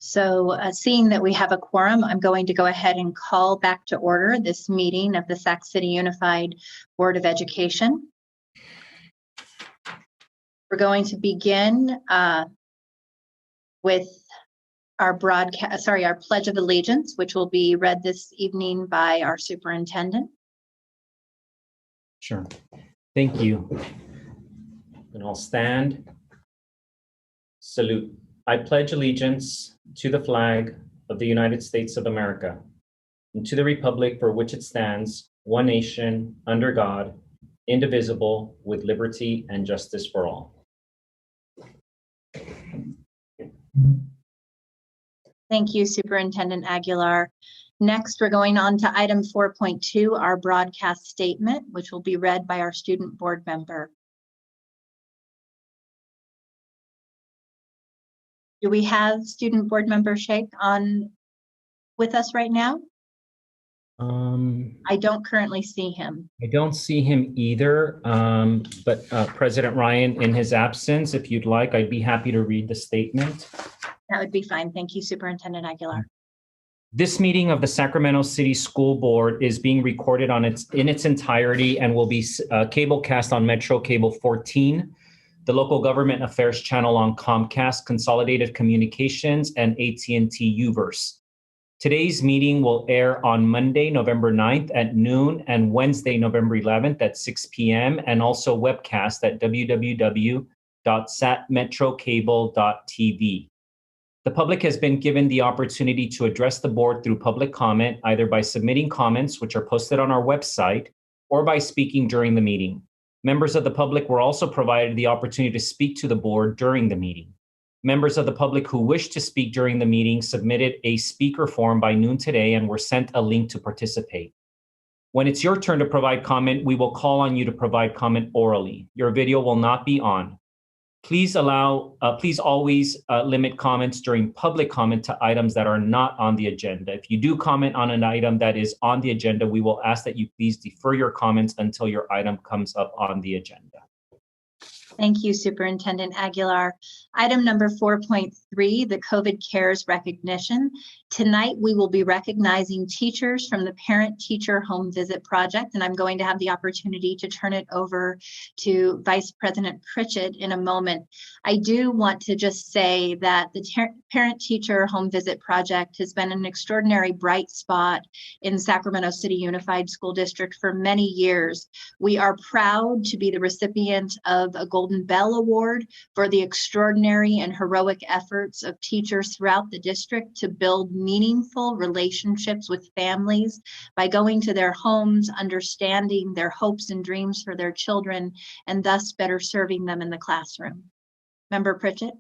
So seeing that we have a quorum, I'm going to go ahead and call back to order this meeting of the Sac City Unified Board of Education. We're going to begin with our Pledge of Allegiance, which will be read this evening by our superintendent. Sure. Thank you. And I'll stand. Salute. I pledge allegiance to the flag of the United States of America and to the republic for which it stands, one nation, under God, indivisible, with liberty and justice for all. Thank you, Superintendent Aguilar. Next, we're going on to item 4.2, our broadcast statement, which will be read by our student board member. Do we have student board member Sheikh on with us right now? I don't currently see him. I don't see him either, but President Ryan, in his absence, if you'd like, I'd be happy to read the statement. That would be fine. Thank you, Superintendent Aguilar. This meeting of the Sacramento City School Board is being recorded in its entirety and will be cablecast on Metro Cable 14, the local government affairs channel on Comcast, Consolidated Communications, and AT&T UVerse. Today's meeting will air on Monday, November 9th at noon and Wednesday, November 11th at 6 p.m. and also webcast at www.satmetrocable.tv. The public has been given the opportunity to address the board through public comment, either by submitting comments, which are posted on our website, or by speaking during the meeting. Members of the public were also provided the opportunity to speak to the board during the meeting. Members of the public who wish to speak during the meeting submitted a speaker form by noon today and were sent a link to participate. When it's your turn to provide comment, we will call on you to provide comment orally. Your video will not be on. Please always limit comments during public comment to items that are not on the agenda. If you do comment on an item that is on the agenda, we will ask that you please defer your comments until your item comes up on the agenda. Thank you, Superintendent Aguilar. Item number 4.3, the COVID Cares recognition. Tonight, we will be recognizing teachers from the Parent-Teacher Home Visit Project, and I'm going to have the opportunity to turn it over to Vice President Pritchett in a moment. I do want to just say that the Parent-Teacher Home Visit Project has been an extraordinary bright spot in Sacramento City Unified School District for many years. We are proud to be the recipient of a Golden Bell Award for the extraordinary and heroic efforts of teachers throughout the district to build meaningful relationships with families by going to their homes, understanding their hopes and dreams for their children, and thus better serving them in the classroom. Member Pritchett.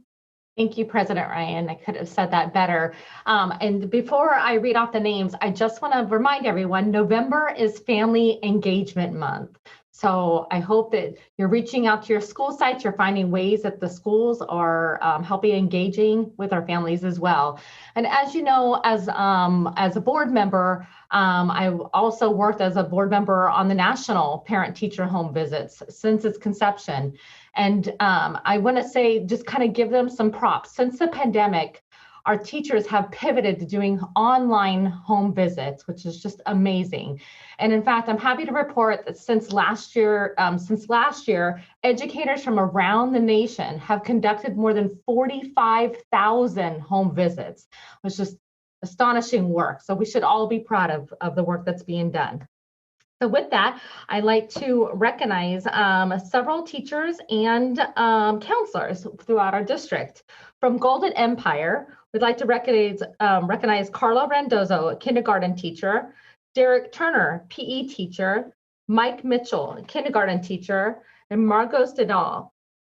Thank you, President Ryan. I could have said that better. And before I read off the names, I just want to remind everyone, November is Family Engagement Month. So I hope that you're reaching out to your school sites, you're finding ways that the schools are helping engaging with our families as well. And as you know, as a board member, I've also worked as a board member on the National Parent-Teacher Home Visits since its conception. And I want to say, just kind of give them some props. Since the pandemic, our teachers have pivoted to doing online home visits, which is just amazing. And in fact, I'm happy to report that since last year, educators from around the nation have conducted more than 45,000 home visits, which is astonishing work. So we should all be proud of the work that's being done. So with that, I'd like to recognize several teachers and counselors throughout our district. From Golden Empire, we'd like to recognize Carla Randozzo, a kindergarten teacher, Derek Turner, PE teacher, Mike Mitchell, a kindergarten teacher, and Margot Stedall,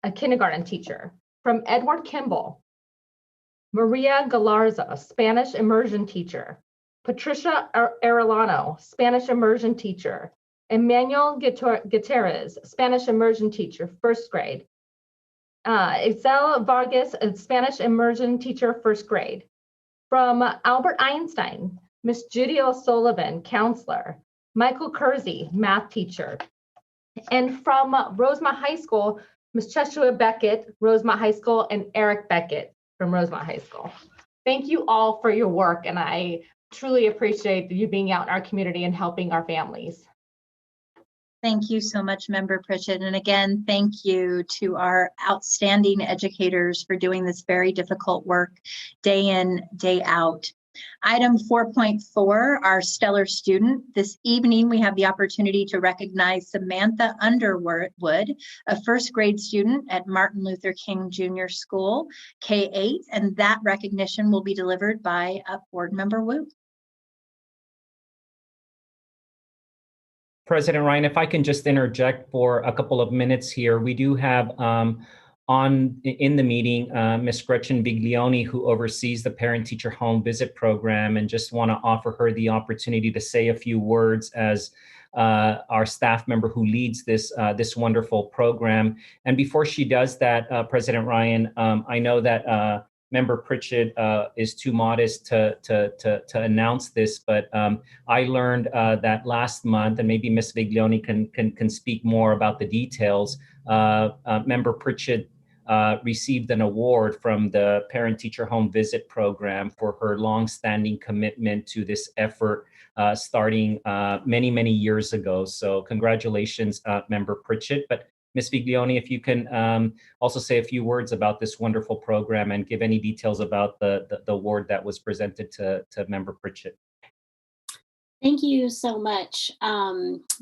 a kindergarten teacher. From Edward Kimball, Maria Galarza, Spanish immersion teacher, Patricia Arellano, Spanish immersion teacher, Emmanuel Gutierrez, Spanish immersion teacher, first grade, Isel Vargas, a Spanish immersion teacher, first grade. From Albert Einstein, Miss Judy O'Sullivan, counselor, Michael Kersey, math teacher. And from Rosemont High School, Miss Cheshire Beckett, Rosemont High School, and Eric Beckett from Rosemont High School. Thank you all for your work, and I truly appreciate you being out in our community and helping our families. Thank you so much, Member Pritchett. And again, thank you to our outstanding educators for doing this very difficult work day in, day out. Item 4.4, our stellar student. This evening, we have the opportunity to recognize Samantha Underwood, a first grade student at Martin Luther King Jr. School, K-8, and that recognition will be delivered by Board Member Wu. President Ryan, if I can just interject for a couple of minutes here. We do have in the meeting, Ms. Gretchen Biglioni, who oversees the parent-teacher home visit program, and just want to offer her the opportunity to say a few words as our staff member who leads this wonderful program. And before she does that, President Ryan, I know that Member Pritchett is too modest to announce this, but I learned that last month, and maybe Ms. Biglioni can speak more about the details. Member Pritchett received an award from the Parent-Teacher Home Visit Program for her longstanding commitment to this effort starting many years ago. So congratulations, Member Pritchett. But Ms. Biglioni, if you can also say a few words about this wonderful program and give any details about the award that was presented to Member Pritchett. Thank you so much.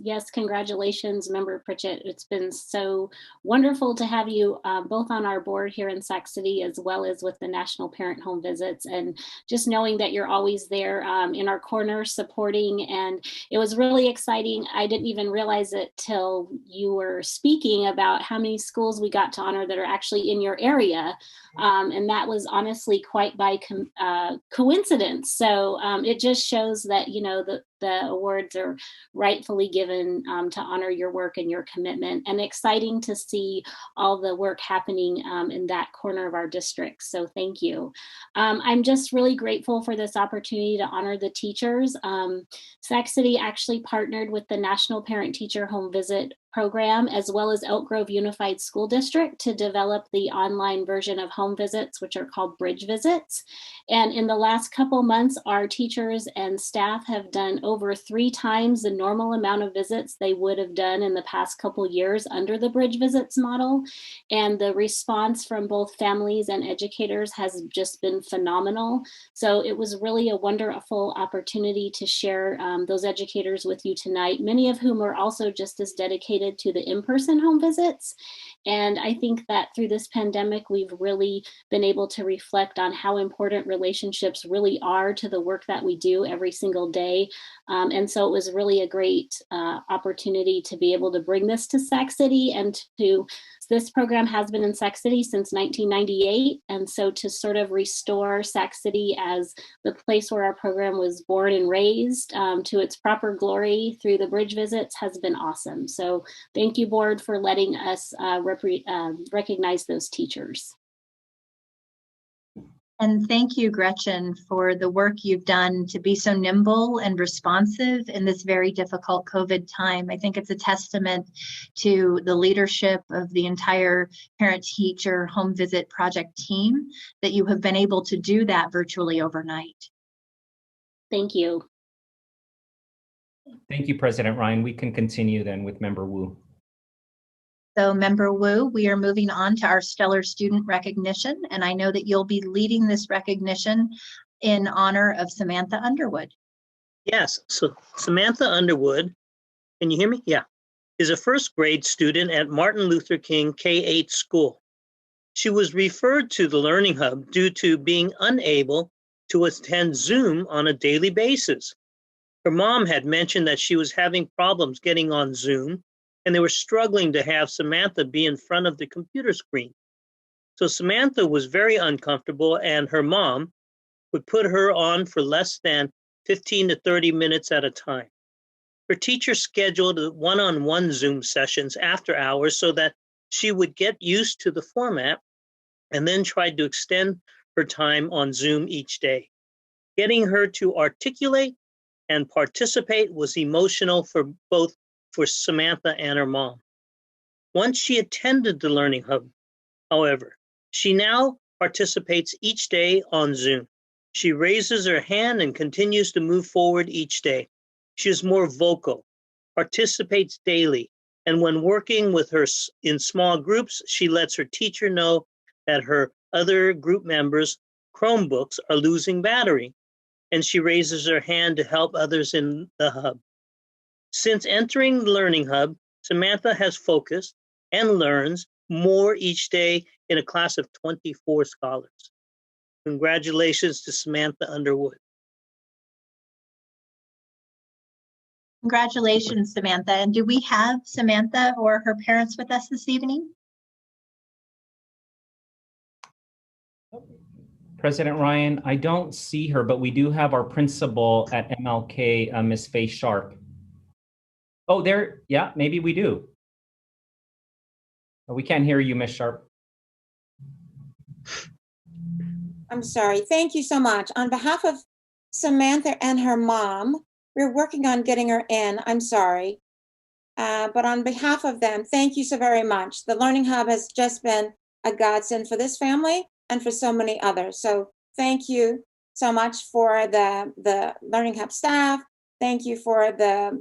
Yes, congratulations, Member Pritchett. It's been so wonderful to have you both on our board here in Sac City, as well as with the National Parent Home Visits, and just knowing that you're always there in our corner supporting. And it was really exciting. I didn't even realize it till you were speaking about how many schools we got to honor that are actually in your area. And that was honestly quite by coincidence. So it just shows that, you know, the awards are rightfully given to honor your work and your commitment, and exciting to see all the work happening in that corner of our district. So thank you. I'm just really grateful for this opportunity to honor the teachers. Sac City actually partnered with the National Parent Teacher Home Visit Program, as well as Elk Grove Unified School District, to develop the online version of home visits, which are called Bridge Visits. And in the last couple months, our teachers and staff have done over 3 times the normal amount of visits they would have done in the past couple years under the Bridge Visits model. And the response from both families and educators has just been phenomenal. So it was really a wonderful opportunity to share those educators with you tonight, many of whom are also just as dedicated to the in-person home visits. And I think that through this pandemic, we've really been able to reflect on how important relationships really are to the work that we do every single day. And so it was really a great opportunity to be able to bring this to Sac City, and this program has been in Sac City since 1998. And so to sort of restore Sac City as the place where our program was born and raised to its proper glory through the Bridge Visits has been awesome. So thank you, board, for letting us recognize those teachers. And thank you, Gretchen, for the work you've done to be so nimble and responsive in this very difficult COVID time. I think it's a testament to the leadership of the entire parent-teacher home visit project team that you have been able to do that virtually overnight. Thank you. Thank you, President Ryan. We can continue then with Member Wu. So Member Wu, we are moving on to our stellar student recognition, and I know that you'll be leading this recognition in honor of Samantha Underwood. Yes, so Samantha Underwood, can you hear me? Yeah, is a first grade student at Martin Luther King K-8 school. She was referred to the Learning Hub due to being unable to attend Zoom on a daily basis. Her mom had mentioned that she was having problems getting on Zoom, and they were struggling to have Samantha be in front of the computer screen. So Samantha was very uncomfortable, and her mom would put her on for less than 15 to 30 minutes at a time. Her teacher scheduled one-on-one Zoom sessions after hours so that she would get used to the format, and then tried to extend her time on Zoom each day. Getting her to articulate and participate was emotional for Samantha and her mom. Once she attended the Learning Hub, however, she now participates each day on Zoom. She raises her hand and continues to move forward each day. She is more vocal, participates daily, and when working with her in small groups, she lets her teacher know that her other group members' Chromebooks are losing battery, and she raises her hand to help others in the hub. Since entering the Learning Hub, Samantha has focused and learns more each day in a class of 24 scholars. Congratulations to Samantha Underwood. Congratulations, Samantha. And do we have Samantha or her parents with us this evening? President Ryan, I don't see her, but we do have our principal at MLK, Ms. Faye Sharp. Oh, there, yeah, maybe we do. We can't hear you, Ms. Sharp. I'm sorry. Thank you so much. On behalf of Samantha and her mom, we're working on getting her in. I'm sorry. But on behalf of them, thank you so very much. The Learning Hub has just been a godsend for this family and for so many others. So thank you so much for the Learning Hub staff. Thank you for the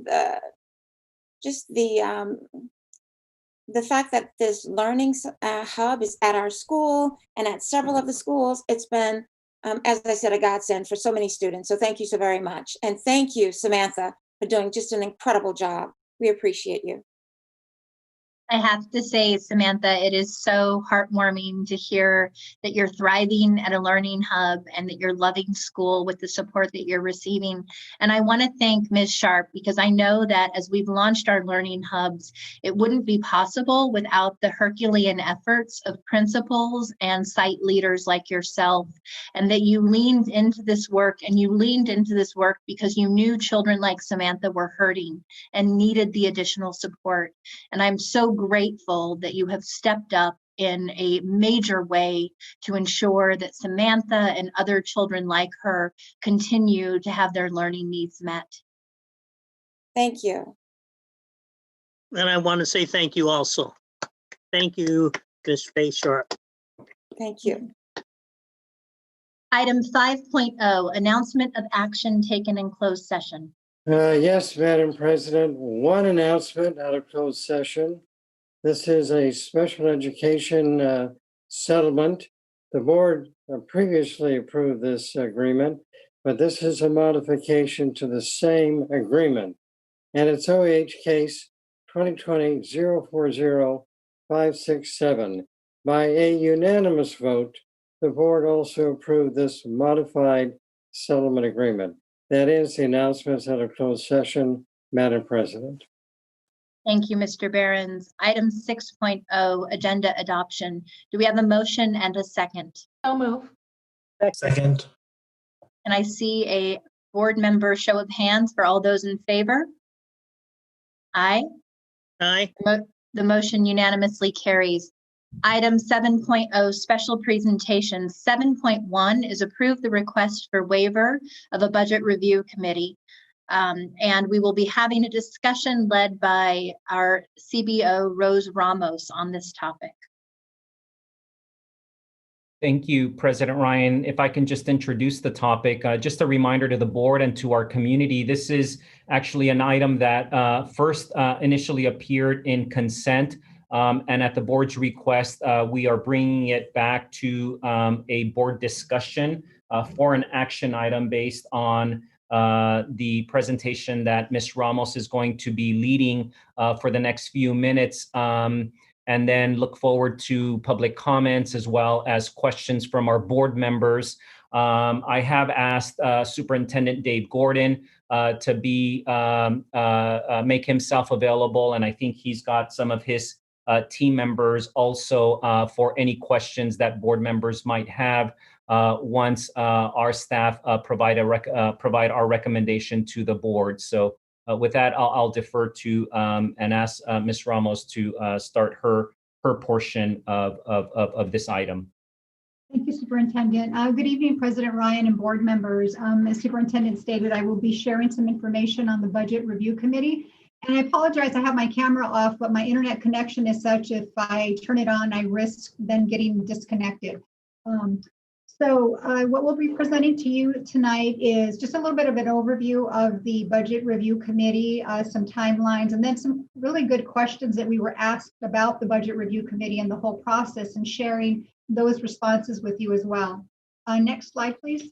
fact that this Learning Hub is at our school and at several of the schools. It's been, as I said, a godsend for so many students. So thank you so very much. And thank you, Samantha, for doing just an incredible job. We appreciate you. I have to say, Samantha, it is so heartwarming to hear that you're thriving at a Learning Hub and that you're loving school with the support that you're receiving. And I want to thank Ms. Sharp, because I know that as we've launched our Learning Hubs, it wouldn't be possible without the Herculean efforts of principals and site leaders like yourself, and that you leaned into this work, and you leaned into this work because you knew children like Samantha were hurting and needed the additional support. And I'm so grateful that you have stepped up in a major way to ensure that Samantha and other children like her continue to have their learning needs met. Thank you. And I want to say thank you also. Thank you, Ms. Faye Sharp. Thank you. Item 5.0, announcement of action taken in closed session. Yes, Madam President, one announcement out of closed session. This is a special education settlement. The board previously approved this agreement, but this is a modification to the same agreement. And it's OAH case 2020-040-567. By a unanimous vote, the board also approved this modified settlement agreement. That is the announcements out of closed session, Madam President. Thank you, Mr. Behrens. Item 6.0, agenda adoption. Do we have a motion and a second? So move. Second. Can I see a board member show of hands for all those in favor? Aye. Aye. The motion unanimously carries. Item 7.0, special presentation. 7.1 is approve the request for waiver of a budget review committee. And we will be having a discussion led by our CBO, Rose Ramos, on this topic. Thank you, President Ryan. If I can just introduce the topic, just a reminder to the board and to our community, this is actually an item that first initially appeared in consent. And at the board's request, we are bringing it back to a board discussion for an action item based on the presentation that Ms. Ramos is going to be leading for the next few minutes, and then look forward to public comments as well as questions from our board members. I have asked Superintendent Dave Gordon to be make himself available, and I think he's got some of his team members also for any questions that board members might have once our staff provide our recommendation to the board. So with that, I'll defer to and ask Ms. Ramos to start her portion of this item. Thank you, Superintendent. Good evening, President Ryan and board members. As Superintendent stated, I will be sharing some information on the Budget Review Committee. And I apologize, I have my camera off, but my internet connection is such if I turn it on, I risk then getting disconnected. So what we'll be presenting to you tonight is just a little bit of an overview of the Budget Review Committee, some timelines, and then some really good questions that we were asked about the Budget Review Committee and the whole process, and sharing those responses with you as well. Next slide, please.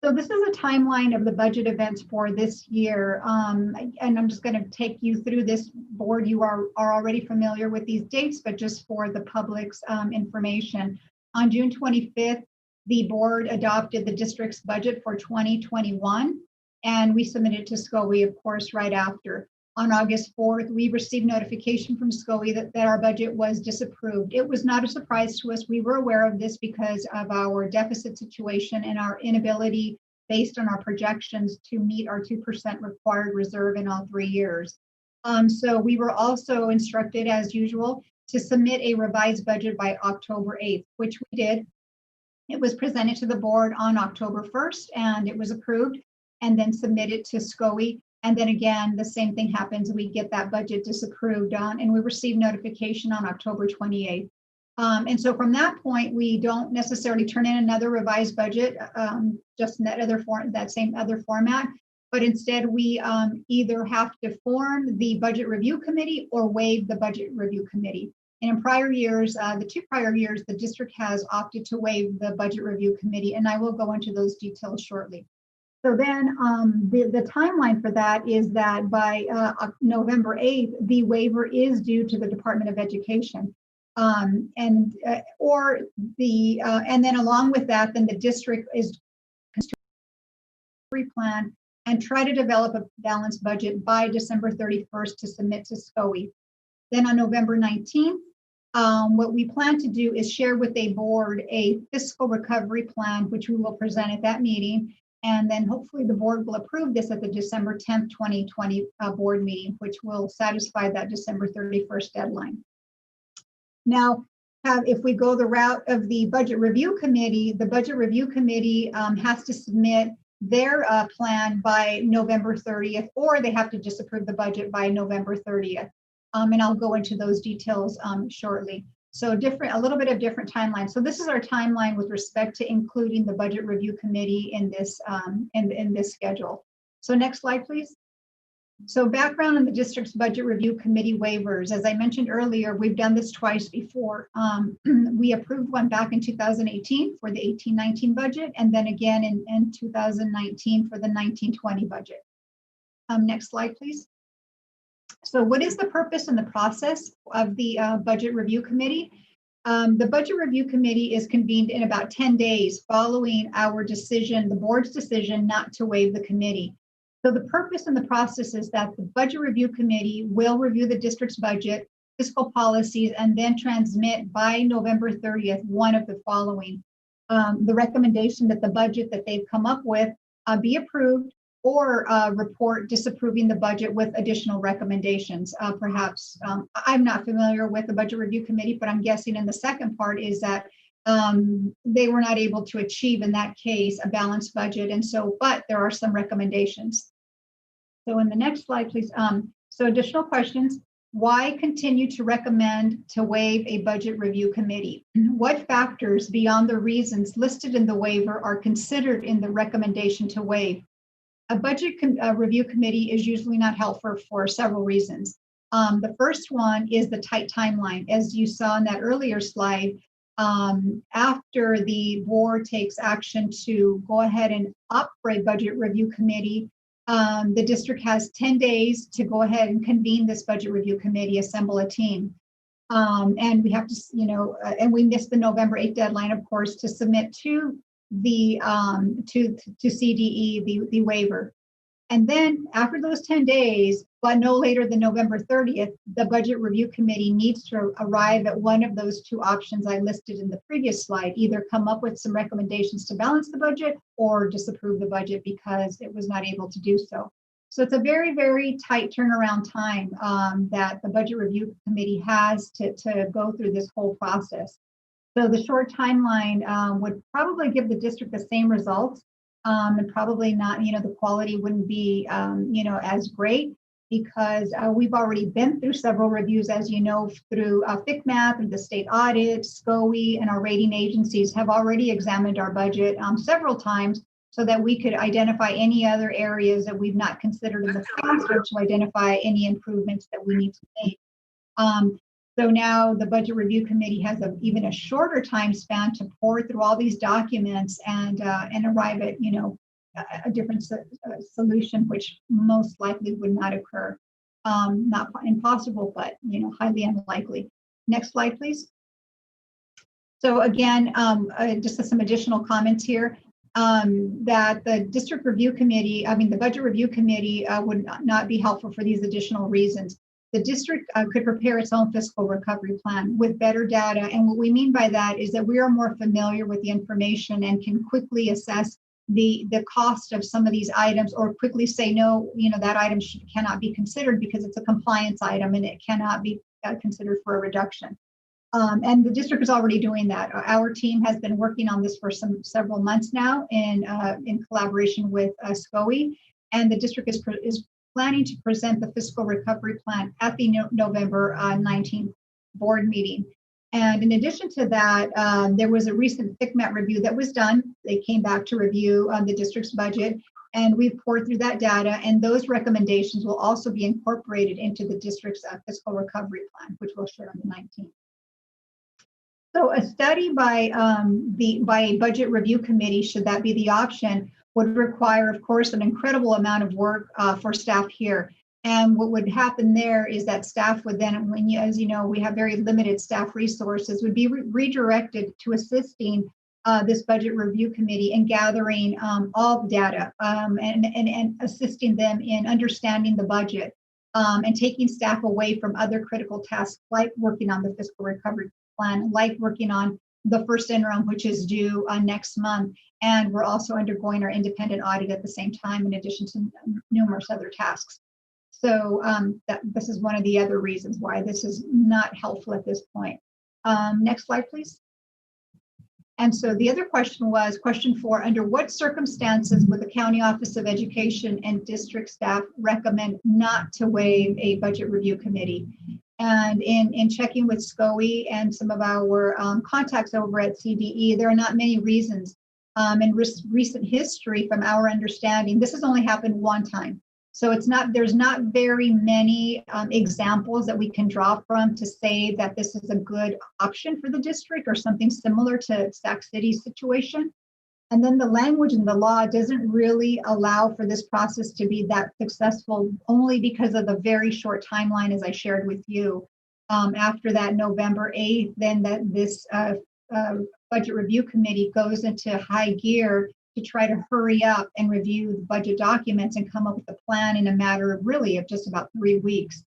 So this is a timeline of the budget events for this year. And I'm just going to take you through this board. You are already familiar with these dates, but just for the public's information. On June 25th, the board adopted the district's budget for 2021, and we submitted to SCOE, of course, right after. On August 4th, we received notification from SCOE that our budget was disapproved. It was not a surprise to us. We were aware of this because of our deficit situation and our inability, based on our projections, to meet our 2% required reserve in all 3 years. So we were also instructed, as usual, to submit a revised budget by October 8th, which we did. It was presented to the board on October 1st, and it was approved and then submitted to SCOE. And then again, the same thing happens. We get that budget disapproved on, and we receive notification on October 28th. And so from that point, we don't necessarily turn in another revised budget, just in that same other format, but instead we either have to form the Budget Review Committee or waive the Budget Review Committee. And in prior years, the 2 prior years, the district has opted to waive the Budget Review Committee, and I will go into those details shortly. So then the timeline for that is that by November 8th, the waiver is due to the Department of Education. And then along with that, then the district is plan and try to develop a balanced budget by December 31st to submit to SCOE. Then on November 19th, what we plan to do is share with a board a fiscal recovery plan, which we will present at that meeting. And then hopefully the board will approve this at the December 10th, 2020 board meeting, which will satisfy that December 31st deadline. Now, if we go the route of the Budget Review Committee, the Budget Review Committee has to submit their plan by November 30th, or they have to disapprove the budget by November 30th. And I'll go into those details shortly. So a little bit of different timeline. So this is our timeline with respect to including the Budget Review Committee in this in this schedule. So next slide, please. So background on the district's Budget Review Committee waivers. As I mentioned earlier, we've done this twice before. We approved one back in 2018 for the 18-19 budget, and then again in 2019 for the 19-20 budget. Next slide, please. So what is the purpose and the process of the Budget Review Committee? The Budget Review Committee is convened in about 10 days following our decision, the board's decision not to waive the committee. So the purpose and the process is that the Budget Review Committee will review the district's budget, fiscal policies, and then transmit by November 30th one of the following. The recommendation that the budget that they've come up with be approved, or report disapproving the budget with additional recommendations. Perhaps, I'm not familiar with the Budget Review Committee, but I'm guessing in the second part is that they were not able to achieve in that case a balanced budget. And so, but there are some recommendations. So in the next slide, please. So additional questions. Why continue to recommend to waive a Budget Review Committee? What factors beyond the reasons listed in the waiver are considered in the recommendation to waive? A Budget Review Committee is usually not helpful for several reasons. The first one is the tight timeline. As you saw in that earlier slide, after the board takes action to go ahead and opt for a Budget Review Committee, the district has 10 days to go ahead and convene this Budget Review Committee, assemble a team. And we have to, and we missed the November 8th deadline, of course, to submit to the to CDE the waiver. And then after those 10 days, but no later than November 30th, the Budget Review Committee needs to arrive at one of those 2 options I listed in the previous slide, either come up with some recommendations to balance the budget or disapprove the budget because it was not able to do so. So it's a very, very tight turnaround time that the Budget Review Committee has to go through this whole process. So the short timeline would probably give the district the same results and probably not, the quality wouldn't be, as great. because we've already been through several reviews, as you know, through FICMAP and the state audit, SCOE, and our rating agencies have already examined our budget several times so that we could identify any other areas that we've not considered in the past, or to identify any improvements that we need to make. So now the Budget Review Committee has even a shorter time span to pour through all these documents and arrive at, a different solution, which most likely would not occur. Not impossible, but highly unlikely. Next slide, please. So again, just some additional comments here. That the District Review Committee, the Budget Review Committee would not be helpful for these additional reasons. The district could prepare its own fiscal recovery plan with better data. And what we mean by that is that we are more familiar with the information and can quickly assess the cost of some of these items, or quickly say, no, that item cannot be considered because it's a compliance item and it cannot be considered for a reduction. And the district is already doing that. Our team has been working on this for several months now in collaboration with SCOE, and the district is planning to present the fiscal recovery plan at the November 19th board meeting. And in addition to that, there was a recent FICMAT review that was done. They came back to review the district's budget, and we've poured through that data, and those recommendations will also be incorporated into the district's fiscal recovery plan, which we'll share on the 19th. So a study by a budget review committee, should that be the option, would require, of course, an incredible amount of work for staff here. And what would happen there is that staff would then, as you know, we have very limited staff resources, would be redirected to assisting this budget review committee in gathering all the data and assisting them in understanding the budget and taking staff away from other critical tasks like working on the fiscal recovery plan, like working on the first interim, which is due next month. And we're also undergoing our independent audit at the same time, in addition to numerous other tasks. So this is one of the other reasons why this is not helpful at this point. Next slide, please. And so the other question was, question 4, under what circumstances would the County Office of Education and district staff recommend not to waive a budget review committee? And in checking with SCOE and some of our contacts over at CDE, there are not many reasons. In recent history, from our understanding, this has only happened one time. So there's not very many examples that we can draw from to say that this is a good option for the district or something similar to Sac City's situation. And then the language in the law doesn't really allow for this process to be that successful, only because of the very short timeline, as I shared with you. After that November 8th, then this budget review committee goes into high gear to try to hurry up and review the budget documents and come up with a plan in a matter of just about 3 weeks,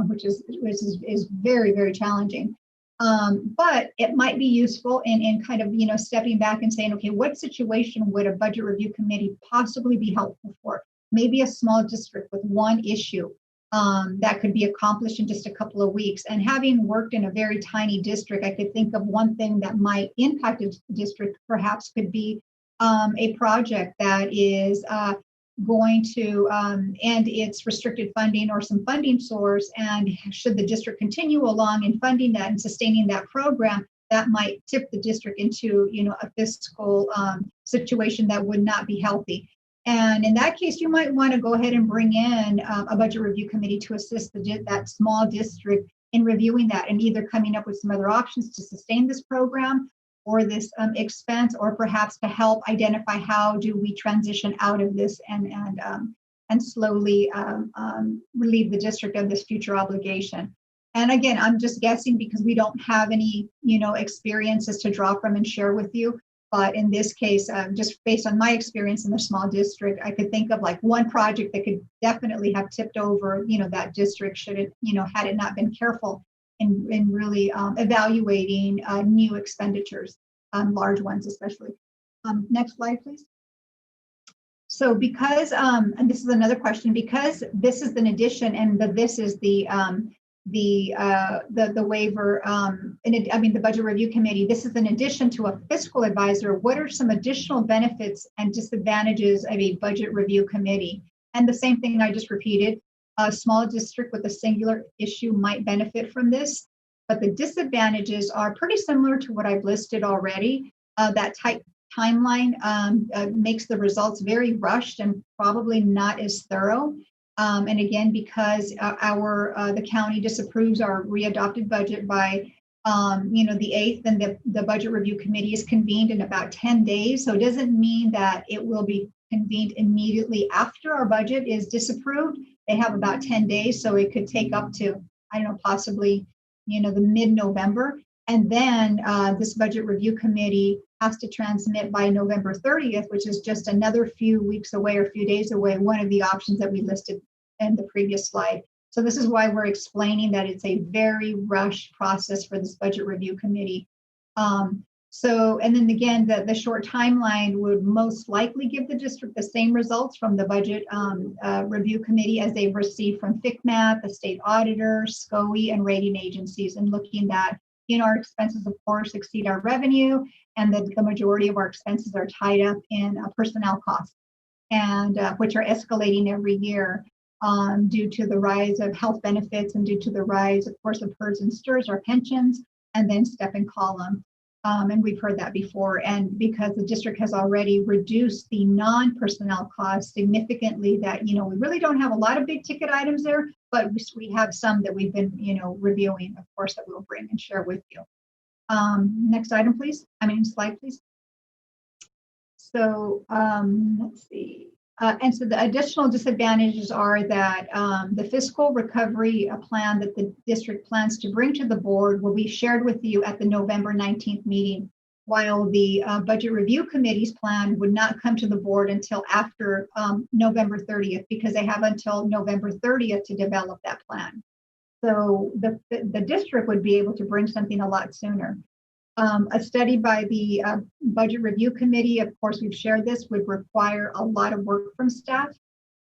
which is very, very challenging. But it might be useful in kind of, stepping back and saying, okay, what situation would a budget review committee possibly be helpful for? Maybe a small district with one issue that could be accomplished in just a couple of weeks. And having worked in a very tiny district, I could think of one thing that might impact a district perhaps could be a project that is going to end its restricted funding or some funding source. And should the district continue along in funding that and sustaining that program, that might tip the district into, a fiscal situation that would not be healthy. And in that case, you might want to go ahead and bring in a budget review committee to assist that small district in reviewing that and either coming up with some other options to sustain this program or this expense, or perhaps to help identify how do we transition out of this and slowly relieve the district of this future obligation. And again, I'm just guessing because we don't have any, experiences to draw from and share with you. But in this case, just based on my experience in the small district, I could think of like one project that could definitely have tipped over, that district should it, had it not been careful in really evaluating new expenditures, large ones especially. Next slide, please. So because, and this is another question, because this is an addition and this is the waiver, the budget review committee, this is an addition to a fiscal advisor. What are some additional benefits and disadvantages of a budget review committee? And the same thing I just repeated. A small district with a singular issue might benefit from this, but the disadvantages are pretty similar to what I've listed already. That tight timeline makes the results very rushed and probably not as thorough. And again, because the county disapproves our readopted budget by the 8th, and the budget review committee is convened in about 10 days. So it doesn't mean that it will be convened immediately after our budget is disapproved. They have about 10 days, so it could take up to, I don't know, possibly, the mid-November. And then this budget review committee has to transmit by November 30th, which is just another few weeks away or few days away, one of the options that we listed in the previous slide. So this is why we're explaining that it's a very rushed process for this budget review committee. And then again, the short timeline would most likely give the district the same results from the budget review committee as they've received from FCMAT, the state auditor, SCOE, and rating agencies, and looking that, our expenses, of course, exceed our revenue, and that the majority of our expenses are tied up in personnel costs, and which are escalating every year. Due to the rise of health benefits and due to the rise, of course, of PERS and STRS, our pensions, and then step and column. And we've heard that before. And because the district has already reduced the non-personnel costs significantly, that, we really don't have a lot of big ticket items there, but we have some that we've been, reviewing, of course, that we'll bring and share with you. Next item, please. Slide, please. So let's see. And so the additional disadvantages are that the fiscal recovery plan that the district plans to bring to the board will be shared with you at the November 19th meeting, while the budget review committee's plan would not come to the board until after November 30th, because they have until November 30th to develop that plan. So the district would be able to bring something a lot sooner. A study by the budget review committee, of course, we've shared this, would require a lot of work from staff.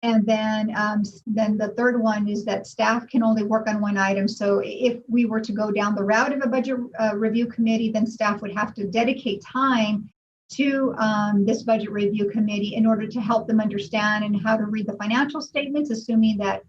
And then the third one is that staff can only work on one item. So if we were to go down the route of a budget review committee, then staff would have to dedicate time to this budget review committee in order to help them understand and how to read the financial statements, assuming that,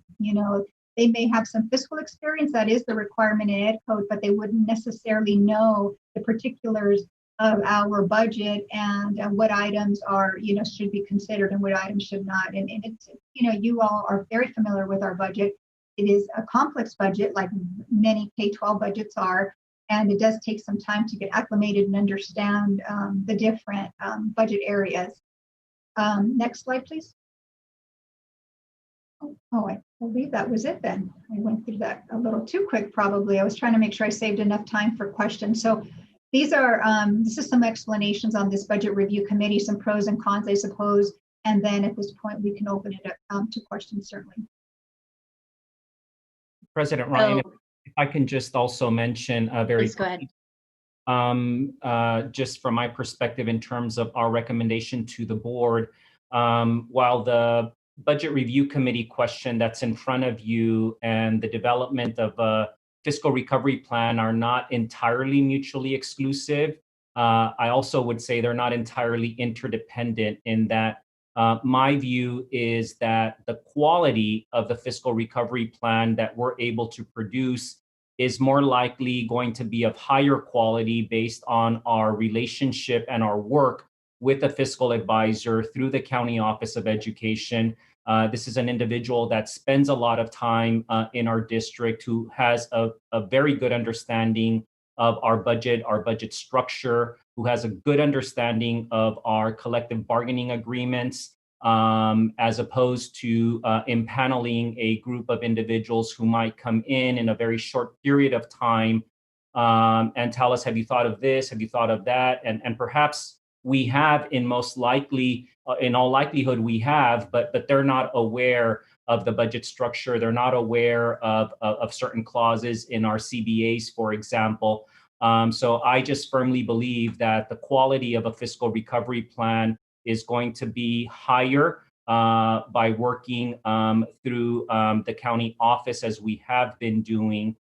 they may have some fiscal experience. That is the requirement in Ed Code, but they wouldn't necessarily know the particulars of our budget and what items are, should be considered and what items should not. And it's, you all are very familiar with our budget. It is a complex budget, like many K-12 budgets are, and it does take some time to get acclimated and understand the different budget areas. Next slide, please. Oh, I believe that was it then. I went through that a little too quick, probably. I was trying to make sure I saved enough time for questions. So these are, this is some explanations on this budget review committee, some pros and cons, I suppose. And then at this point, we can open it up to questions, certainly. President Ryan, if I can just also mention very Please go ahead. Just from my perspective in terms of our recommendation to the board, while the budget review committee question that's in front of you and the development of a fiscal recovery plan are not entirely mutually exclusive, I also would say they're not entirely interdependent, in that my view is that the quality of the fiscal recovery plan that we're able to produce is more likely going to be of higher quality based on our relationship and our work with a fiscal advisor through the County Office of Education. This is an individual that spends a lot of time in our district, who has a very good understanding of our budget structure, who has a good understanding of our collective bargaining agreements, as opposed to impaneling a group of individuals who might come in a very short period of time and tell us, have you thought of this? Have you thought of that? And perhaps we have, in all likelihood we have, but they're not aware of the budget structure. They're not aware of certain clauses in our CBAs, for example. So I just firmly believe that the quality of a fiscal recovery plan is going to be higher by working through the county office, as we have been doing,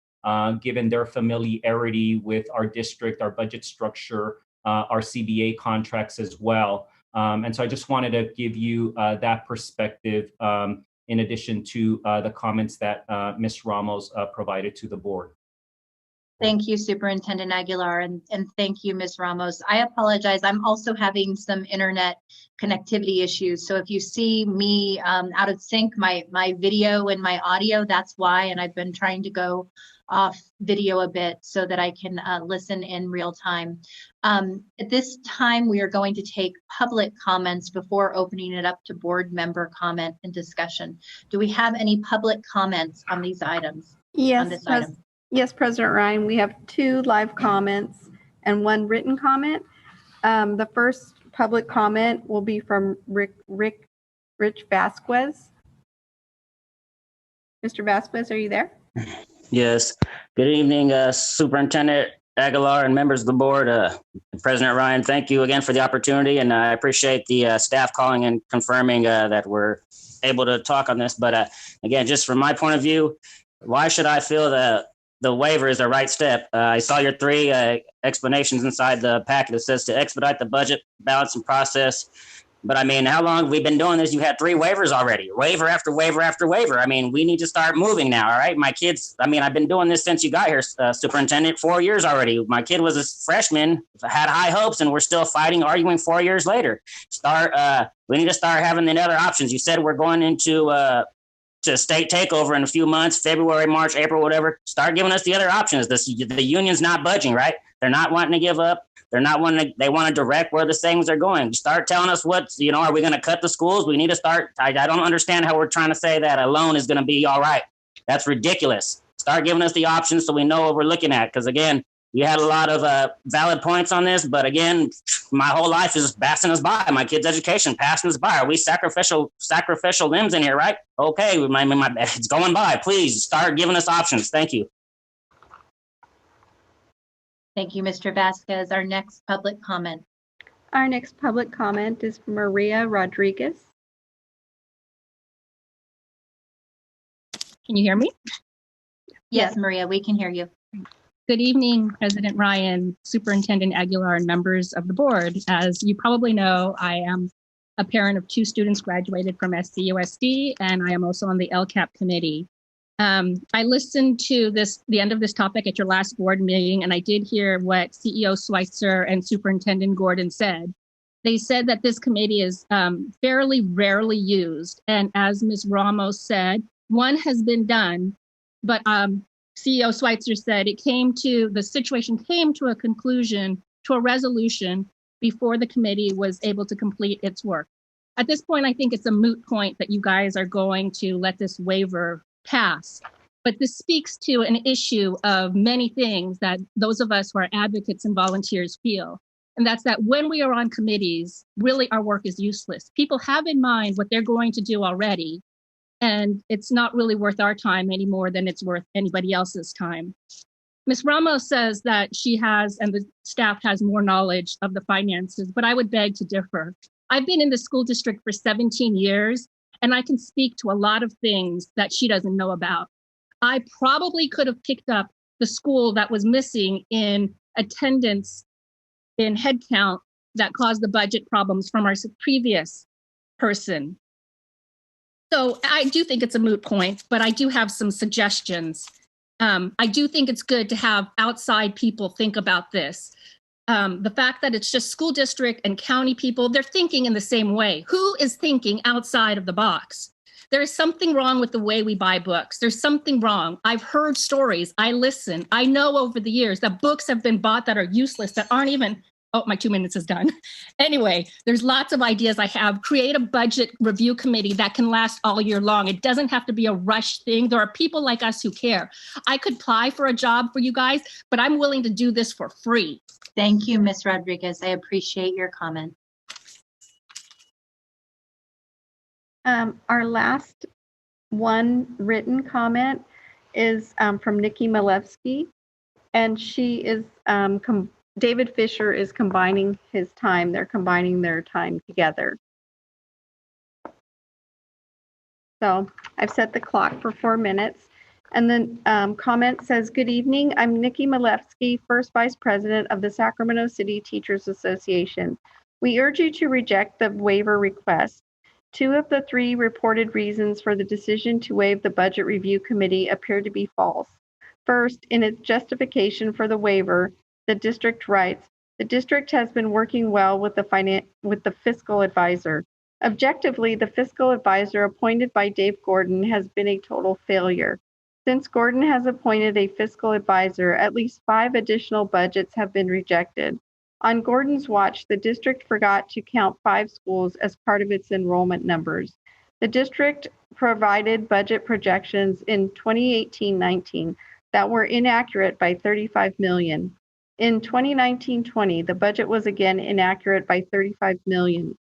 given their familiarity with our district, our budget structure, our CBA contracts as well. And so I just wanted to give you that perspective in addition to the comments that Ms. Ramos provided to the board. Thank you, Superintendent Aguilar, and thank you, Ms. Ramos. I apologize. I'm also having some internet connectivity issues. So if you see me out of sync, my video and my audio, that's why. And I've been trying to go off video a bit so that I can listen in real time. At this time, we are going to take public comments before opening it up to board member comment and discussion. Do we have any public comments on these items? Yes, On this item? Yes, President Ryan, we have 2 live comments and 1 written comment. The first public comment will be from Rich Vasquez. Mr. Vasquez, are you there? Yes. Good evening, Superintendent Aguilar and members of the board. President Ryan, thank you again for the opportunity, and I appreciate the staff calling and confirming that we're able to talk on this. But again, just from my point of view, why should I feel that the waiver is the right step? I saw your 3 explanations inside the packet. It says to expedite the budget balancing process. But I mean, how long have we been doing this? You had 3 waivers already, waiver after waiver after waiver. I mean, we need to start moving now. All right. My kids, I mean, I've been doing this since you got here, Superintendent, 4 years already. My kid was a freshman, had high hopes, and we're still fighting, arguing 4 years later. We need to start having the other options. You said we're going into to state takeover in a few months, February, March, April, whatever. Start giving us the other options. The union's not budging, right? They're not wanting to give up. They want to direct where the things are going. Start telling us are we going to cut the schools? We need to start. I don't understand how we're trying to say that a loan is going to be all right. That's ridiculous. Start giving us the options so we know what we're looking at. Because again, you had a lot of valid points on this, but again, my whole life is passing us by. My kids' education passing us by. Are we sacrificial limbs in here, right? Okay, it's going by. Please start giving us options. Thank you. Thank you, Mr. Vasquez. Our next public comment. Our next public comment is from Maria Rodriguez. Can you hear me? Yes, Maria, we can hear you. Good evening, President Ryan, Superintendent Aguilar, and members of the board. As you probably know, I am a parent of 2 students graduated from SCUSD, and I am also on the LCAP committee. I listened to the end of this topic at your last board meeting, and I did hear what CEO Schweitzer and Superintendent Gordon said. They said that this committee is fairly rarely used. And as Ms. Ramos said, one has been done, but CEO Schweitzer said the situation came to a conclusion, to a resolution before the committee was able to complete its work. At this point, I think it's a moot point that you guys are going to let this waiver pass. But this speaks to an issue of many things that those of us who are advocates and volunteers feel. And that's that when we are on committees, really our work is useless. People have in mind what they're going to do already, and it's not really worth our time any more than it's worth anybody else's time. Ms. Ramos says that she has, and the staff has more knowledge of the finances, but I would beg to differ. I've been in the school district for 17 years, and I can speak to a lot of things that she doesn't know about. I probably could have picked up the school that was missing in attendance, in headcount, that caused the budget problems from our previous person. So I do think it's a moot point, but I do have some suggestions. I do think it's good to have outside people think about this. The fact that it's just school district and county people, they're thinking in the same way. Who is thinking outside of the box? There is something wrong with the way we buy books. There's something wrong. I've heard stories. I listen. I know over the years that books have been bought that are useless, that aren't even, oh, my 2 minutes is done. Anyway, there's lots of ideas I have. Create a budget review committee that can last all year long. It doesn't have to be a rush thing. There are people like us who care. I could apply for a job for you guys, but I'm willing to do this for free. Thank you, Ms. Rodriguez. I appreciate your comment. Our last one written comment is from Nikki Malevsky, and she is, David Fisher is combining his time. They're combining their time together. So I've set the clock for 4 minutes. And then comment says, good evening. I'm Nikki Malevsky, first vice president of the Sacramento City Teachers Association. We urge you to reject the waiver request. 2 of the 3 reported reasons for the decision to waive the Budget Review Committee appear to be false. First, in its justification for the waiver, the district writes, the district has been working well with the fiscal advisor. Objectively, the fiscal advisor appointed by Dave Gordon has been a total failure. Since Gordon has appointed a fiscal advisor, at least 5 additional budgets have been rejected. On Gordon's watch, the district forgot to count 5 schools as part of its enrollment numbers. The district provided budget projections in 2018-19 that were inaccurate by $35 million. In 2019-20, the budget was again inaccurate by $35 million.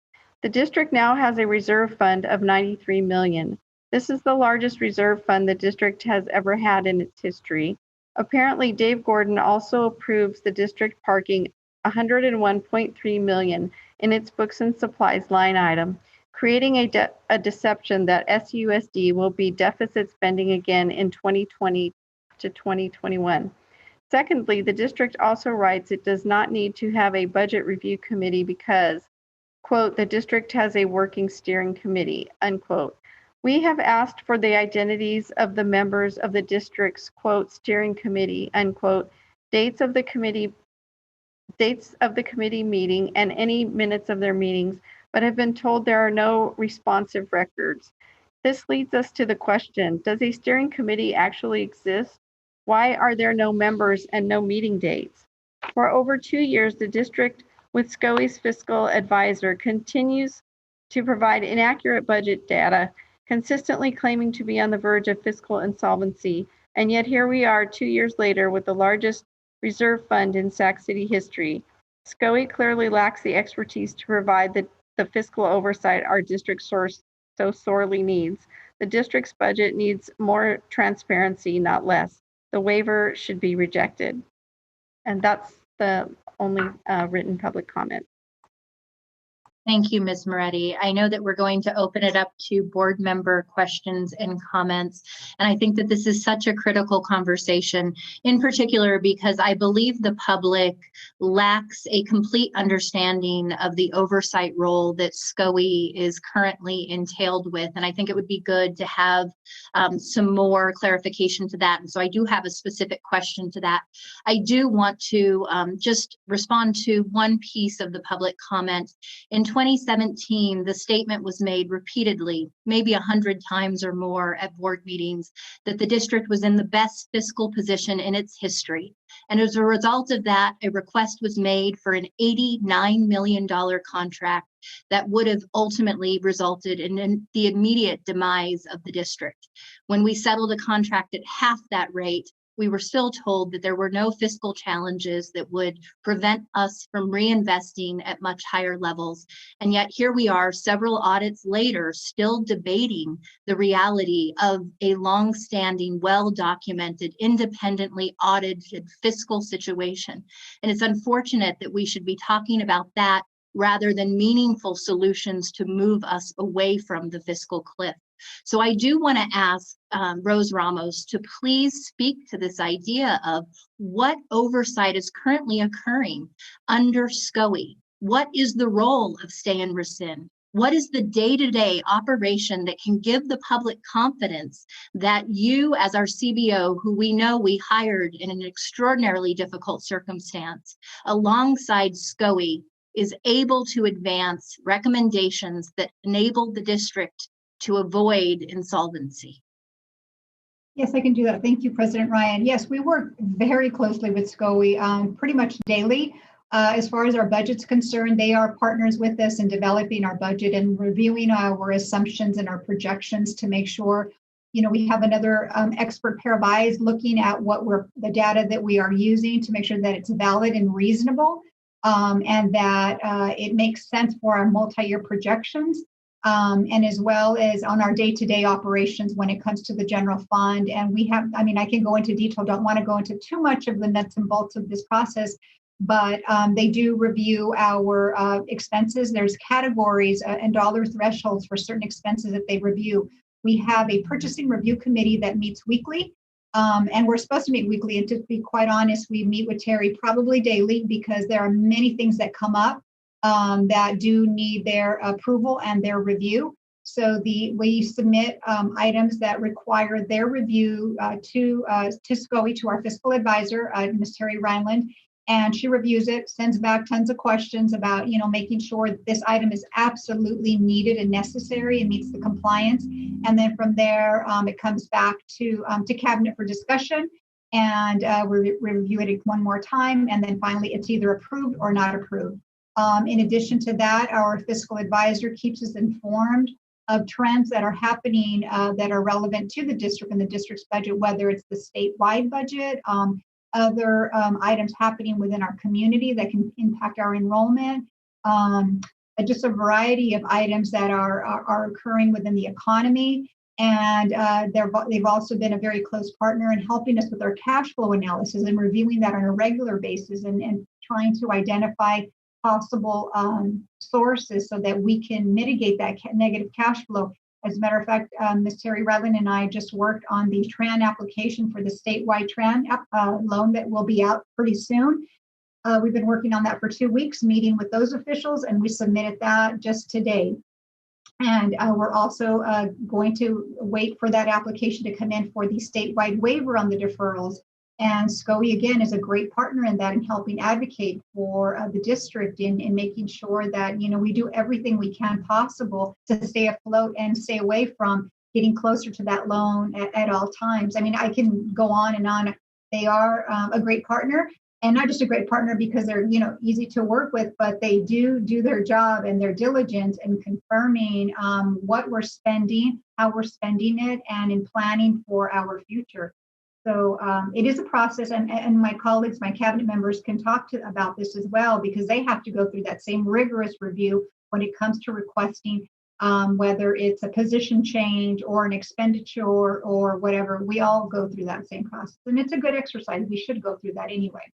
The district now has a reserve fund of $93 million. This is the largest reserve fund the district has ever had in its history. Apparently, Dave Gordon also approves the district parking $101.3 million in its books and supplies line item, creating a deception that SUSD will be deficit spending again in 2020 to 2021. Secondly, the district also writes it does not need to have a budget review committee because, quote, the district has a working steering committee, unquote. We have asked for the identities of the members of the district's, quote, steering committee, unquote, dates of the committee meeting and any minutes of their meetings, but have been told there are no responsive records. This leads us to the question, does a steering committee actually exist? Why are there no members and no meeting dates? For over 2 years, the district, with SCOE's fiscal advisor, continues to provide inaccurate budget data, consistently claiming to be on the verge of fiscal insolvency. And yet here we are 2 years later with the largest reserve fund in Sac City history. SCOE clearly lacks the expertise to provide the fiscal oversight our district so sorely needs. The district's budget needs more transparency, not less. The waiver should be rejected. And that's the only written public comment. Thank you, Ms. Moretti. I know that we're going to open it up to board member questions and comments. And I think that this is such a critical conversation, in particular, because I believe the public lacks a complete understanding of the oversight role that SCOE is currently entailed with. And I think it would be good to have some more clarification to that. And so I do have a specific question to that. I do want to just respond to one piece of the public comment. In 2017, the statement was made repeatedly, maybe 100 times or more at board meetings, that the district was in the best fiscal position in its history. And as a result of that, a request was made for an $89 million contract that would have ultimately resulted in the immediate demise of the district. When we settled a contract at half that rate, we were still told that there were no fiscal challenges that would prevent us from reinvesting at much higher levels. And yet here we are several audits later, still debating the reality of a long-standing, well-documented, independently audited fiscal situation. And it's unfortunate that we should be talking about that rather than meaningful solutions to move us away from the fiscal cliff. So I do want to ask Rose Ramos to please speak to this idea of what oversight is currently occurring under SCOE. What is the role of stay and rescind? What is the day-to-day operation that can give the public confidence that you, as our CBO, who we know we hired in an extraordinarily difficult circumstance, alongside SCOE, is able to advance recommendations that enable the district to avoid insolvency? Yes, I can do that. Thank you, President Ryan. Yes, we work very closely with SCOE pretty much daily. As far as our budget's concerned, they are partners with us in developing our budget and reviewing our assumptions and our projections to make sure, we have another expert pair of eyes looking at the data that we are using to make sure that it's valid and reasonable, and that it makes sense for our multi-year projections. And as well as on our day-to-day operations when it comes to the general fund. And we have, I can go into detail, don't want to go into too much of the nuts and bolts of this process, but they do review our expenses. There's categories and dollar thresholds for certain expenses that they review. We have a purchasing review committee that meets weekly, and we're supposed to meet weekly. And to be quite honest, we meet with Terry probably daily because there are many things that come up that do need their approval and their review. So we submit items that require their review to SCOE, to our fiscal advisor, Ms. Terry Reinland, and she reviews it, sends back tons of questions about, making sure that this item is absolutely needed and necessary and meets the compliance. And then from there, it comes back to cabinet for discussion, and we review it one more time, and then finally it's either approved or not approved. In addition to that, our fiscal advisor keeps us informed of trends that are happening that are relevant to the district and the district's budget, whether it's the statewide budget, other items happening within our community that can impact our enrollment, just a variety of items that are occurring within the economy. And they've also been a very close partner in helping us with our cash flow analysis and reviewing that on a regular basis and trying to identify possible sources so that we can mitigate that negative cash flow. As a matter of fact, Ms. Terry Rutland and I just worked on the TRAN application for the statewide TRAN loan that will be out pretty soon. We've been working on that for 2 weeks, meeting with those officials, and we submitted that just today. And we're also going to wait for that application to come in for the statewide waiver on the deferrals. And SCOE, again, is a great partner in that and helping advocate for the district in making sure that, we do everything we can possible to stay afloat and stay away from getting closer to that loan at all times. I mean, I can go on and on. They are a great partner, and not just a great partner because they're, easy to work with, but they do their job, and they're diligent in confirming what we're spending, how we're spending it, and in planning for our future. So it is a process, and my colleagues, my cabinet members can talk about this as well, because they have to go through that same rigorous review when it comes to requesting, whether it's a position change or an expenditure or whatever. We all go through that same process, and it's a good exercise. We should go through that anyway.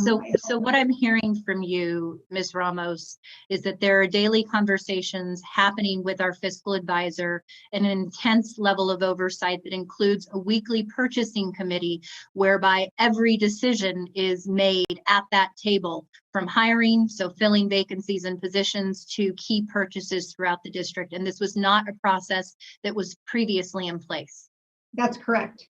So what I'm hearing from you, Ms. Ramos, is that there are daily conversations happening with our fiscal advisor and an intense level of oversight that includes a weekly purchasing committee whereby every decision is made at that table, from hiring, so filling vacancies and positions, to key purchases throughout the district. And this was not a process that was previously in place. That's correct.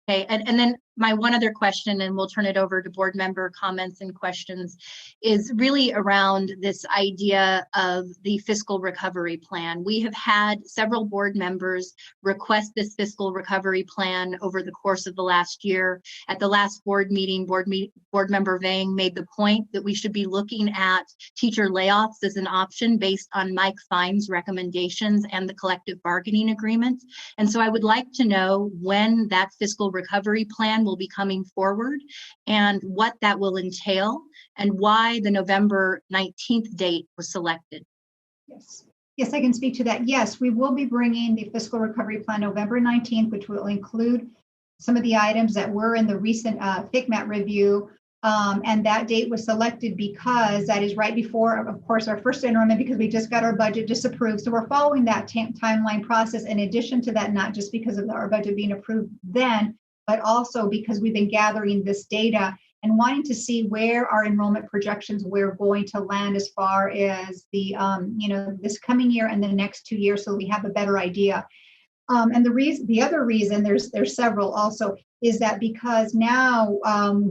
Okay, and then my one other question, and we'll turn it over to board member comments and questions, is really around this idea of the fiscal recovery plan. We have had several board members request this fiscal recovery plan over the course of the last year. At the last board meeting, board member Vang made the point that we should be looking at teacher layoffs as an option based on Mike Fine's recommendations and the collective bargaining agreement. And so I would like to know when that fiscal recovery plan will be coming forward and what that will entail and why the November 19th date was selected. Yes, I can speak to that. Yes, we will be bringing the fiscal recovery plan November 19th, which will include some of the items that were in the recent FCMAT review. And that date was selected because that is right before, of course, our first enrollment, because we just got our budget disapproved. So we're following that timeline process. In addition to that, not just because of our budget being approved then, but also because we've been gathering this data and wanting to see where our enrollment projections we're going to land as far as the, this coming year and the next 2 years, so we have a better idea. And the other reason, there's several also, is that because now,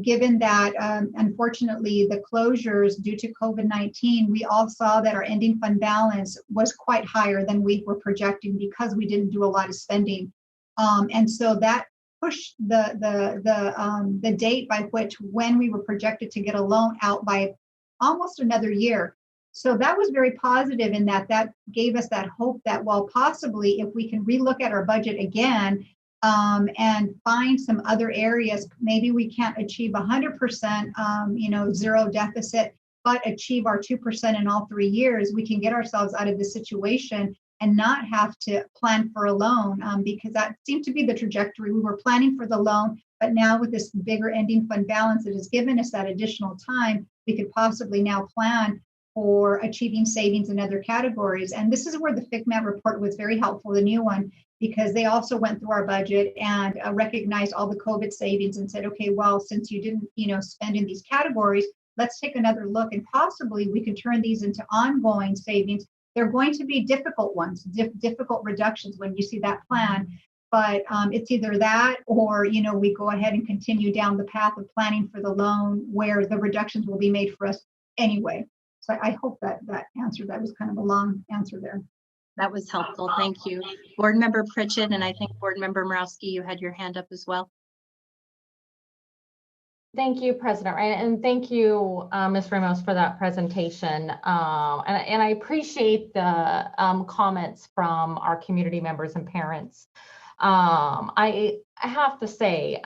given that unfortunately the closures due to COVID-19, we all saw that our ending fund balance was quite higher than we were projecting because we didn't do a lot of spending, and so that pushed the date by which when we were projected to get a loan out by almost another year. So that was very positive in that gave us that hope that, well, possibly if we can relook at our budget again and find some other areas, maybe we can't achieve 100%, zero deficit, but achieve our 2% in all 3 years, we can get ourselves out of this situation and not have to plan for a loan, because that seemed to be the trajectory. We were planning for the loan, but now with this bigger ending fund balance, it has given us that additional time. We could possibly now plan for achieving savings in other categories. And this is where the FCMAT report was very helpful, the new one, because they also went through our budget and recognized all the COVID savings and said, okay, well, since you didn't, spend in these categories, let's take another look and possibly we can turn these into ongoing savings They're going to be difficult ones, difficult reductions when you see that plan. But it's either that or, we go ahead and continue down the path of planning for the loan where the reductions will be made for us anyway. So I hope that answered. That was kind of a long answer there. That was helpful. Thank you. Board Member Pritchett, and I think Board Member Morawski, you had your hand up as well. Thank you, President Ryan, and thank you, Ms. Ramos, for that presentation. And I appreciate the comments from our community members and parents. I have to say,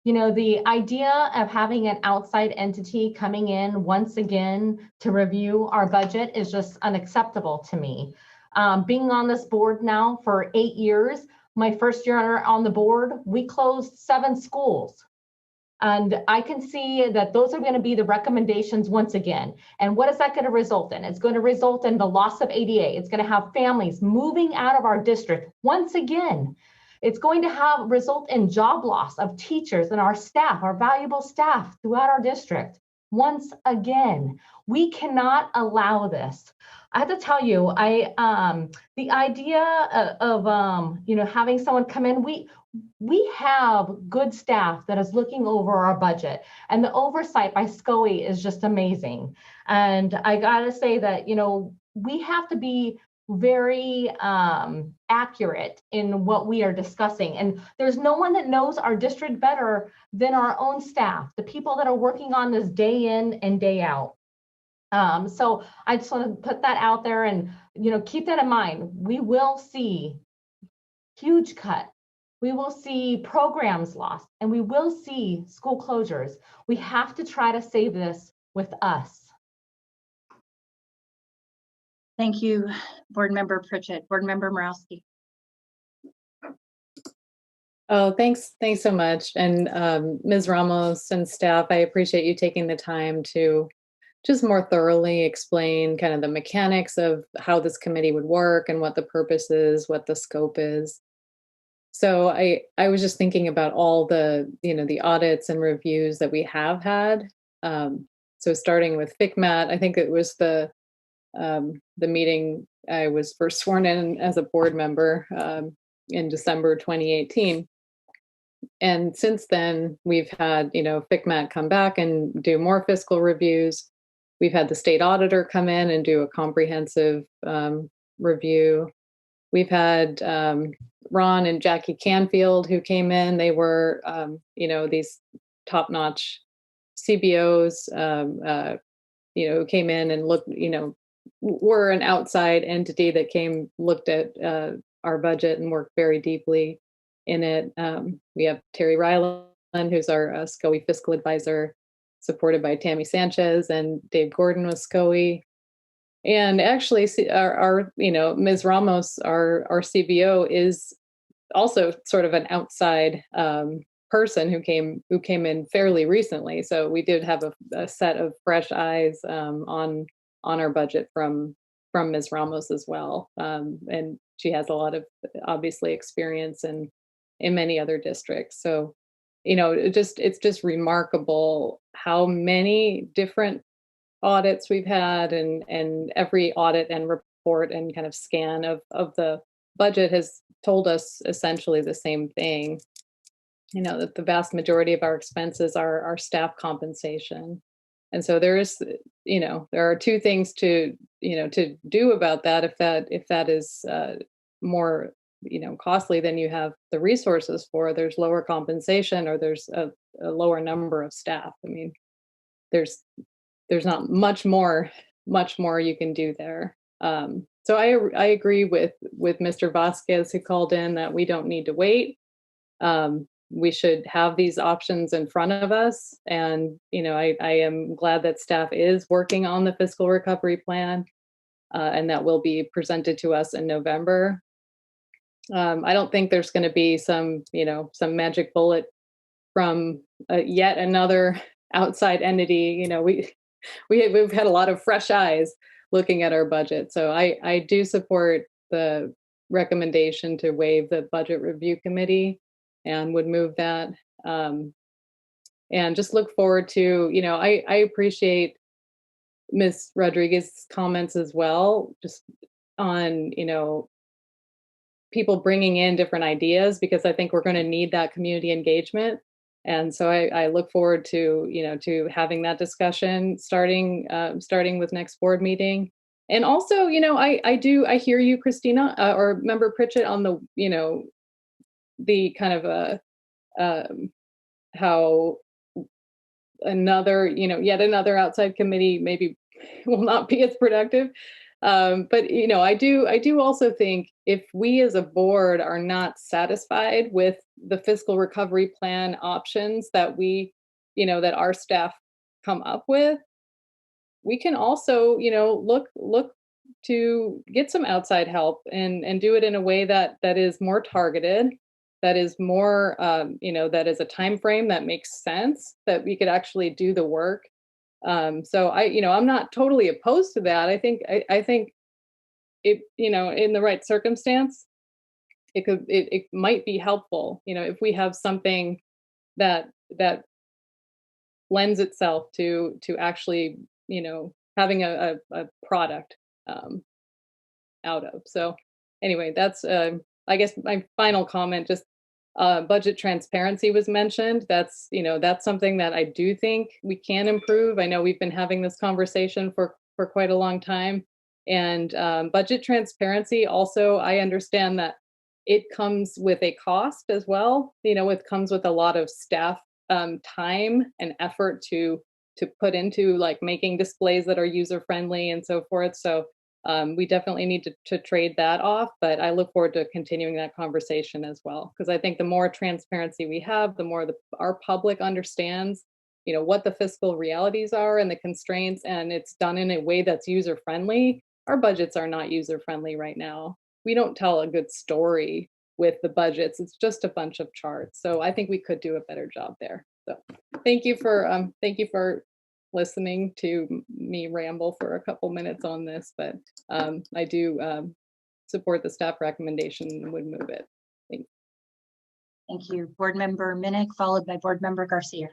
the idea of having an outside entity coming in once again to review our budget is just unacceptable to me. Being on this board now for 8 years, my first year on the board, we closed 7 schools. And I can see that those are going to be the recommendations once again. And what is that going to result in? It's going to result in the loss of ADA. It's going to have families moving out of our district once again. It's going to result in job loss of teachers and our staff, our valuable staff throughout our district. Once again, we cannot allow this. I have to tell you, the idea of having someone come in, we have good staff that is looking over our budget, and the oversight by SCOE is just amazing. And I gotta say that, we have to be very accurate in what we are discussing. And there's no one that knows our district better than our own staff, the people that are working on this day in and day out. So I just want to put that out there and, keep that in mind. We will see huge cut. We will see programs lost, and we will see school closures. We have to try to save this with us. Thank you, Board Member Pritchett. Board Member Morawski. Oh, thanks so much. And Ms. Ramos and staff, I appreciate you taking the time to just more thoroughly explain kind of the mechanics of how this committee would work and what the purpose is, what the scope is. So I was just thinking about all the, the audits and reviews that we have had. So starting with FCMAT, I think it was the meeting I was first sworn in as a board member in December 2018. And since then, we've had, FCMAT come back and do more fiscal reviews. We've had the state auditor come in and do a comprehensive review. We've had Ron and Jackie Canfield who came in. They were, these top-notch CBOs, who came in and looked, were an outside entity that looked at our budget and worked very deeply in it. We have Terry Ryland, who's our SCOE fiscal advisor, supported by Tammy Sanchez, and Dave Gordon with SCOE. And actually, our Ms. Ramos, our CBO, is also sort of an outside person who came in fairly recently. So we did have a set of fresh eyes on our budget from Ms. Ramos as well, and she has a lot of obviously experience in many other districts. So it's just remarkable how many different audits we've had, and every audit and report and kind of scan of the budget has told us essentially the same thing. That the vast majority of our expenses are staff compensation. And so there are 2 things to do about that. If that is more costly than you have the resources for, there's lower compensation, or there's a lower number of staff. I mean, there's not much more you can do there. So I agree with Mr. Vasquez, who called in, that we don't need to wait. We should have these options in front of us. And, I am glad that staff is working on the fiscal recovery plan, and that will be presented to us in November. I don't think there's going to be some magic bullet from yet another outside entity. We've had a lot of fresh eyes looking at our budget. So I do support the recommendation to waive the budget review committee, and would move that. And just look forward to, I appreciate Ms. Rodriguez's comments as well, just on, people bringing in different ideas, because I think we're going to need that community engagement. And so I look forward to, to having that discussion starting with next board meeting. And also, I hear you, Christina, or Member Pritchett, on the, the kind of how another, yet another outside committee maybe will not be as productive. But I do also think if we as a board are not satisfied with the fiscal recovery plan options that that our staff come up with, we can also, look to get some outside help and do it in a way that is more targeted, that is more, that is a time frame that makes sense, that we could actually do the work. So I'm not totally opposed to that. I think it, in the right circumstance, it might be helpful, if we have something that lends itself to actually, having a product out of. So anyway, that's I guess my final comment. Just budget transparency was mentioned. That's that's something that I do think we can improve. I know we've been having this conversation for quite a long time. And budget transparency also, I understand that it comes with a cost as well. It comes with a lot of staff time and effort to put into like making displays that are user friendly and so forth. So we definitely need to trade that off, but I look forward to continuing that conversation as well, because I think the more transparency we have, the more our public understands, what the fiscal realities are and the constraints, and it's done in a way that's user friendly. Our budgets are not user friendly right now. We don't tell a good story with the budgets. It's just a bunch of charts. So I think we could do a better job there. So thank you for listening to me ramble for a couple minutes on this, but I do support the staff recommendation and would move it. Thanks. Thank you. Board Member Minnick, followed by Board Member Garcia.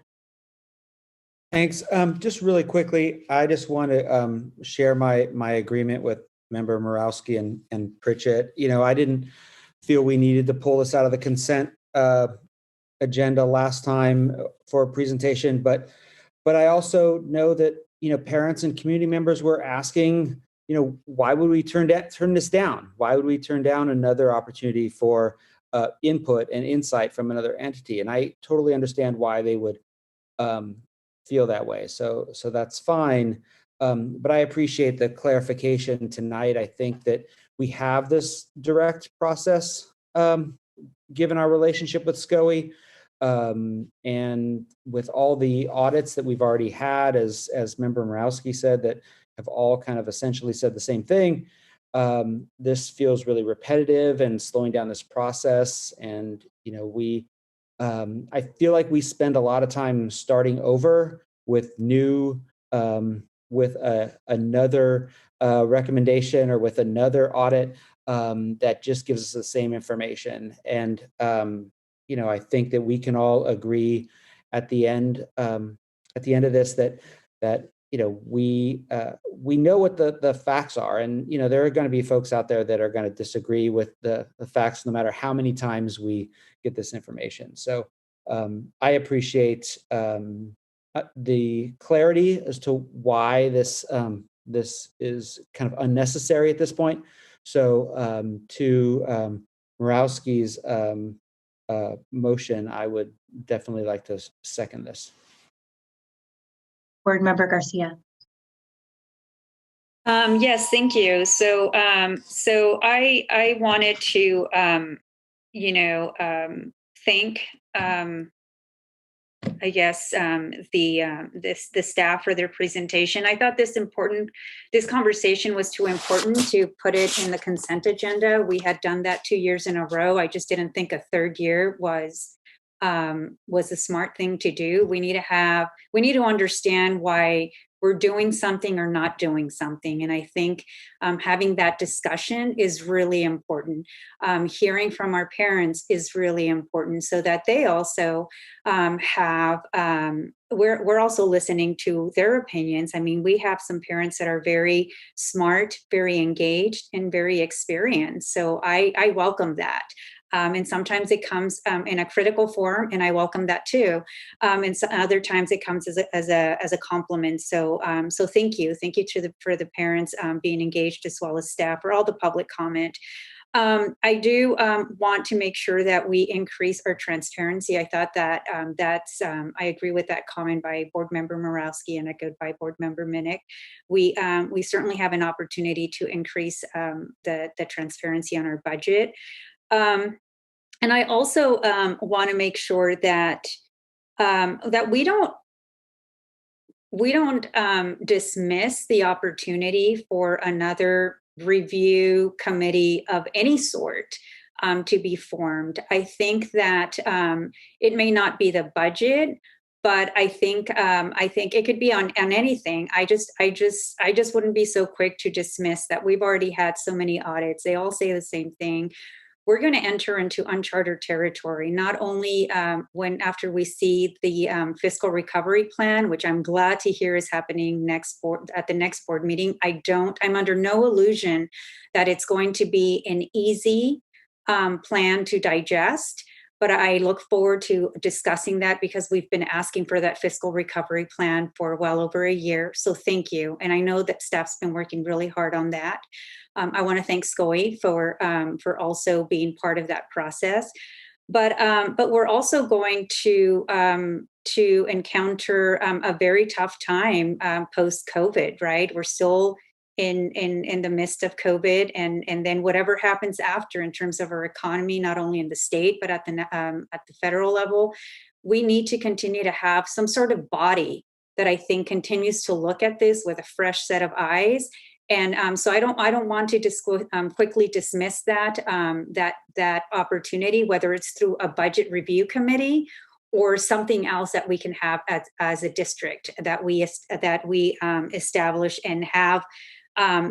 Thanks. Just really quickly, I just want to share my agreement with Member Morawski and Pritchett. I didn't feel we needed to pull this out of the consent agenda last time for a presentation, but I also know that parents and community members were asking, why would we turn this down? Why would we turn down another opportunity for input and insight from another entity? And I totally understand why they would feel that way. So that's fine. But I appreciate the clarification tonight. I think that we have this direct process given our relationship with SCOE. And with all the audits that we've already had, as Member Morawski said, that have all kind of essentially said the same thing, this feels really repetitive and slowing down this process. And I feel like we spend a lot of time starting over with new with another recommendation or with another audit that just gives us the same information. And I think that we can all agree at the end of this that we know what the facts are, and there are going to be folks out there that are going to disagree with the facts no matter how many times we get this information. So I appreciate the clarity as to why this is kind of unnecessary at this point. So to Morawski's motion, I would definitely like to second this. Board Member Garcia. Yes, thank you. So I wanted to, thank, I guess, the staff for their presentation. I thought this conversation was too important to put it in the consent agenda. We had done that 2 years in a row. I just didn't think a third year was a smart thing to do. We need to understand why we're doing something or not doing something. And I think having that discussion is really important. Hearing from our parents is really important so that they also have, we're also listening to their opinions. I mean, we have some parents that are very smart, very engaged, and very experienced. So I welcome that. And sometimes it comes in a critical form, and I welcome that too. And so other times it comes as a compliment. So thank you for the parents being engaged, as well as staff, for all the public comment. I do want to make sure that we increase our transparency. I thought that I agree with that comment by Board Member Morawski and echoed by Board Member Minnick. We certainly have an opportunity to increase the transparency on our budget. And I also want to make sure that that we don't dismiss the opportunity for another review committee of any sort to be formed. I think that it may not be the budget, but I think it could be on anything. I just wouldn't be so quick to dismiss that. We've already had so many audits. They all say the same thing. We're going to enter into uncharted territory, not only after we see the fiscal recovery plan, which I'm glad to hear is happening at the next board meeting. I'm under no illusion that it's going to be an easy plan to digest, but I look forward to discussing that because we've been asking for that fiscal recovery plan for well over a year. So thank you. And I know that staff's been working really hard on that. I want to thank SCOE for also being part of that process. But we're also going to encounter a very tough time post-COVID, right? We're still in the midst of COVID, and then whatever happens after in terms of our economy, not only in the state but at the federal level, we need to continue to have some sort of body that I think continues to look at this with a fresh set of eyes. And so I don't want to quickly dismiss that opportunity, whether it's through a budget review committee or something else that we can have as a district that we establish and have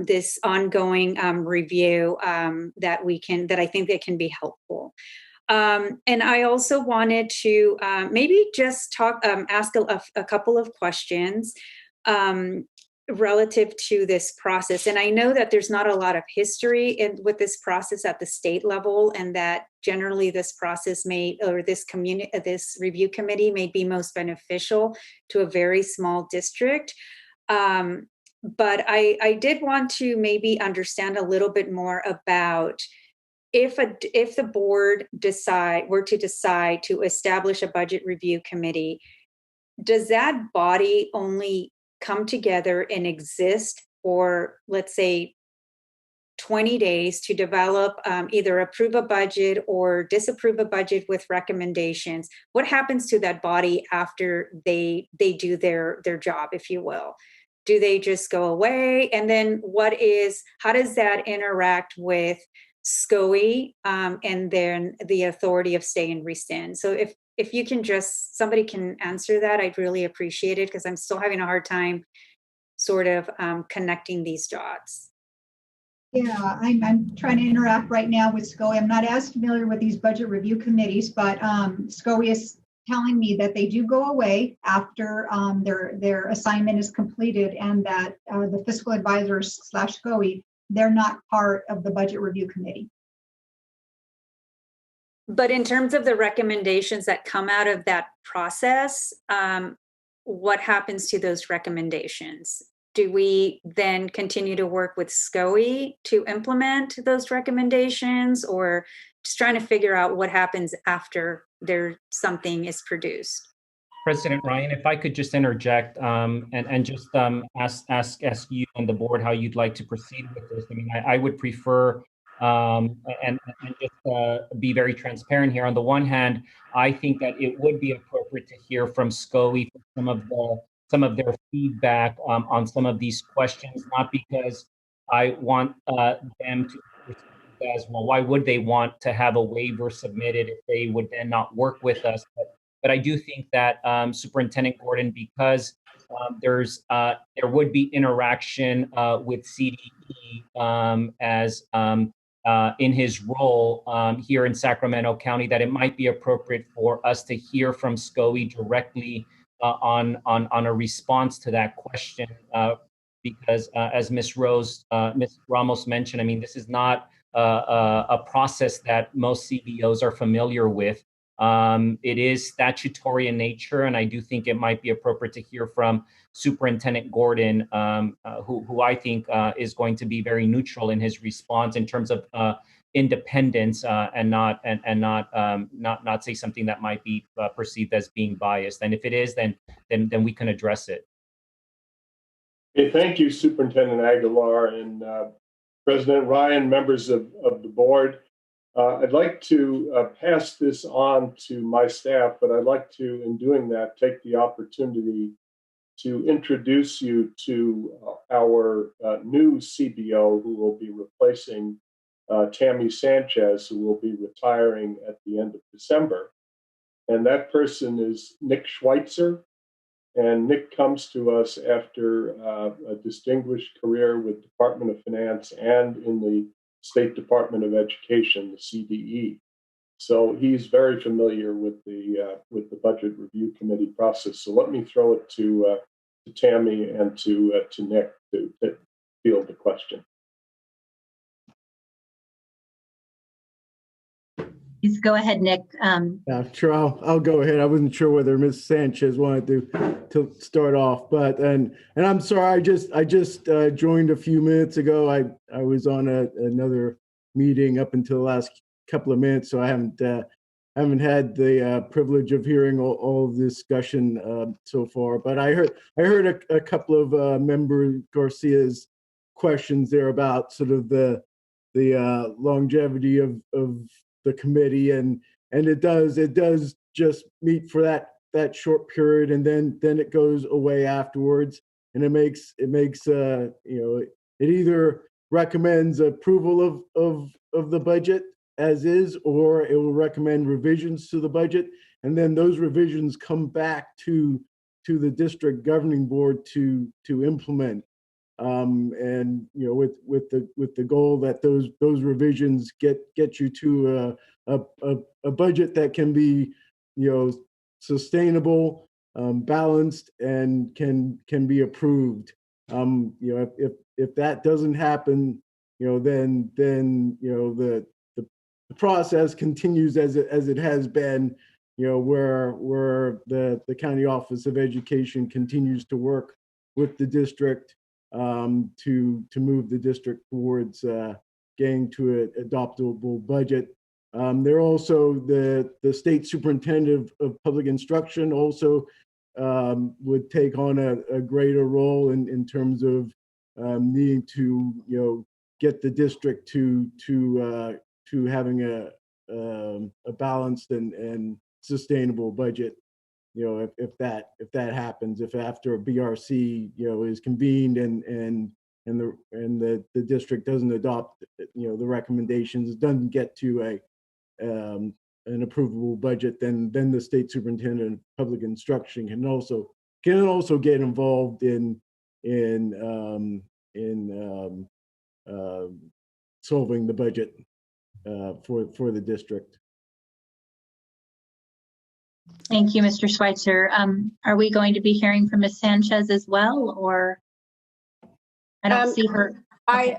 this ongoing review that I think that can be helpful. And I also wanted to maybe just ask a couple of questions relative to this process. And I know that there's not a lot of history with this process at the state level, and that generally this process this review committee may be most beneficial to a very small district. But I did want to maybe understand a little bit more about if the board were to decide to establish a budget review committee, does that body only come together and exist for, let's say, 20 days to develop, either approve a budget or disapprove a budget with recommendations? What happens to that body after they do their job, if you will? Do they just go away? And then how does that interact with SCOE and then the authority of stay and rescind? So if you can somebody can answer that, I'd really appreciate it, because I'm still having a hard time sort of connecting these dots. Yeah, I'm trying to interact right now with SCOE. I'm not as familiar with these budget review committees, but SCOE is telling me that they do go away after their assignment is completed, and that the fiscal advisors / SCOE, they're not part of the budget review committee. But in terms of the recommendations that come out of that process, what happens to those recommendations? Do we then continue to work with SCOE to implement those recommendations, or just trying to figure out what happens after something is produced? President Ryan, if I could just interject and just ask you and the board how you'd like to proceed with this. I mean, I would prefer and just be very transparent here. On the one hand, I think that it would be appropriate to hear from SCOE for some of their feedback on some of these questions, not because I want them to as well. Why would they want to have a waiver submitted if they would then not work with us? But I do think that Superintendent Gordon, because there would be interaction with CDE as in his role here in Sacramento County, that it might be appropriate for us to hear from SCOE directly on a response to that question, because as Ms. Ramos mentioned, I mean, this is not a process that most CBOs are familiar with. It is statutory in nature, and I do think it might be appropriate to hear from Superintendent Gordon, who I think is going to be very neutral in his response in terms of independence, and not say something that might be perceived as being biased. And if it is, then we can address it. Okay, thank you, Superintendent Aguilar and President Ryan, members of the board. I'd like to pass this on to my staff, but I'd like to, in doing that, take the opportunity to introduce you to our new CBO, who will be replacing Tammy Sanchez, who will be retiring at the end of December. And that person is Nick Schweitzer. And Nick comes to us after a distinguished career with Department of Finance and in the State Department of Education, the CDE. So he's very familiar with the Budget Review Committee process. So let me throw it to Tammy and to Nick to field the question. Please go ahead, Nick. Yeah, sure. I'll go ahead. I wasn't sure whether Ms. Sanchez wanted to start off, but and I'm sorry. I just joined a few minutes ago. I was on another meeting up until the last couple of minutes, so I haven't had the privilege of hearing all of the discussion so far. But I heard a couple of Member Garcia's questions there about sort of the longevity of the committee, and it does just meet for that short period, and then it goes away afterwards, and it makes it either recommends approval of the budget as is, or it will recommend revisions to the budget, and then those revisions come back to the district governing board to implement. And with the goal that those revisions get you to a budget that can be sustainable, balanced, and can be approved. If that doesn't happen, then the process continues as it has been, where the County Office of Education continues to work with the district to move the district towards getting to an adoptable budget. They're also the state superintendent of public instruction also would take on a greater role in terms of needing to get the district to having a balanced and sustainable budget. If that happens, if after a BRC is convened and the district doesn't adopt the recommendations, doesn't get to an approvable budget, then the state superintendent of public instruction can also get involved in solving the budget for the district. Thank you, Mr. Schweitzer. Are we going to be hearing from Ms. Sanchez as well, or I don't see her? Okay.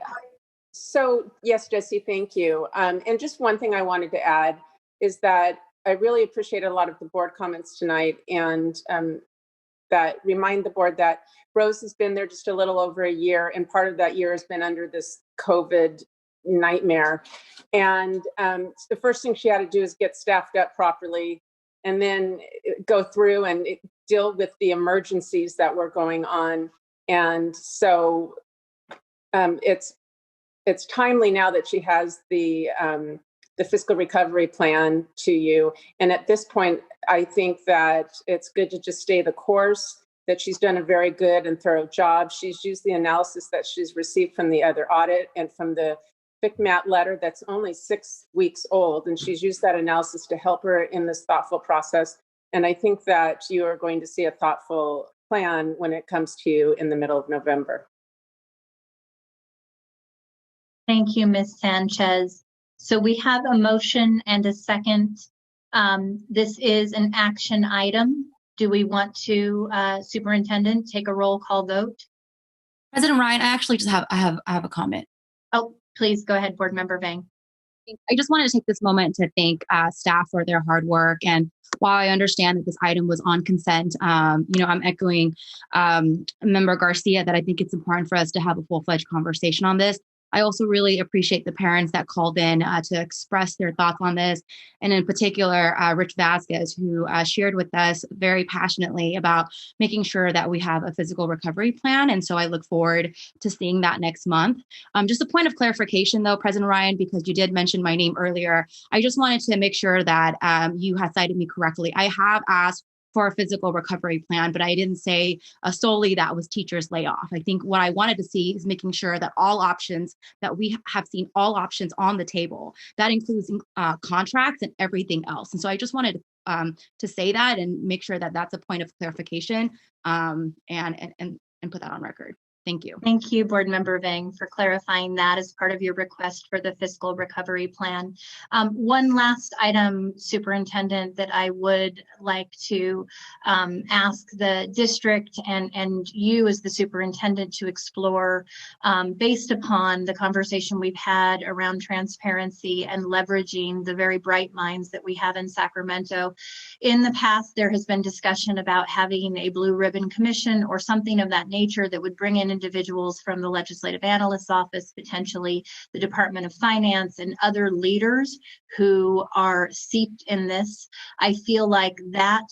So yes, Jesse, thank you. And just one thing I wanted to add is that I really appreciated a lot of the board comments tonight, and that remind the board that Rose has been there just a little over a year, and part of that year has been under this COVID nightmare. And the first thing she had to do is get staffed up properly, and then go through and deal with the emergencies that were going on. And so it's timely now that she has the fiscal recovery plan to you. And at this point, I think that it's good to just stay the course, that she's done a very good and thorough job. She's used the analysis that she's received from the other audit and from the FCMAT letter that's only 6 weeks old. And she's used that analysis to help her in this thoughtful process. And I think that you are going to see a thoughtful plan when it comes to you in the middle of November. Thank you, Ms. Sanchez. So we have a motion and a second. This is an action item. Do we want to, Superintendent, take a roll call vote? President Ryan, I actually just I have a comment. Oh, please go ahead, Board Member Vang. I just wanted to take this moment to thank staff for their hard work. And while I understand that this item was on consent, I'm echoing Member Garcia that I think it's important for us to have a full-fledged conversation on this. I also really appreciate the parents that called in to express their thoughts on this. And in particular, Rich Vasquez, who shared with us very passionately about making sure that we have a physical recovery plan. And so I look forward to seeing that next month. Just a point of clarification, though, President Ryan, because you did mention my name earlier, I just wanted to make sure that you had cited me correctly. I have asked for a physical recovery plan, but I didn't say solely that was teachers layoff. I think what I wanted to see is making sure that all options, that we have seen all options on the table. That includes contracts and everything else. And so I just wanted to say that and make sure that that's a point of clarification and put that on record. Thank you. Thank you, Board Member Vang, for clarifying that as part of your request for the fiscal recovery plan. One last item, Superintendent, that I would like to ask the district and you as the superintendent to explore based upon the conversation we've had around transparency and leveraging the very bright minds that we have in Sacramento. In the past, there has been discussion about having a blue ribbon commission or something of that nature that would bring in individuals from the Legislative Analyst's Office, potentially the Department of Finance, and other leaders who are steeped in this. I feel like that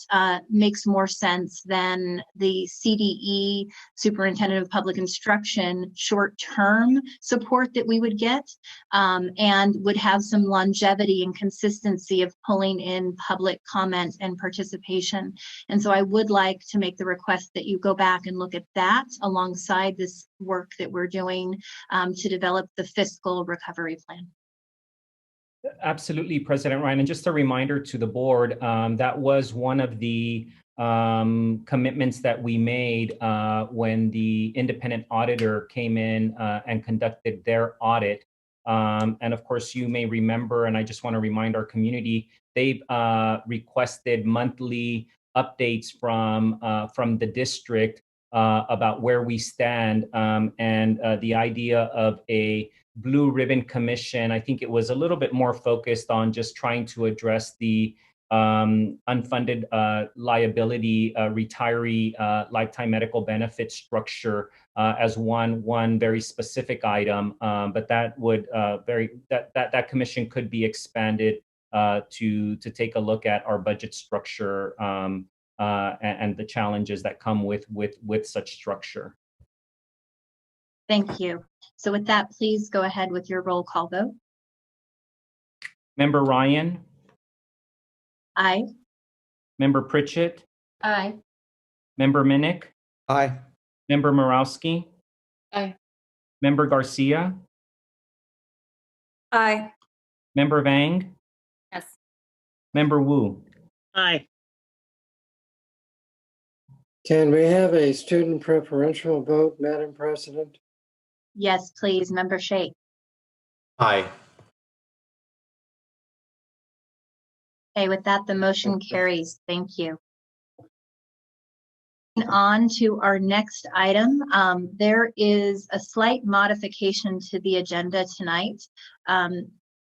makes more sense than the CDE, Superintendent of Public Instruction, short-term support that we would get, and would have some longevity and consistency of pulling in public comment and participation. And so I would like to make the request that you go back and look at that alongside this work that we're doing to develop the fiscal recovery plan. Absolutely, President Ryan. And just a reminder to the board, that was one of the commitments that we made when the independent auditor came in and conducted their audit. And of course, you may remember, and I just want to remind our community, they've requested monthly updates from the district about where we stand, and the idea of a blue ribbon commission. I think it was a little bit more focused on just trying to address the unfunded liability retiree lifetime medical benefit structure as one very specific item, but that would that commission could be expanded to take a look at our budget structure and the challenges that come with such structure. Thank you. So with that, please go ahead with your roll call vote. Member Ryan? Aye. Member Pritchett? Aye. Member Minnick? Aye. Member Morawski? Aye. Member Garcia? Aye. Member Vang? Yes. Member Wu? Aye. Can we have a student preferential vote, Madam President? Yes, please. Member Shake. Aye. Okay, with that, the motion carries. Thank you. On to our next item. There is a slight modification to the agenda tonight.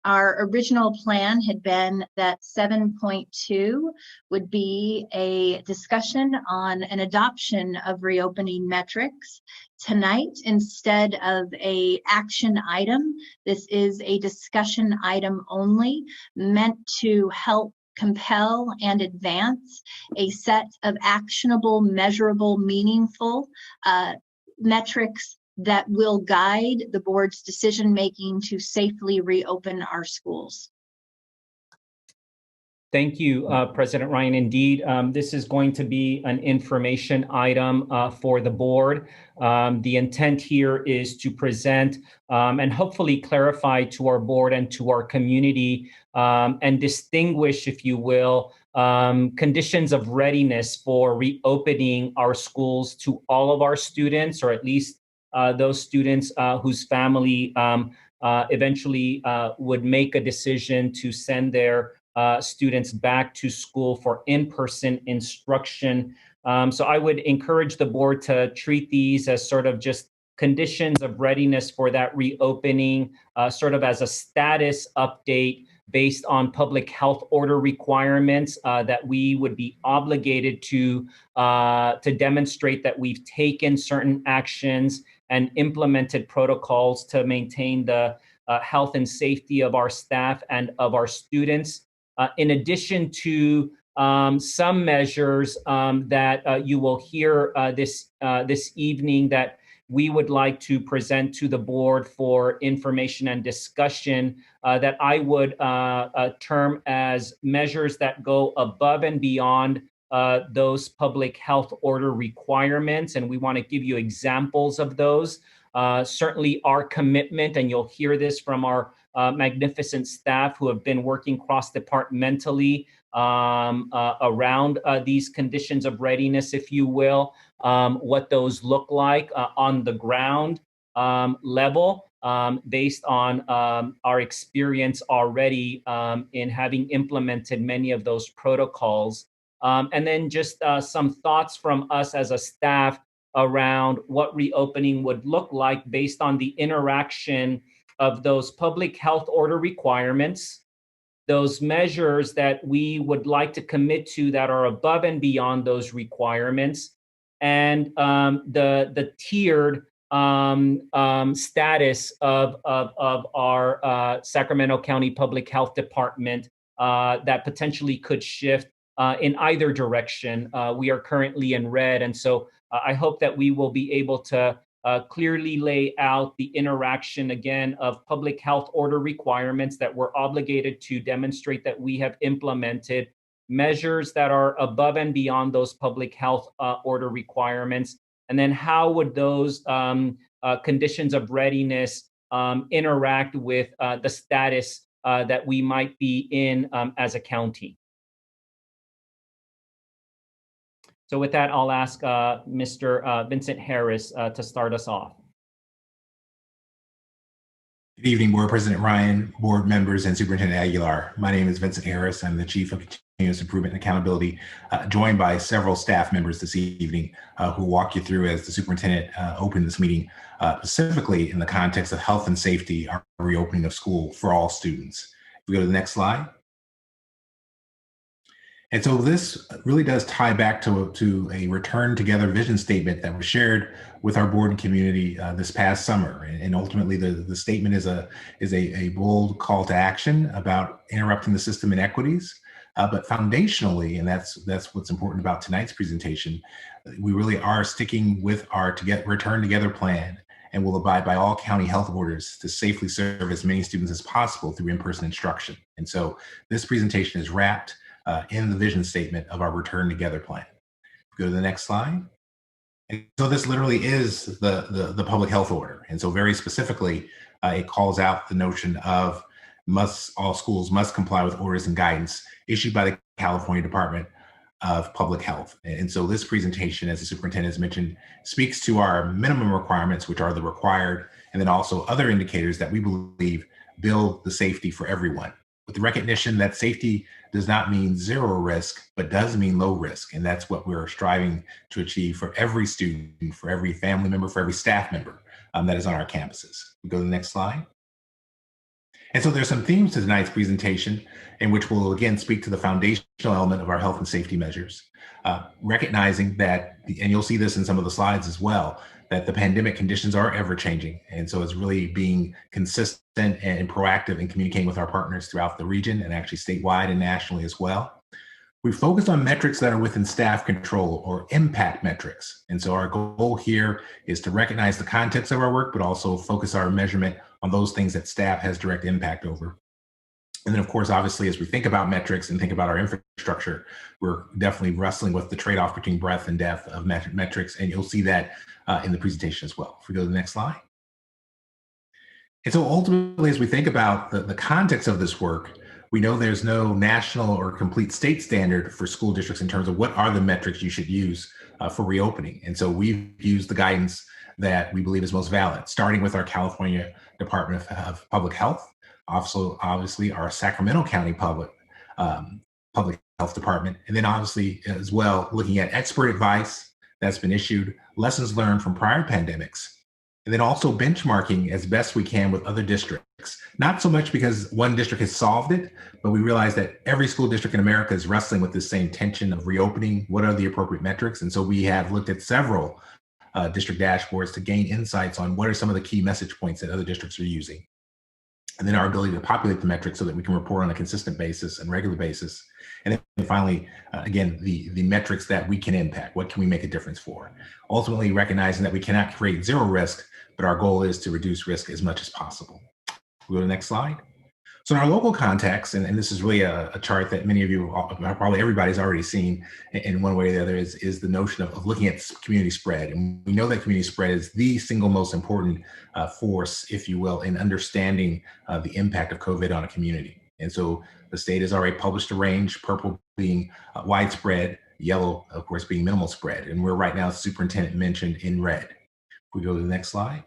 Our original plan had been that 7.2 would be a discussion on an adoption of reopening metrics. Tonight, instead of an action item, this is a discussion item only, meant to help compel and advance a set of actionable, measurable, meaningful metrics that will guide the board's decision-making to safely reopen our schools. Thank you, President Ryan. Indeed, this is going to be an information item for the board. The intent here is to present and hopefully clarify to our board and to our community and distinguish, if you will, conditions of readiness for reopening our schools to all of our students, or at least those students whose family eventually would make a decision to send their students back to school for in-person instruction. So I would encourage the board to treat these as sort of just conditions of readiness for that reopening, sort of as a status update based on public health order requirements that we would be obligated to demonstrate that we've taken certain actions and implemented protocols to maintain the health and safety of our staff and of our students. In addition to some measures that you will hear this evening that we would like to present to the board for information and discussion that I would term as measures that go above and beyond those public health order requirements. And we want to give you examples of those. Certainly our commitment, and you'll hear this from our magnificent staff who have been working cross-departmentally around these conditions of readiness, if you will, what those look like on the ground level, based on our experience already in having implemented many of those protocols. And then just some thoughts from us as a staff around what reopening would look like based on the interaction of those public health order requirements, those measures that we would like to commit to that are above and beyond those requirements, and the tiered status of our Sacramento County Public Health Department that potentially could shift in either direction. We are currently in red, and so I hope that we will be able to clearly lay out the interaction again of public health order requirements that we're obligated to demonstrate that we have implemented, measures that are above and beyond those public health order requirements, and then how would those conditions of readiness interact with the status that we might be in as a county. So with that, I'll ask Mr. Vincent Harris to start us off. Good evening, Board President Ryan, board members, and Superintendent Aguilar. My name is Vincent Harris. I'm the Chief of Continuous Improvement and Accountability, joined by several staff members this evening who will walk you through as the superintendent opened this meeting, specifically in the context of health and safety, our reopening of school for all students. If we go to the next slide. And so this really does tie back to a Return Together vision statement that was shared with our board and community this past summer. And ultimately, the statement is a bold call to action about interrupting the system inequities. But foundationally, and that's what's important about tonight's presentation, we really are sticking with our Return Together plan and will abide by all county health orders to safely serve as many students as possible through in-person instruction. And so this presentation is wrapped in the vision statement of our Return Together plan. Go to the next slide. And so this literally is the public health order. And so very specifically, it calls out the notion of all schools must comply with orders and guidance issued by the California Department of Public Health. And so this presentation, as the superintendent has mentioned, speaks to our minimum requirements, which are the required, and then also other indicators that we believe build the safety for everyone, with the recognition that safety does not mean zero risk, but does mean low risk. And that's what we're striving to achieve for every student, for every family member, for every staff member that is on our campuses. We go to the next slide. And so there's some themes to tonight's presentation in which we'll again speak to the foundational element of our health and safety measures, recognizing that, and you'll see this in some of the slides as well, that the pandemic conditions are ever changing. And so it's really being consistent and proactive in communicating with our partners throughout the region and actually statewide and nationally as well. We focused on metrics that are within staff control, or impact metrics. And so our goal here is to recognize the context of our work, but also focus our measurement on those things that staff has direct impact over. And then, of course, obviously, as we think about metrics and think about our infrastructure, we're definitely wrestling with the trade-off between breadth and depth of metrics. And you'll see that in the presentation as well. If we go to the next slide. And so ultimately, as we think about the context of this work, We know there's no national or complete state standard for school districts in terms of what are the metrics you should use for reopening. And so we've used the guidance that we believe is most valid, starting with our California Department of Public Health, also obviously our Sacramento County Public Health Department, and then obviously as well looking at expert advice that's been issued, lessons learned from prior pandemics, and then also benchmarking as best we can with other districts. Not so much because one district has solved it, but we realize that every school district in America is wrestling with this same tension of reopening. What are the appropriate metrics? And so we have looked at several district dashboards to gain insights on what are some of the key message points that other districts are using. And then our ability to populate the metrics so that we can report on a consistent basis and regular basis. And then finally, again, the metrics that we can impact. What can we make a difference for? Ultimately, recognizing that we cannot create zero risk, but our goal is to reduce risk as much as possible. We'll go to the next slide. So in our local context, and this is really a chart that many of you, probably everybody's already seen in one way or the other, is the notion of looking at community spread. And we know that community spread is the single most important force, if you will, in understanding the impact of COVID on a community. And so the state has already published a range, purple being widespread, yellow, of course, being minimal spread. And we're right now, as the superintendent mentioned, in red. If we go to the next slide.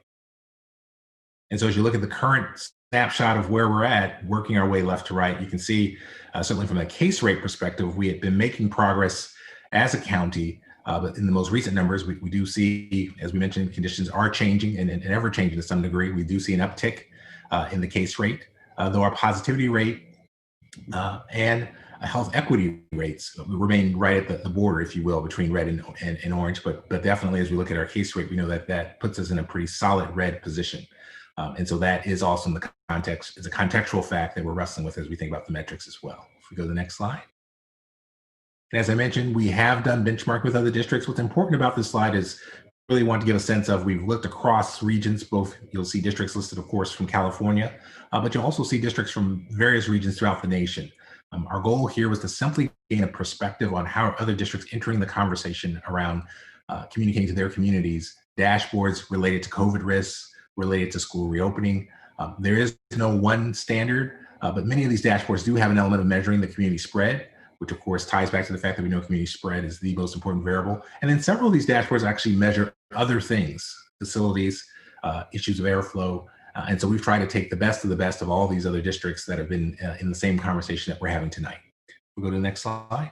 And so as you look at the current snapshot of where we're at, working our way left to right, you can see certainly from a case rate perspective, we had been making progress as a county, but in the most recent numbers, we do see, as we mentioned, conditions are changing and ever changing to some degree. We do see an uptick in the case rate, though our positivity rate and health equity rates remain right at the border, if you will, between red and orange. But definitely, as we look at our case rate, we know that that puts us in a pretty solid red position. And so that is also in the context, it's a contextual fact that we're wrestling with as we think about the metrics as well. If we go to the next slide. And as I mentioned, we have done benchmark with other districts. What's important about this slide is really want to give a sense of, we've looked across regions, both you'll see districts listed, of course, from California, but you'll also see districts from various regions throughout the nation. Our goal here was to simply gain a perspective on how other districts entering the conversation around communicating to their communities, dashboards related to COVID risks, related to school reopening. There is no one standard, but many of these dashboards do have an element of measuring the community spread, which of course ties back to the fact that we know community spread is the most important variable. And then several of these dashboards actually measure other things, facilities, issues of airflow. And so we've tried to take the best of all these other districts that have been in the same conversation that we're having tonight. We'll go to the next slide.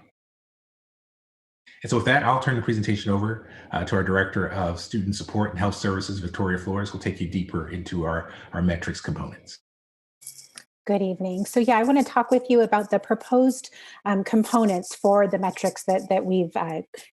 And so with that, I'll turn the presentation over to our Director of Student Support and Health Services, Victoria Flores, who will take you deeper into our metrics components. Good evening. So yeah, I want to talk with you about the proposed components for the metrics that we've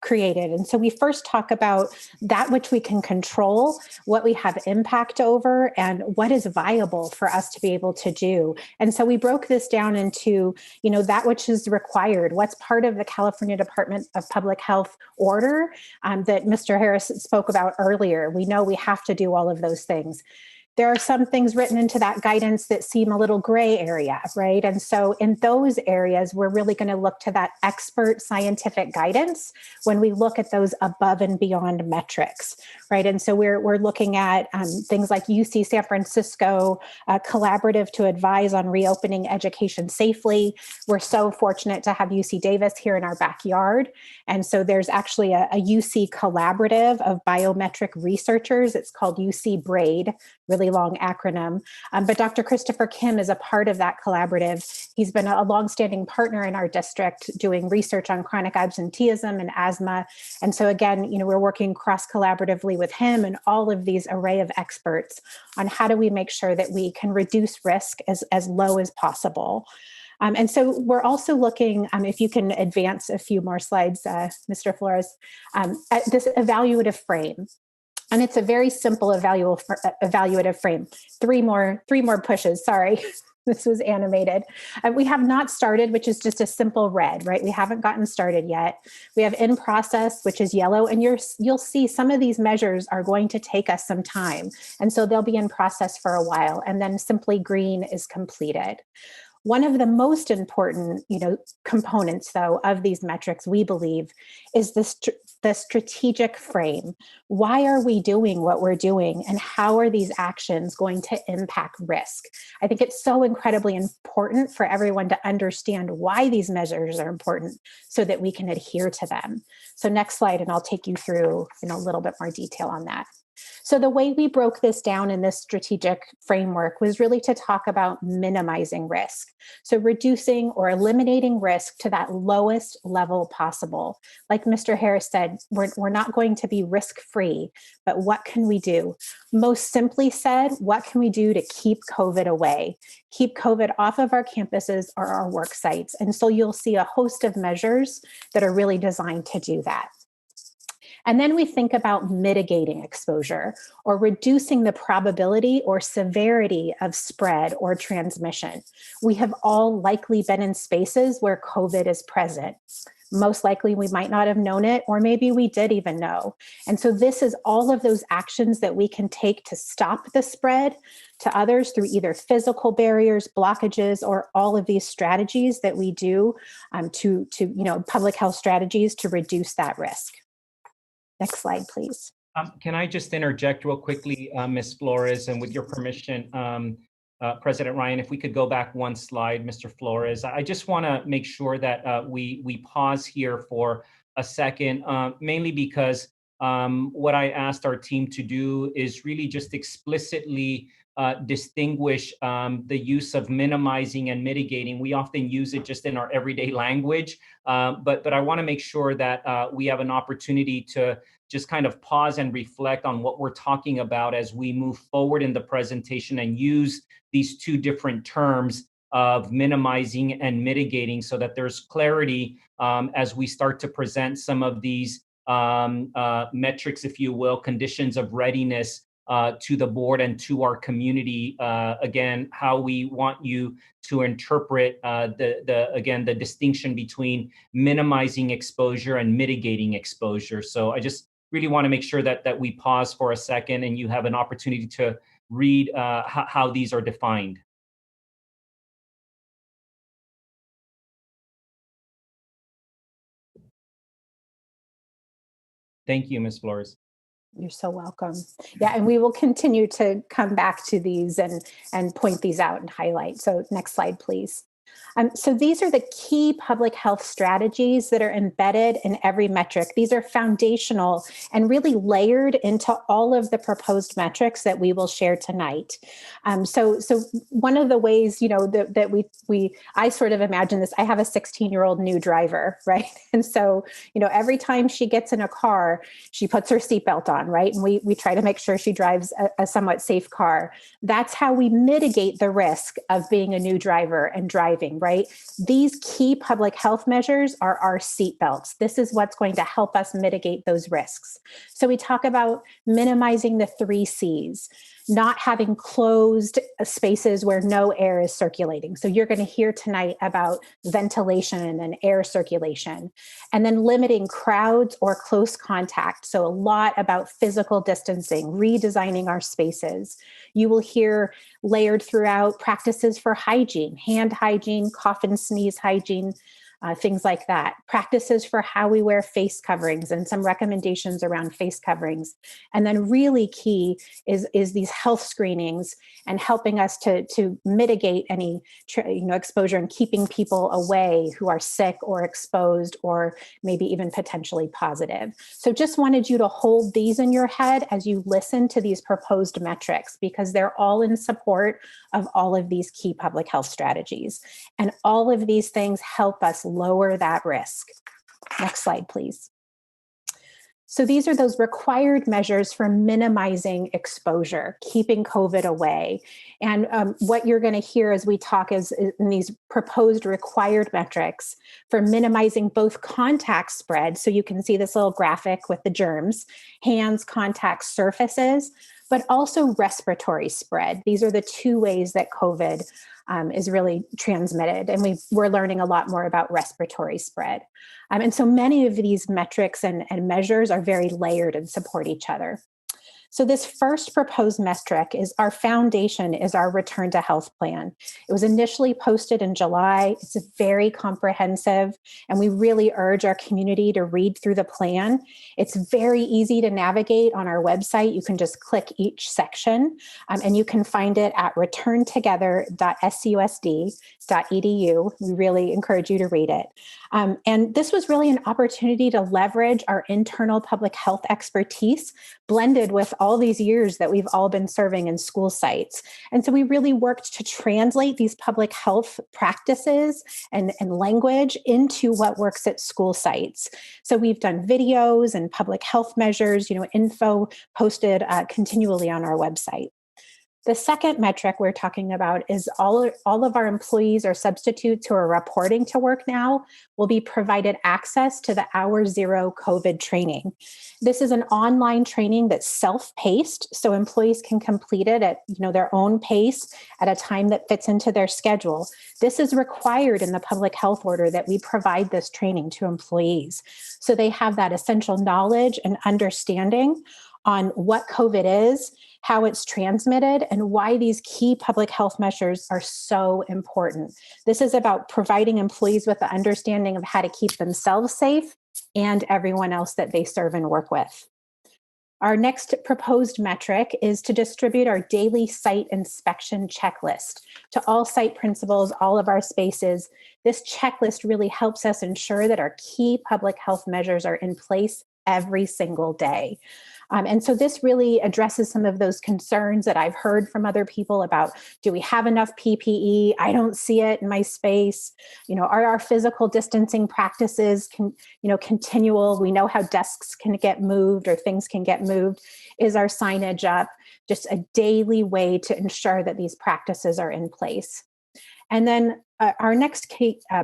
created. And so we first talk about that which we can control, what we have impact over, and what is viable for us to be able to do. And so we broke this down into, that which is required, what's part of the California Department of Public Health order that Mr. Harris spoke about earlier. We know we have to do all of those things. There are some things written into that guidance that seem a little gray area, right? And so in those areas, we're really going to look to that expert scientific guidance when we look at those above and beyond metrics, right? And so we're looking at things like UC San Francisco collaborative to advise on reopening education safely. We're so fortunate to have UC Davis here in our backyard. And so there's actually a UC collaborative of biometric researchers. It's called UC BRAID, really long acronym. But Dr. Christopher Kim is a part of that collaborative. He's been a longstanding partner in our district doing research on chronic absenteeism and asthma. And so again, we're working cross-collaboratively with him and all of these array of experts on how do we make sure that we can reduce risk as low as possible. And so we're also looking, if you can advance a few more slides, Mr. Flores, at this evaluative frame. And it's a very simple evaluative frame. Three more pushes, sorry. This was animated. We have not started, which is just a simple red, right? We haven't gotten started yet. We have in process, which is yellow, and you'll see some of these measures are going to take us some time. And so they'll be in process for a while. And then simply green is completed. One of the most important, components, though, of these metrics, we believe, is this the strategic frame. Why are we doing what we're doing, and how are these actions going to impact risk? I think it's so incredibly important for everyone to understand why these measures are important so that we can adhere to them. So next slide, and I'll take you through in a little bit more detail on that. So the way we broke this down in this strategic framework was really to talk about minimizing risk. So reducing or eliminating risk to that lowest level possible. Like Mr. Harris said, we're not going to be risk-free, but what can we do? Most simply said, what can we do to keep COVID away? Keep COVID off of our campuses or our work sites. And so you'll see a host of measures that are really designed to do that. And then we think about mitigating exposure or reducing the probability or severity of spread or transmission. We have all likely been in spaces where COVID is present. Most likely we might not have known it, or maybe we did even know. And so this is all of those actions that we can take to stop the spread to others through either physical barriers, blockages, or all of these strategies that we do to public health strategies to reduce that risk. Next slide, please. Can I just interject real quickly, Ms. Flores, and with your permission, President Ryan, if we could go back one slide, Mr. Flores. I just want to make sure that we pause here for a second, mainly because what I asked our team to do is really just explicitly distinguish the use of minimizing and mitigating. We often use it just in our everyday language, but I want to make sure that we have an opportunity to just kind of pause and reflect on what we're talking about as we move forward in the presentation and use these two different terms of minimizing and mitigating so that there's clarity as we start to present some of these metrics, if you will, conditions of readiness to the board and to our community. Again, how we want you to interpret the distinction between minimizing exposure and mitigating exposure. So I just really want to make sure that we pause for a second and you have an opportunity to read how these are defined. Thank you, Ms. Flores. You're so welcome. Yeah, and we will continue to come back to these and point these out and highlight. So next slide, please. So these are the key public health strategies that are embedded in every metric. These are foundational and really layered into all of the proposed metrics that we will share tonight. So one of the ways, that I sort of imagine this, I have a 16-year-old new driver, right? And so, every time she gets in a car, she puts her seatbelt on, right? And we try to make sure she drives a somewhat safe car. That's how we mitigate the risk of being a new driver and driving, right? These key public health measures are our seatbelts. This is what's going to help us mitigate those risks. So we talk about minimizing the 3 C's, not having closed spaces where no air is circulating. So you're going to hear tonight about ventilation and air circulation, and then limiting crowds or close contact. So a lot about physical distancing, redesigning our spaces. You will hear layered throughout practices for hygiene, hand hygiene, cough and sneeze hygiene, things like that. Practices for how we wear face coverings and some recommendations around face coverings. And then really key is these health screenings and helping us to mitigate any exposure and keeping people away who are sick or exposed or maybe even potentially positive. So just wanted you to hold these in your head as you listen to these proposed metrics, because they're all in support of all of these key public health strategies. And all of these things help us lower that risk. Next slide, please. So these are those required measures for minimizing exposure, keeping COVID away. And what you're going to hear as we talk is in these proposed required metrics for minimizing both contact spread. So you can see this little graphic with the germs, hands, contact surfaces, but also respiratory spread. These are the 2 ways that COVID is really transmitted. And we're learning a lot more about respiratory spread. And so many of these metrics and measures are very layered and support each other. So this first proposed metric is our foundation, is our return to health plan. It was initially posted in July. It's very comprehensive, and we really urge our community to read through the plan. It's very easy to navigate on our website. You can just click each section, and you can find it at returntogether.scusd.edu. We really encourage you to read it. And this was really an opportunity to leverage our internal public health expertise blended with all these years that we've all been serving in school sites. And so we really worked to translate these public health practices and language into what works at school sites. So we've done videos and public health measures, info posted continually on our website. The second metric we're talking about is all of our employees or substitutes who are reporting to work now will be provided access to the Hour Zero COVID training. This is an online training that's self-paced, so employees can complete it at their own pace at a time that fits into their schedule. This is required in the public health order that we provide this training to employees, so they have that essential knowledge and understanding on what COVID is, how it's transmitted, and why these key public health measures are so important. This is about providing employees with the understanding of how to keep themselves safe and everyone else that they serve and work with. Our next proposed metric is to distribute our daily site inspection checklist to all site principals, all of our spaces. This checklist really helps us ensure that our key public health measures are in place every single day. And so this really addresses some of those concerns that I've heard from other people about, do we have enough PPE? I don't see it in my space. Are our physical distancing practices continual? We know how desks can get moved or things can get moved. Is our signage up? Just a daily way to ensure that these practices are in place. And then our next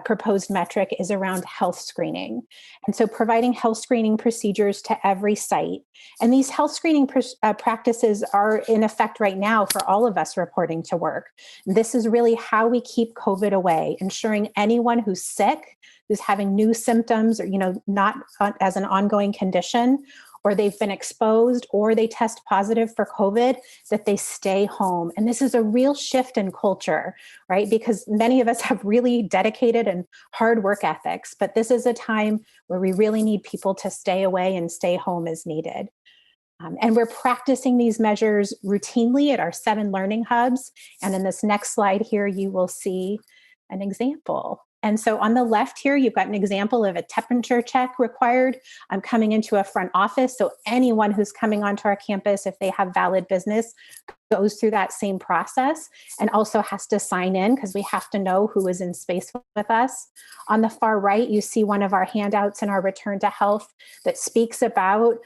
proposed metric is around health screening. And so providing health screening procedures to every site. And these health screening practices are in effect right now for all of us reporting to work. This is really how we keep COVID away, ensuring anyone who's sick, who's having new symptoms or, not as an ongoing condition, or they've been exposed, or they test positive for COVID, that they stay home. And this is a real shift in culture, right? Because many of us have really dedicated and hard work ethics, but this is a time where we really need people to stay away and stay home as needed. And we're practicing these measures routinely at our 7 learning hubs. And in this next slide here, you will see an example. And so on the left here, you've got an example of a temperature check required. I'm coming into a front office. So anyone who's coming onto our campus, if they have valid business, goes through that same process and also has to sign in because we have to know who is in space with us. On the far right, you see one of our handouts in our Return to Health that speaks about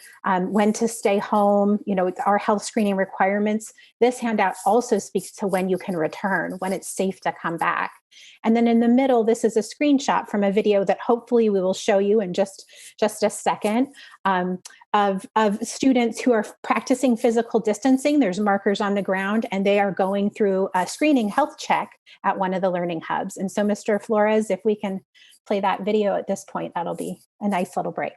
when to stay home, our health screening requirements. This handout also speaks to when you can return, when it's safe to come back. And then in the middle, this is a screenshot from a video that hopefully we will show you in just a second of students who are practicing physical distancing. There's markers on the ground and they are going through a screening health check at one of the learning hubs. And so Mr. Flores, if we can play that video at this point, that'll be a nice little break.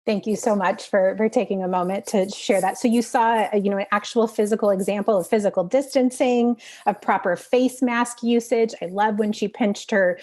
Thank you so much for taking a moment to share that. So you saw, an actual physical example of physical distancing, of proper face mask usage. I love when she pinched her,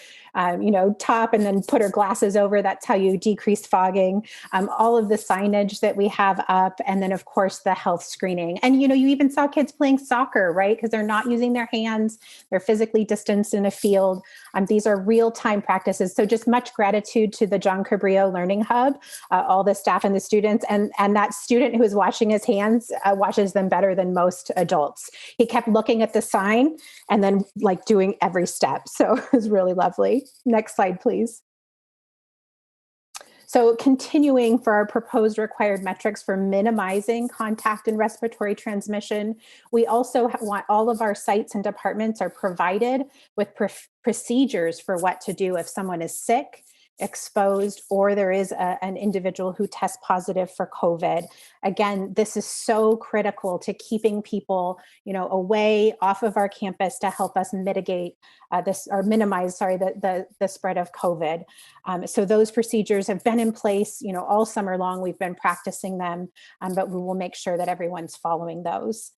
top and then put her glasses over. That's how you decrease fogging. All of the signage that we have up, and then of course the health screening. And you even saw kids playing soccer, right? Because they're not using their hands. They're physically distanced in a field. These are real-time practices. So just much gratitude to the John Cabrillo Learning Hub, all the staff and the students, and that student who is washing his hands washes them better than most adults. He kept looking at the sign and then doing every step. So it was really lovely. Next slide, please. So continuing for our proposed required metrics for minimizing contact and respiratory transmission, we also want all of our sites and departments are provided with procedures for what to do if someone is sick, exposed, or there is an individual who tests positive for COVID. Again, this is so critical to keeping people, away off of our campus to help us mitigate minimize the spread of COVID. So those procedures have been in place, all summer long. We've been practicing them, but we will make sure that everyone's following those.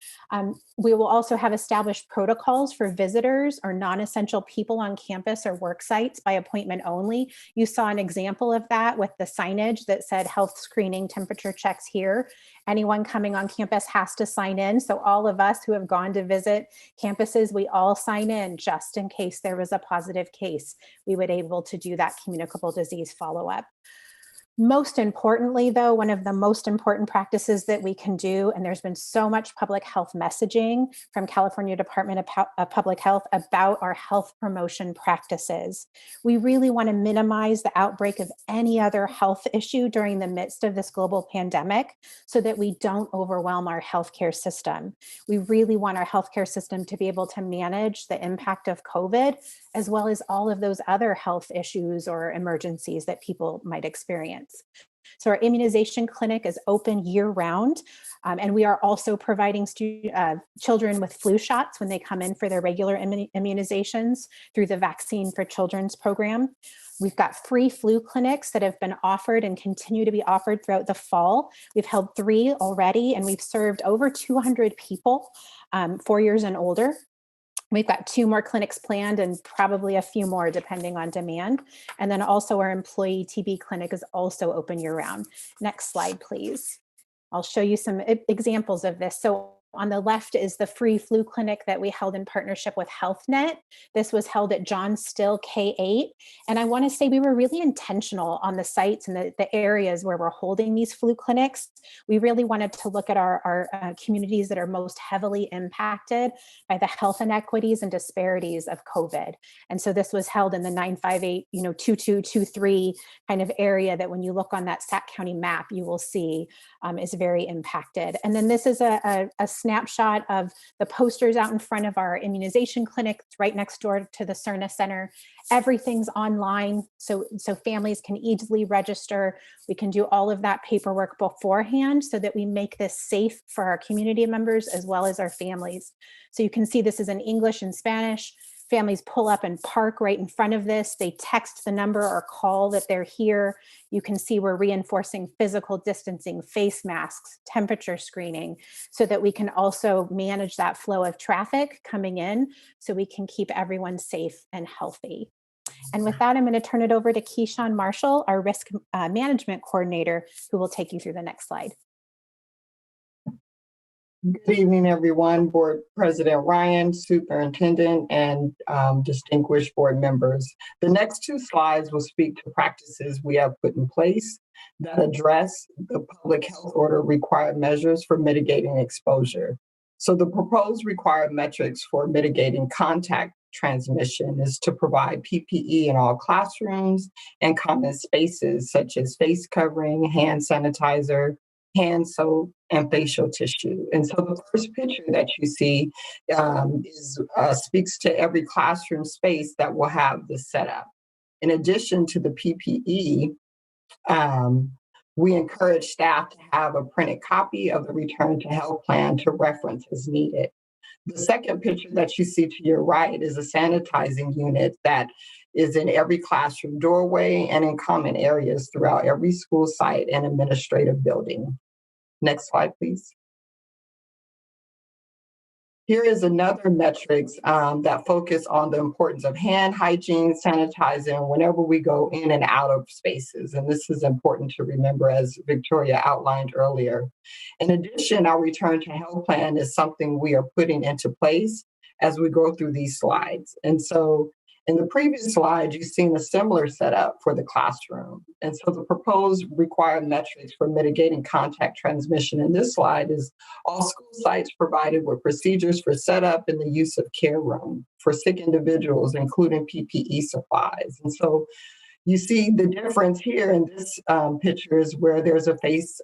We will also have established protocols for visitors or non-essential people on campus or work sites by appointment only. You saw an example of that with the signage that said health screening, temperature checks here. Anyone coming on campus has to sign in. So all of us who have gone to visit campuses, we all sign in just in case there was a positive case. We would be able to do that communicable disease follow-up. Most importantly, though, one of the most important practices that we can do, and there's been so much public health messaging from California Department of Public Health about our health promotion practices. We really want to minimize the outbreak of any other health issue during the midst of this global pandemic so that we don't overwhelm our healthcare system. We really want our healthcare system to be able to manage the impact of COVID, as well as all of those other health issues or emergencies that people might experience. So our immunization clinic is open year-round, and we are also providing children with flu shots when they come in for their regular immunizations through the Vaccine for Children's program. We've got free flu clinics that have been offered and continue to be offered throughout the fall. We've held 3 already, and we've served over 200 people 4 years and older. We've got 2 more clinics planned and probably a few more depending on demand. And then also our employee TB clinic is also open year round. Next slide, please. I'll show you some examples of this. So on the left is the free flu clinic that we held in partnership with HealthNet. This was held at John Still K-8. And I want to say we were really intentional on the sites and the areas where we're holding these flu clinics. We really wanted to look at our communities that are most heavily impacted by the health inequities and disparities of COVID. And so this was held in the 958, 2223 kind of area that when you look on that Sac County map, you will see is very impacted. And then this is a snapshot of the posters out in front of our immunization clinic. It's right next door to the Cerna Center. Everything's online, so families can easily register. We can do all of that paperwork beforehand so that we make this safe for our community members as well as our families. So you can see this is in English and Spanish. Families pull up and park right in front of this. They text the number or call that they're here. You can see we're reinforcing physical distancing, face masks, temperature screening, so that we can also manage that flow of traffic coming in so we can keep everyone safe and healthy. And with that, I'm going to turn it over to Keyshawn Marshall, our risk management coordinator, who will take you through the next slide. Good evening, everyone. Board President Ryan, Superintendent, and distinguished board members. The next 2 slides will speak to practices we have put in place that address the public health order required measures for mitigating exposure. So the proposed required metrics for mitigating contact transmission is to provide PPE in all classrooms and common spaces such as face covering, hand sanitizer, hand soap, and facial tissue. And so the first picture that you see speaks to every classroom space that will have this setup. In addition to the PPE, we encourage staff to have a printed copy of the Return to Health Plan to reference as needed. The second picture that you see to your right is a sanitizing unit that is in every classroom doorway and in common areas throughout every school site and administrative building. Next slide, please. Here is another metrics that focus on the importance of hand hygiene, sanitizing whenever we go in and out of spaces. And this is important to remember, as Victoria outlined earlier. In addition, our return to health plan is something we are putting into place as we go through these slides. And so in the previous slide, you've seen a similar setup for the classroom. And so the proposed required metrics for mitigating contact transmission in this slide is all school sites provided with procedures for setup and the use of care room for sick individuals, including PPE supplies. And so you see the difference here in this picture is where there's a face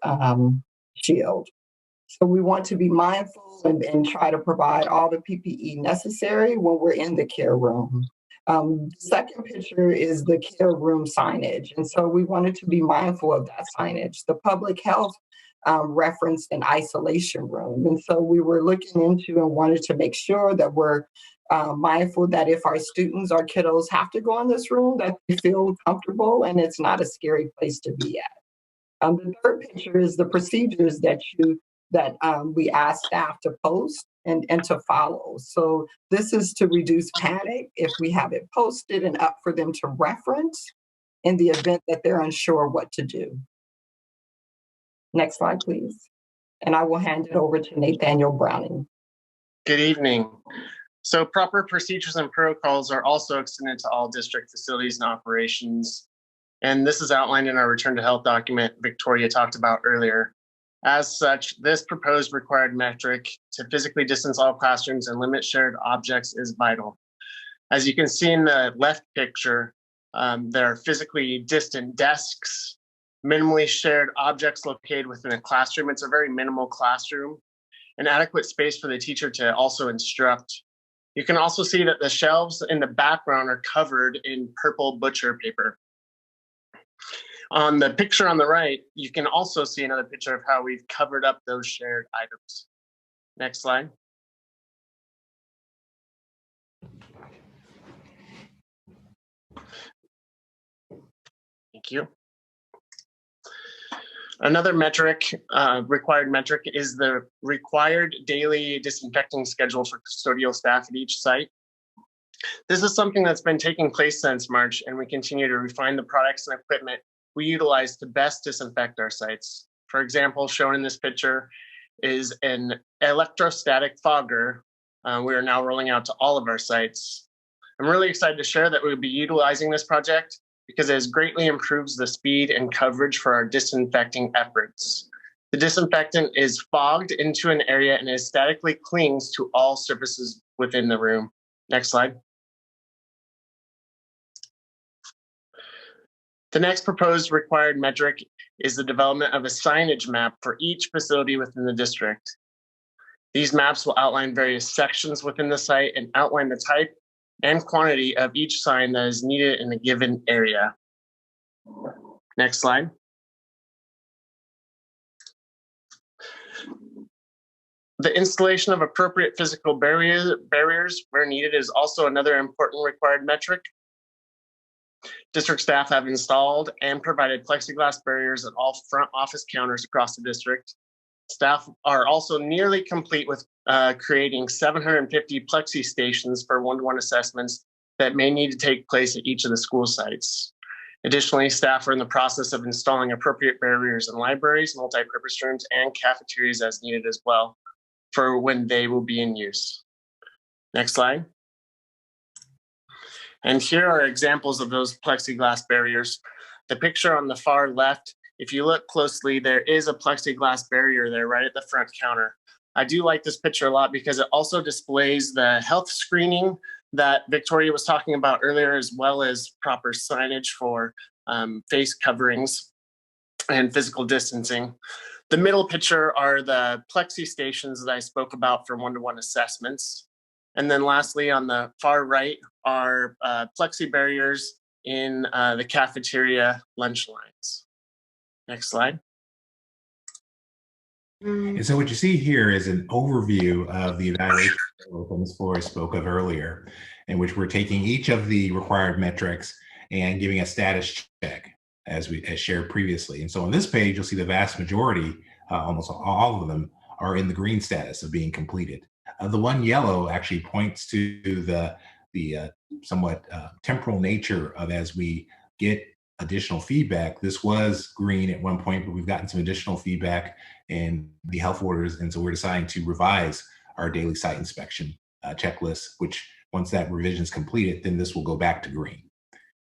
shield. So we want to be mindful and try to provide all the PPE necessary when we're in the care room. The second picture is the care room signage. And so we wanted to be mindful of that signage. The public health referenced an isolation room. And so we were looking into and wanted to make sure that we're mindful that if our students, our kiddos have to go in this room, that they feel comfortable and it's not a scary place to be at. The third picture is the procedures that we ask staff to post and to follow. So this is to reduce panic if we have it posted and up for them to reference in the event that they're unsure what to do. Next slide, please. And I will hand it over to Nathaniel Browning. Good evening. So proper procedures and protocols are also extended to all district facilities and operations. And this is outlined in our return to health document Victoria talked about earlier. As such, this proposed required metric to physically distance all classrooms and limit shared objects is vital. As you can see in the left picture, there are physically distant desks, minimally shared objects located within a classroom. It's a very minimal classroom, and adequate space for the teacher to also instruct. You can also see that the shelves in the background are covered in purple butcher paper. On the picture on the right, you can also see another picture of how we've covered up those shared items. Next slide. Thank you. Another metric, required metric, is the required daily disinfecting schedule for custodial staff at each site. This is something that's been taking place since March, and we continue to refine the products and equipment we utilize to best disinfect our sites. For example, shown in this picture is an electrostatic fogger we are now rolling out to all of our sites. I'm really excited to share that we'll be utilizing this project because it greatly improves the speed and coverage for our disinfecting efforts. The disinfectant is fogged into an area and it statically clings to all surfaces within the room. Next slide. The next proposed required metric is the development of a signage map for each facility within the district. These maps will outline various sections within the site and outline the type and quantity of each sign that is needed in a given area. Next slide. The installation of appropriate physical barriers where needed is also another important required metric. District staff have installed and provided plexiglass barriers at all front office counters across the district. Staff are also nearly complete with creating 750 plexi stations for one-to-one assessments that may need to take place at each of the school sites. Additionally, staff are in the process of installing appropriate barriers in libraries, multi-purpose rooms, and cafeterias as needed as well for when they will be in use. Next slide. And here are examples of those plexiglass barriers. The picture on the far left, if you look closely, there is a plexiglass barrier there right at the front counter. I do like this picture a lot because it also displays the health screening that Victoria was talking about earlier, as well as proper signage for face coverings and physical distancing. The middle picture are the plexi stations that I spoke about for one-to-one assessments. And then lastly, on the far right are plexi barriers in the cafeteria lunch lines. Next slide. And so what you see here is an overview of the evaluation that Ms. Flores spoke of earlier, in which we're taking each of the required metrics and giving a status check as shared previously. And so on this page, you'll see the vast majority, almost all of them, are in the green status of being completed. The one yellow actually points to the somewhat temporal nature of, as we get additional feedback. This was green at one point, but we've gotten some additional feedback in the health orders. And so we're deciding to revise our daily site inspection checklist, which once that revision is completed, then this will go back to green.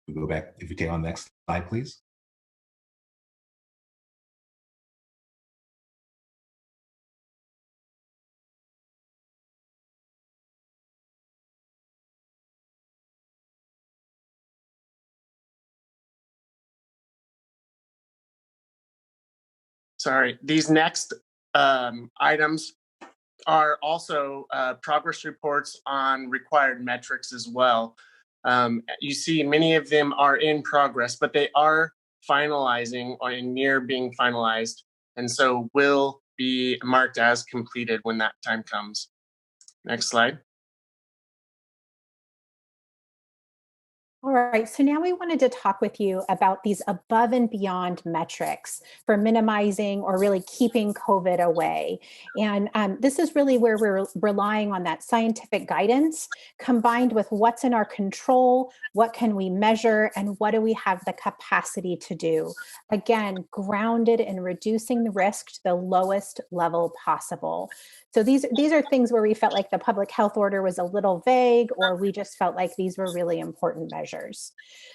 We go back, if you take on the next slide, please. Sorry, these next items are also progress reports on required metrics as well. You see many of them are in progress, but they are finalizing or near being finalized, and so will be marked as completed when that time comes. Next slide. All right, so now we wanted to talk with you about these above and beyond metrics for minimizing or really keeping COVID away. And this is really where we're relying on that scientific guidance combined with what's in our control, what can we measure, and what do we have the capacity to do. Again, grounded in reducing the risk to the lowest level possible. So these are things where we felt like the public health order was a little vague, or we just felt like these were really important measures.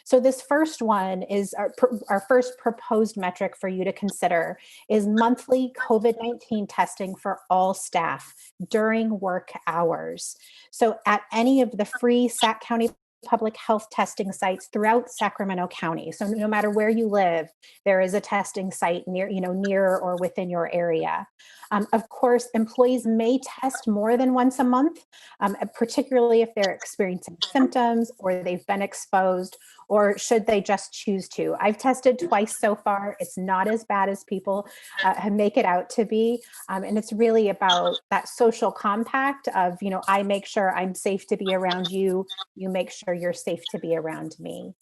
So this first one is our first proposed metric for you to consider is monthly COVID-19 testing for all staff during work hours. So at any of the free Sac County public health testing sites throughout Sacramento County. So no matter where you live, there is a testing site near or within your area. Of course, employees may test more than once a month, particularly if they're experiencing symptoms or they've been exposed, or should they just choose to. I've tested twice so far. It's not as bad as people make it out to be. And it's really about that social compact of, I make sure I'm safe to be around you, you make sure you're safe to be around me.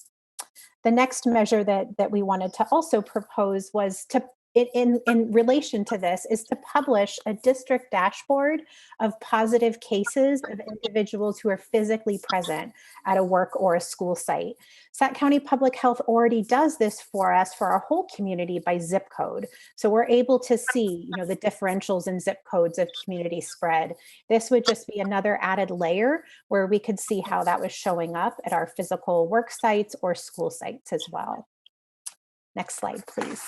The next measure that we wanted to also propose was to in relation to this is to publish a district dashboard of positive cases of individuals who are physically present at a work or a school site. Sac County Public Health already does this for us for our whole community by zip code. So we're able to see, the differentials in zip codes of community spread. This would just be another added layer where we could see how that was showing up at our physical work sites or school sites as well. Next slide, please.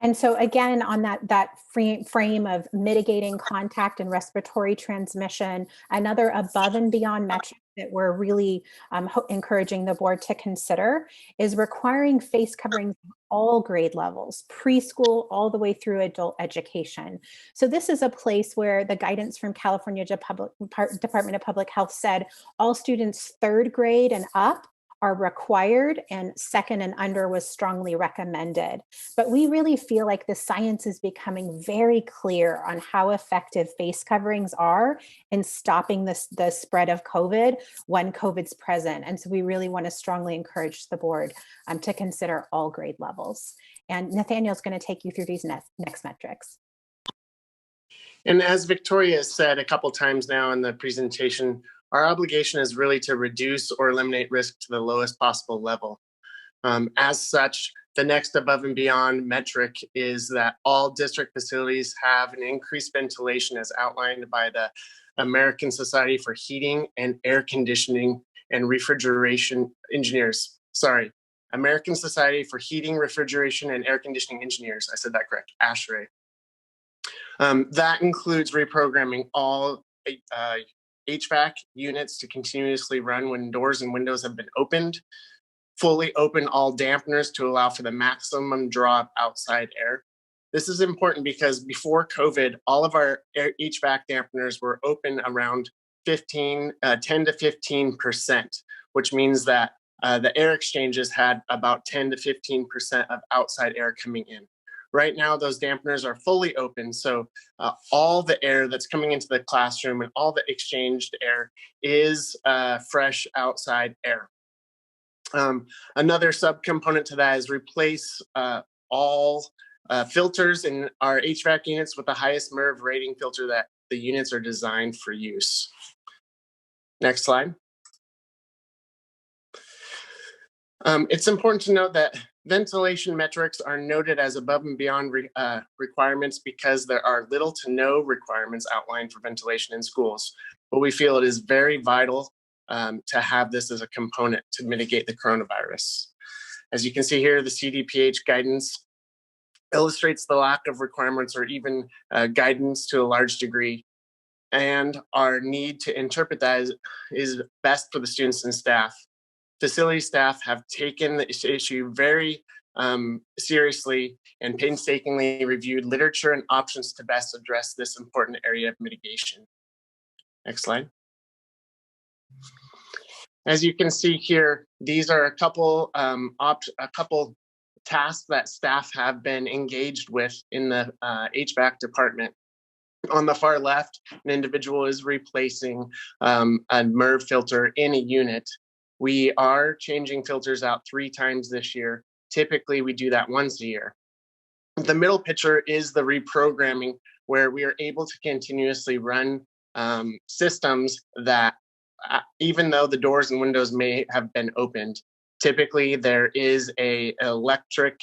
And so again, on that frame of mitigating contact and respiratory transmission, another above and beyond metric that we're really encouraging the board to consider is requiring face coverings at all grade levels, preschool all the way through adult education. So this is a place where the guidance from California Department of Public Health said all students 3rd grade and up are required, and 2nd and under was strongly recommended. But we really feel like the science is becoming very clear on how effective face coverings are in stopping the spread of COVID when COVID's present. And so we really want to strongly encourage the board to consider all grade levels. And Nathaniel's going to take you through these next metrics. And as Victoria has said a couple times now in the presentation, our obligation is really to reduce or eliminate risk to the lowest possible level. As such, the next above and beyond metric is that all district facilities have an increased ventilation as outlined by the American Society for Heating and Air Conditioning and Refrigeration Engineers. Sorry, American Society for Heating, Refrigeration, and Air Conditioning Engineers. I said that correct, ASHRAE. That includes reprogramming all HVAC units to continuously run when doors and windows have been opened, fully open all dampeners to allow for the maximum draw of outside air. This is important because before COVID, all of our HVAC dampeners were open around 10 to 15%, which means that the air exchanges had about 10 to 15% of outside air coming in. Right now, those dampeners are fully open, so all the air that's coming into the classroom and all the exchanged air is fresh outside air. Another subcomponent to that is replace all filters in our HVAC units with the highest MERV rating filter that the units are designed for use. Next slide. It's important to note that ventilation metrics are noted as above and beyond requirements because there are little to no requirements outlined for ventilation in schools. But we feel it is very vital to have this as a component to mitigate the coronavirus. As you can see here, the CDPH guidance illustrates the lack of requirements or even guidance to a large degree, and our need to interpret that is best for the students and staff. Facility staff have taken this issue very seriously and painstakingly reviewed literature and options to best address this important area of mitigation. Next slide. As you can see here, these are a couple tasks that staff have been engaged with in the HVAC department. On the far left, an individual is replacing a MERV filter in a unit. We are changing filters out 3 times this year. Typically, we do that once a year. The middle picture is the reprogramming, where we are able to continuously run systems that, even though the doors and windows may have been opened, typically there is a electric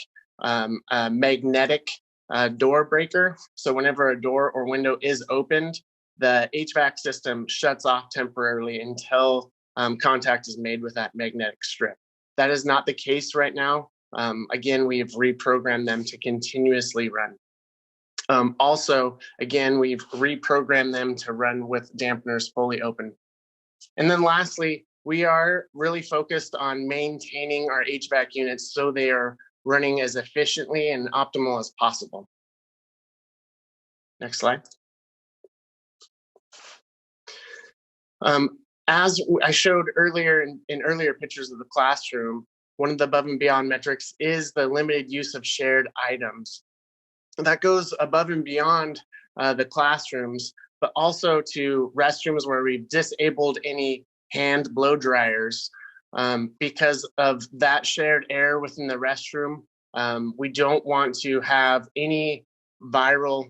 magnetic door breaker. So whenever a door or window is opened, the HVAC system shuts off temporarily until contact is made with that magnetic strip. That is not the case right now. Again, we have reprogrammed them to continuously run. Also, again, we've reprogrammed them to run with dampeners fully open. And then lastly, we are really focused on maintaining our HVAC units so they are running as efficiently and optimal as possible. Next slide. As I showed earlier in earlier pictures of the classroom, one of the above and beyond metrics is the limited use of shared items. That goes above and beyond the classrooms, but also to restrooms where we've disabled any hand blow dryers because of that shared air within the restroom. We don't want to have any viral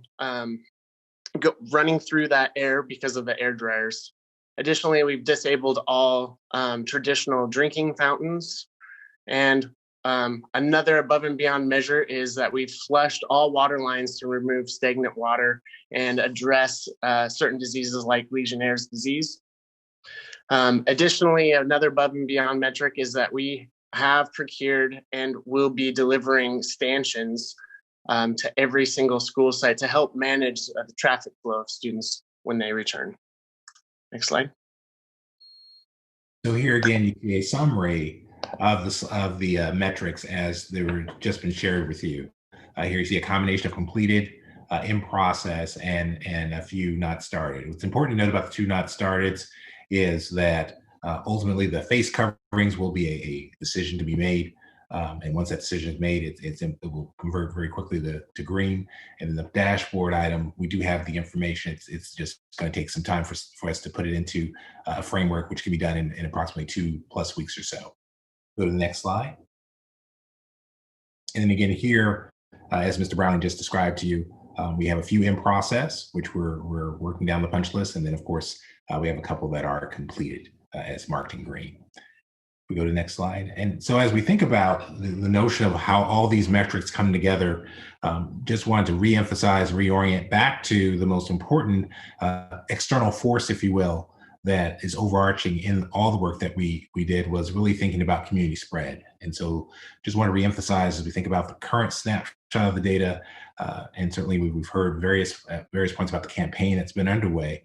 running through that air because of the air dryers. Additionally, we've disabled all traditional drinking fountains. And another above and beyond measure is that we've flushed all water lines to remove stagnant water and address certain diseases like Legionnaire's disease. Additionally, another above and beyond metric is that we have procured and will be delivering stanchions to every single school site to help manage the traffic flow of students when they return. Next slide. So here again, you see a summary of the metrics as they were just been shared with you. Here you see a combination of completed, in process, and a few not started. What's important to note about the 2 not started is that ultimately the face coverings will be a decision to be made. And once that decision is made, it will convert very quickly to green. And then the dashboard item, we do have the information. It's just going to take some time for us to put it into a framework, which can be done in approximately 2+ weeks or so. Go to the next slide. And then again here, as Mr. Browning just described to you, we have a few in process, which we're working down the punch list. And then of course, we have a couple that are completed as marked in green. We go to the next slide. And so as we think about the notion of how all these metrics come together, just wanted to reemphasize, reorient back to the most important external force, if you will, that is overarching in all the work that we did was really thinking about community spread. And so just want to reemphasize as we think about the current snapshot of the data, and certainly we've heard various points about the campaign that's been underway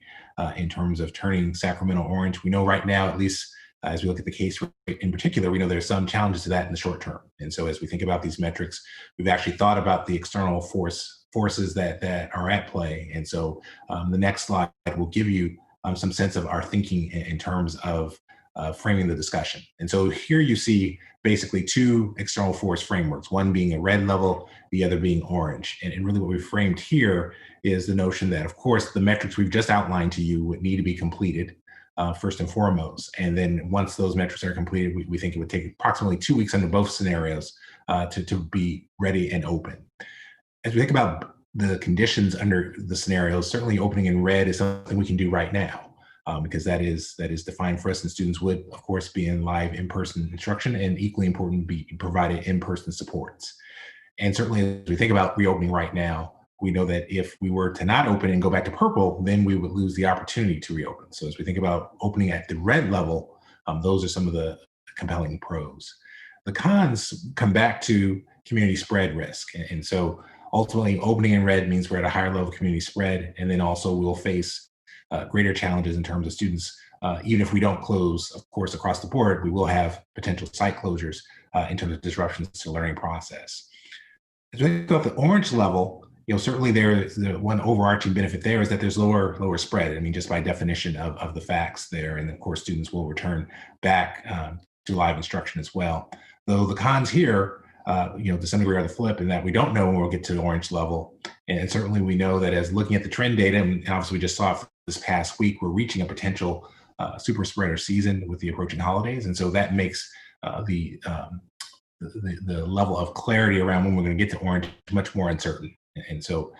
in terms of turning Sacramento orange. We know right now, at least as we look at the case rate in particular, we know there's some challenges to that in the short term. And so as we think about these metrics, we've actually thought about the external forces that are at play. And so the next slide will give you some sense of our thinking in terms of framing the discussion. And so here you see basically two external force frameworks, one being a red level, the other being orange. And really what we've framed here is the notion that, of course, the metrics we've just outlined to you would need to be completed first and foremost. And then once those metrics are completed, we think it would take approximately 2 weeks under both scenarios to be ready and open. As we think about the conditions under the scenarios, certainly opening in red is something we can do right now. Because that is defined for us, and students would, of course, be in live in-person instruction, and equally important, be provided in-person supports. And certainly, as we think about reopening right now, we know that if we were to not open and go back to purple, then we would lose the opportunity to reopen. So as we think about opening at the red level, those are some of the compelling pros. The cons come back to community spread risk. And so ultimately, opening in red means we're at a higher level of community spread, and then also we'll face greater challenges in terms of students. Even if we don't close, of course, across the board, we will have potential site closures in terms of disruptions to the learning process. As we go at the orange level, certainly there's the one overarching benefit there is that there's lower spread. I mean, just by definition of the facts there, and of course, students will return back to live instruction as well. Though the cons here, to some degree are the flip in that we don't know when we'll get to the orange level. And certainly we know that as looking at the trend data, and obviously we just saw this past week, we're reaching a potential super spreader season with the approaching holidays. And so that makes the level of clarity around when we're going to get to orange much more uncertain. And so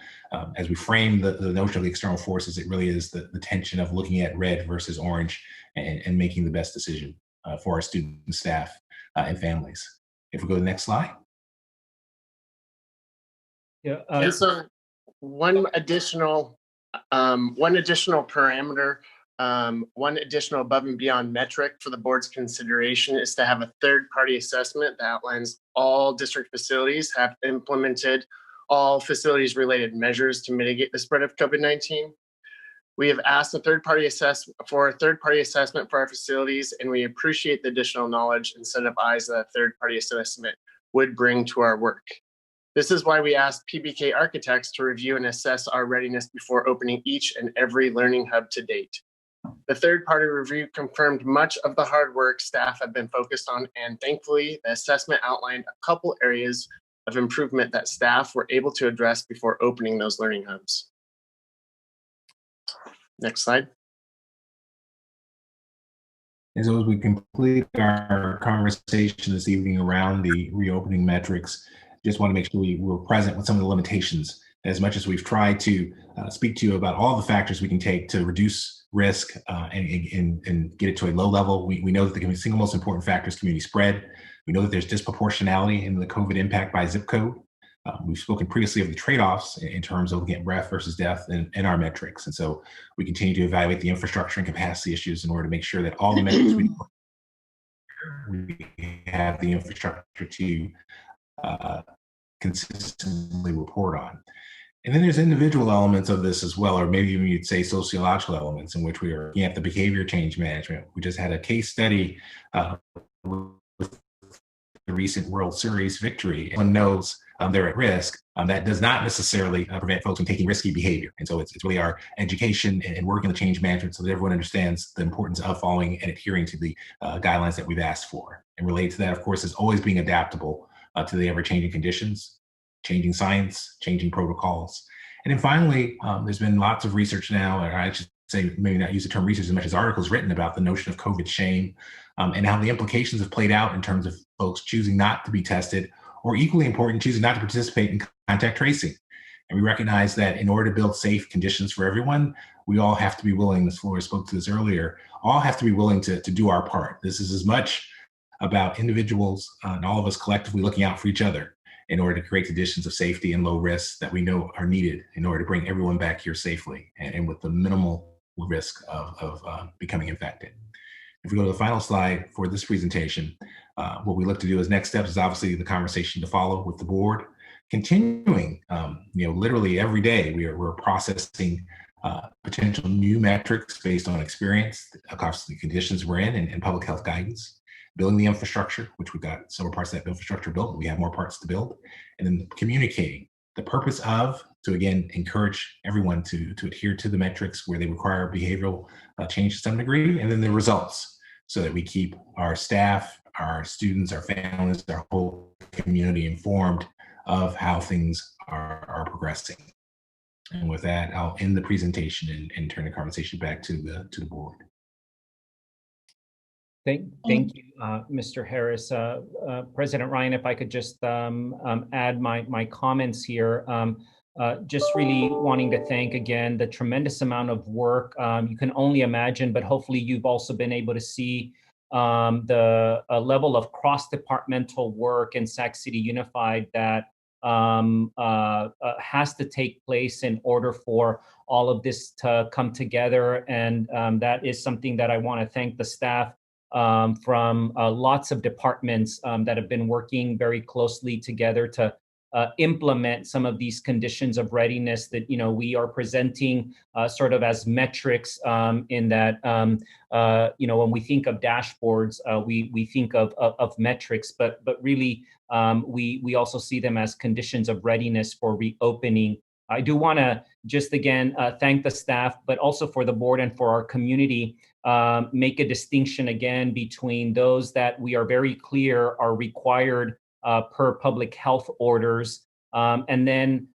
as we frame the notion of the external forces, it really is the tension of looking at red versus orange and making the best decision for our students, staff, and families. If we go to the next slide. Yeah. So one additional parameter, one additional above and beyond metric for the board's consideration is to have a third-party assessment that outlines all district facilities have implemented all facilities-related measures to mitigate the spread of COVID-19. We have asked a third-party assessment for our facilities, and we appreciate the additional knowledge and set of eyes that a third-party assessment would bring to our work. This is why we asked PBK Architects to review and assess our readiness before opening each and every learning hub to date. The third-party review confirmed much of the hard work staff have been focused on, and thankfully, the assessment outlined a couple areas of improvement that staff were able to address before opening those learning hubs. Next slide. And so as we complete our conversation this evening around the reopening metrics, just want to make sure we were present with some of the limitations. As much as we've tried to speak to you about all the factors we can take to reduce risk and get it to a low level, we know that the single most important factor is community spread. We know that there's disproportionality in the COVID impact by zip code. We've spoken previously of the trade-offs in terms of looking at breadth versus depth in our metrics. And so we continue to evaluate the infrastructure and capacity issues in order to make sure that all the metrics we have the infrastructure to consistently report on. And then there's individual elements of this as well, or maybe even you'd say sociological elements in which we are looking at the behavior change management. We just had a case study with the recent World Series victory. Everyone knows they're at risk. That does not necessarily prevent folks from taking risky behavior. And so it's really our education and working the change management so that everyone understands the importance of following and adhering to the guidelines that we've asked for. And related to that, of course, is always being adaptable to the ever-changing conditions, changing science, changing protocols. And then finally, there's been lots of research now, or I should say, maybe not use the term research as much as articles written about the notion of COVID shame and how the implications have played out in terms of folks choosing not to be tested, or equally important, choosing not to participate in contact tracing. And we recognize that in order to build safe conditions for everyone, we all have to be willing, as Flora spoke to this earlier, all have to be willing to do our part. This is as much about individuals and all of us collectively looking out for each other in order to create conditions of safety and low risk that we know are needed in order to bring everyone back here safely and with the minimal risk of becoming infected. If we go to the final slide for this presentation, what we look to do as next steps is obviously the conversation to follow with the board. Continuing, literally every day we're processing potential new metrics based on experience across the conditions we're in and public health guidance. Building the infrastructure, which we've got several parts of that infrastructure built, but we have more parts to build, and then communicating the purpose of, to again, encourage everyone to adhere to the metrics where they require behavioral change to some degree, and then the results. so that we keep our staff, our students, our families, our whole community informed of how things are progressing. And with that, I'll end the presentation and turn the conversation back to the board. Thank you, Mr. Harris. President Ryan, if I could just add my comments here. Just really wanting to thank again the tremendous amount of work you can only imagine, but hopefully you've also been able to see the level of cross-departmental work in Sac City Unified that has to take place in order for all of this to come together. And that is something that I want to thank the staff from lots of departments that have been working very closely together to implement some of these conditions of readiness that we are presenting sort of as metrics in that when we think of dashboards, we think of metrics, but really we also see them as conditions of readiness for reopening. I do want to just again thank the staff, but also for the board and for our community, make a distinction again between those that we are very clear are required per public health orders, and then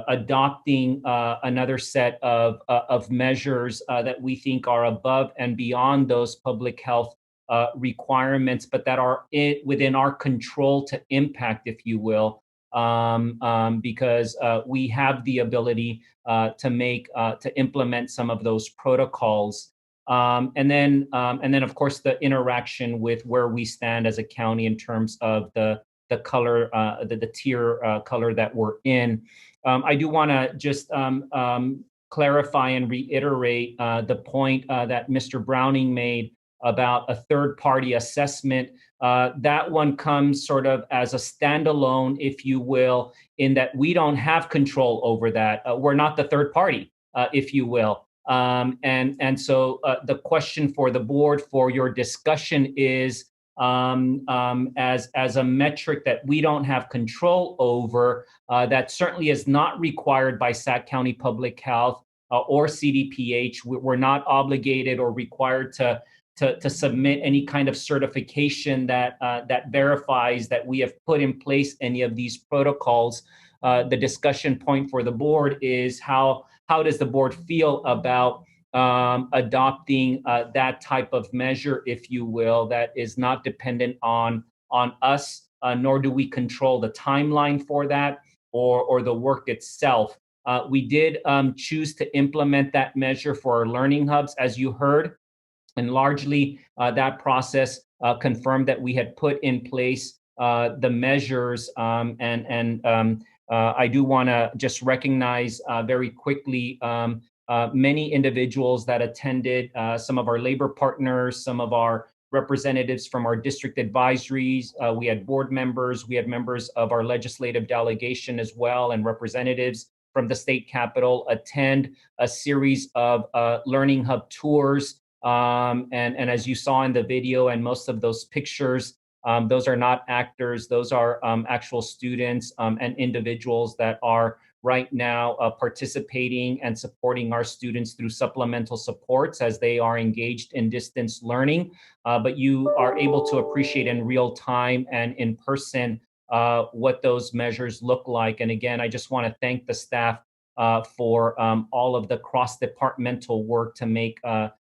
adopting another set of measures that we think are above and beyond those public health requirements, but that are within our control to impact, if you will, because we have the ability to implement some of those protocols. And then of course the interaction with where we stand as a county in terms of the color, the tier color that we're in. I do want to just clarify and reiterate the point that Mr. Browning made about a third-party assessment. That one comes sort of as a standalone, if you will, in that we don't have control over that. We're not the third party, if you will. And so the question for the board for your discussion is as a metric that we don't have control over, that certainly is not required by Sac County Public Health or CDPH. We're not obligated or required to submit any kind of certification that verifies that we have put in place any of these protocols. The discussion point for the board is how does the board feel about adopting that type of measure, if you will, that is not dependent on us, nor do we control the timeline for that or the work itself. We did choose to implement that measure for our learning hubs, as you heard, and largely that process confirmed that we had put in place the measures I do want to just recognize very quickly many individuals that attended, some of our labor partners, some of our representatives from our district advisories. We had board members, we had members of our legislative delegation as well, and representatives from the state capitol attend a series of learning hub tours. And as you saw in the video and most of those pictures, those are not actors, those are actual students and individuals that are right now participating and supporting our students through supplemental supports as they are engaged in distance learning. But you are able to appreciate in real time and in person what those measures look like. And again, I just want to thank the staff for all of the cross-departmental work to make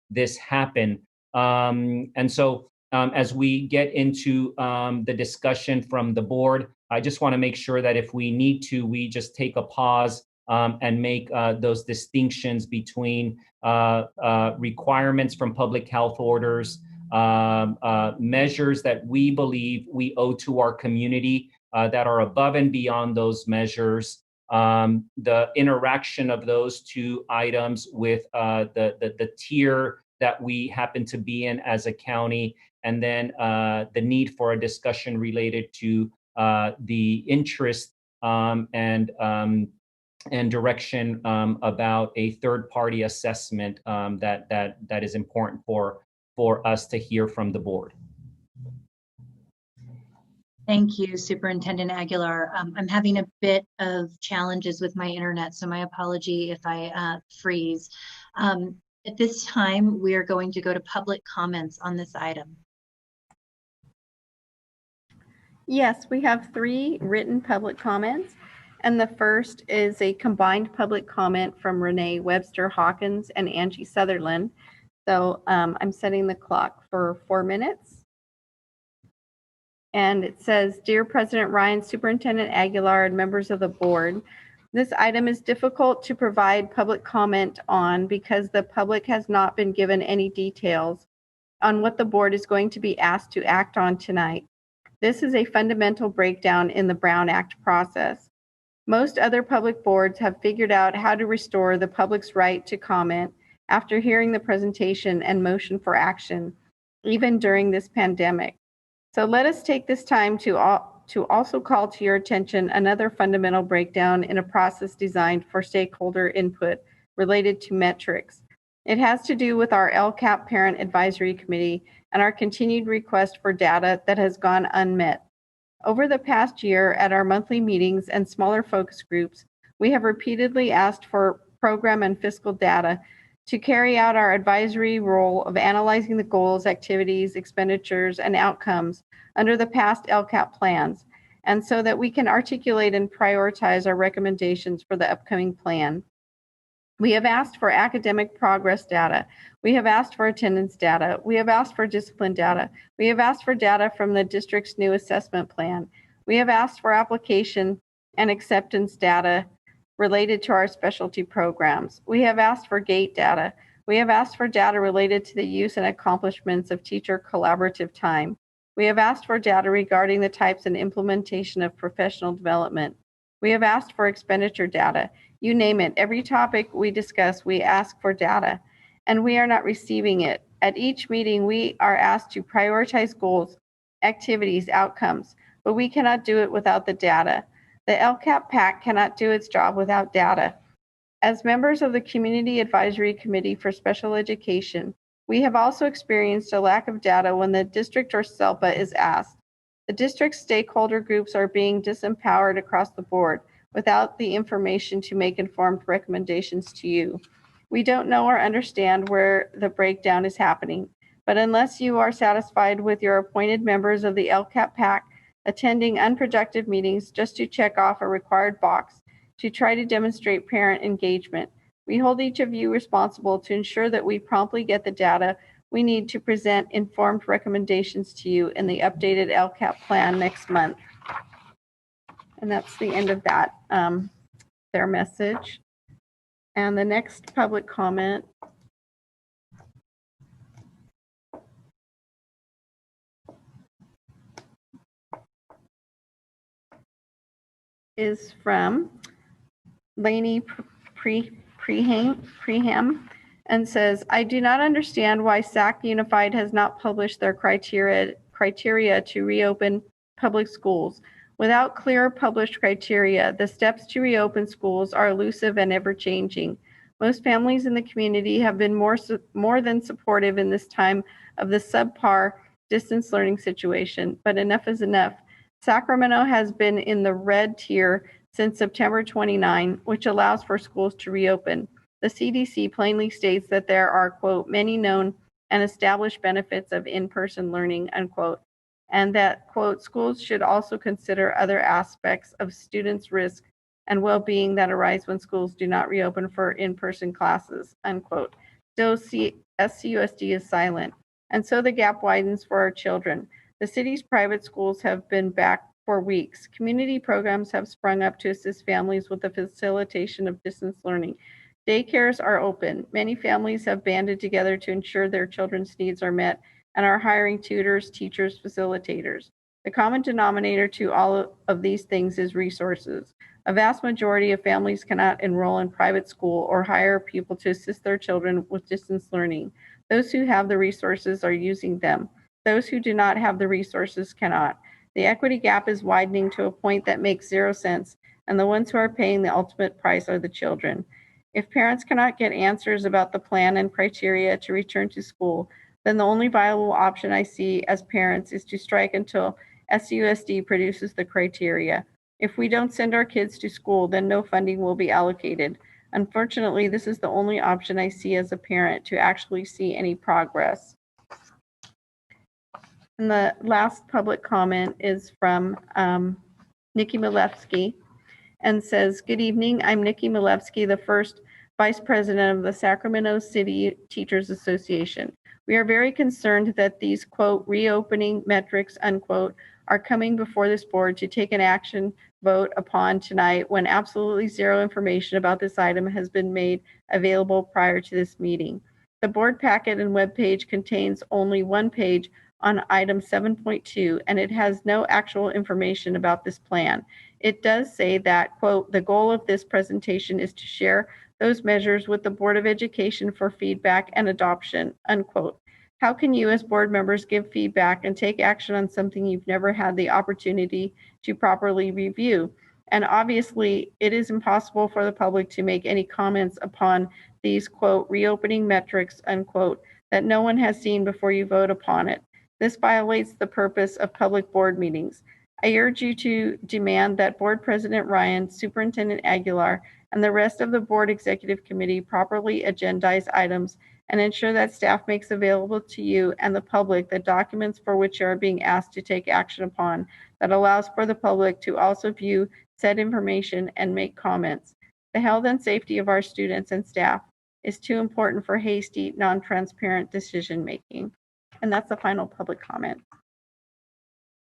this happen. And so as we get into the discussion from the board, I just want to make sure that if we need to, we just take a pause and make those distinctions between requirements from public health orders, measures that we believe we owe to our community that are above and beyond those measures, the interaction of those two items with the tier that we happen to be in as a county, and then the need for a discussion related to the interest and direction about a third-party assessment that is important for us to hear from the board. Thank you, Superintendent Aguilar. I'm having a bit of challenges with my internet, so my apology if I freeze. At this time, we are going to go to public comments on this item. Yes, we have 3 written public comments. And the first is a combined public comment from Renee Webster Hawkins and Angie Sutherland. So I'm setting the clock for 4 minutes. And it says, Dear President Ryan, Superintendent Aguilar, and members of the board, this item is difficult to provide public comment on because the public has not been given any details on what the board is going to be asked to act on tonight. This is a fundamental breakdown in the Brown Act process. Most other public boards have figured out how to restore the public's right to comment after hearing the presentation and motion for action, even during this pandemic. So let us take this time to also call to your attention another fundamental breakdown in a process designed for stakeholder input related to metrics. It has to do with our LCAP Parent Advisory Committee and our continued request for data that has gone unmet. Over the past year, at our monthly meetings and smaller focus groups, we have repeatedly asked for program and fiscal data to carry out our advisory role of analyzing the goals, activities, expenditures, and outcomes under the past LCAP plans, and so that we can articulate and prioritize our recommendations for the upcoming plan. We have asked for academic progress data. We have asked for attendance data. We have asked for discipline data. We have asked for data from the district's new assessment plan. We have asked for application and acceptance data related to our specialty programs. We have asked for GATE data. We have asked for data related to the use and accomplishments of teacher collaborative time. We have asked for data regarding the types and implementation of professional development. We have asked for expenditure data. You name it, every topic we discuss, we ask for data, and we are not receiving it. At each meeting, we are asked to prioritize goals, activities, outcomes, but we cannot do it without the data. The LCAP PAC cannot do its job without data. As members of the Community Advisory Committee for Special Education, we have also experienced a lack of data when the district or SELPA is asked. The district's stakeholder groups are being disempowered across the board without the information to make informed recommendations to you. We don't know or understand where the breakdown is happening, but unless you are satisfied with your appointed members of the LCAP PAC attending unproductive meetings just to check off a required box to try to demonstrate parent engagement, we hold each of you responsible to ensure that we promptly get the data we need to present informed recommendations to you in the updated LCAP plan next month. And that's the end of that, their message. And the next public comment is from Lainey Preham and says, I do not understand why SAC Unified has not published their criteria to reopen public schools. Without clear published criteria, the steps to reopen schools are elusive and ever-changing. Most families in the community have been more than supportive in this time of the subpar distance learning situation, but enough is enough. Sacramento has been in the red tier since September 29, which allows for schools to reopen. The CDC plainly states that there are, quote, many known and established benefits of in-person learning, unquote, and that, quote, schools should also consider other aspects of students' risk and well-being that arise when schools do not reopen for in-person classes, unquote. Still, SCUSD is silent, and so the gap widens for our children. The city's private schools have been back for weeks. Community programs have sprung up to assist families with the facilitation of distance learning. Daycares are open. Many families have banded together to ensure their children's needs are met and are hiring tutors, teachers, facilitators. The common denominator to all of these things is resources. A vast majority of families cannot enroll in private school or hire people to assist their children with distance learning. Those who have the resources are using them. Those who do not have the resources cannot. The equity gap is widening to a point that makes zero sense, and the ones who are paying the ultimate price are the children. If parents cannot get answers about the plan and criteria to return to school, then the only viable option I see as parents is to strike until SCUSD produces the criteria. If we don't send our kids to school, then no funding will be allocated. Unfortunately, this is the only option I see as a parent to actually see any progress. And the last public comment is from Nikki Malevsky and says, "Good evening. I'm Nikki Malevsky, the first Vice President of the Sacramento City Teachers Association. We are very concerned that these, quote, reopening metrics, unquote, are coming before this board to take an action vote upon tonight when absolutely zero information about this item has been made available prior to this meeting. The board packet and webpage contains only one page on item 7.2, and it has no actual information about this plan. It does say that, quote, the goal of this presentation is to share those measures with the Board of Education for feedback and adoption, unquote. How can you as board members give feedback and take action on something you've never had the opportunity to properly review? And obviously, it is impossible for the public to make any comments upon these, quote, reopening metrics, unquote, that no one has seen before you vote upon it. This violates the purpose of public board meetings. I urge you to demand that Board President Ryan, Superintendent Aguilar, and the rest of the Board Executive Committee properly agendize items and ensure that staff makes available to you and the public the documents for which you are being asked to take action upon that allows for the public to also view said information and make comments. The health and safety of our students and staff is too important for hasty, non-transparent decision-making." And that's the final public comment.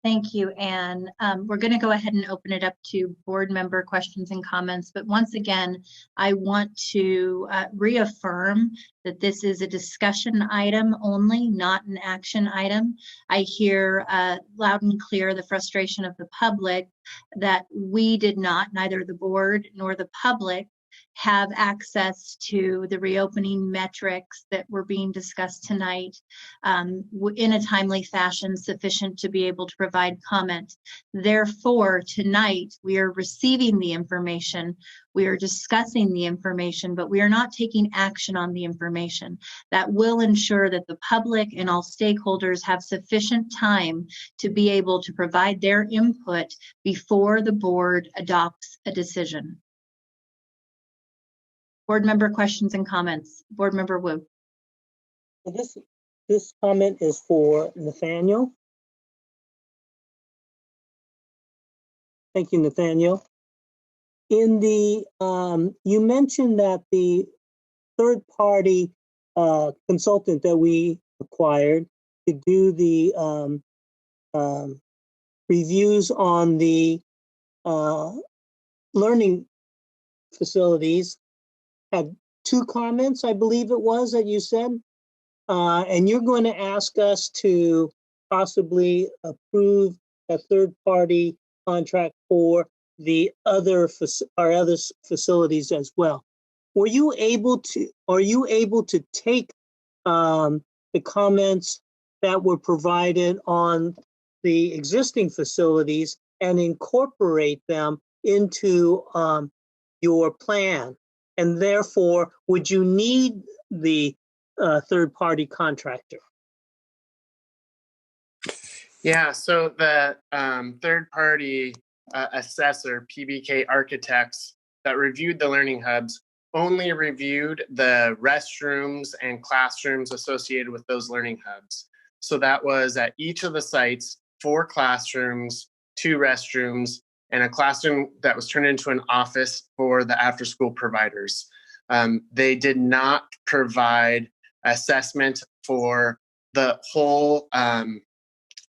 Thank you, Anne. We're going to go ahead and open it up to board member questions and comments. But once again, I want to reaffirm that this is a discussion item only, not an action item. I hear loud and clear the frustration of the public that we did not, neither the board nor the public, have access to the reopening metrics that were being discussed tonight in a timely fashion sufficient to be able to provide comment. Therefore, tonight we are receiving the information, we are discussing the information, but we are not taking action on the information. That will ensure that the public and all stakeholders have sufficient time to be able to provide their input before the board adopts a decision. Board member questions and comments. Board member Wu. This comment is for Nathaniel. Thank you, Nathaniel. In the you mentioned that the third-party consultant that we acquired to do the reviews on the learning facilities had 2 comments, I believe it was, that you said, and you're going to ask us to possibly approve a third-party contract for the our other facilities as well. Are you able to take the comments that were provided on the existing facilities and incorporate them into your plan? And therefore, would you need the third-party contractor? Yeah, so the third-party assessor, PBK Architects, that reviewed the learning hubs only reviewed the restrooms and classrooms associated with those learning hubs. So that was at each of the sites, 4 classrooms, 2 restrooms, and a classroom that was turned into an office for the after-school providers. They did not provide assessment for the whole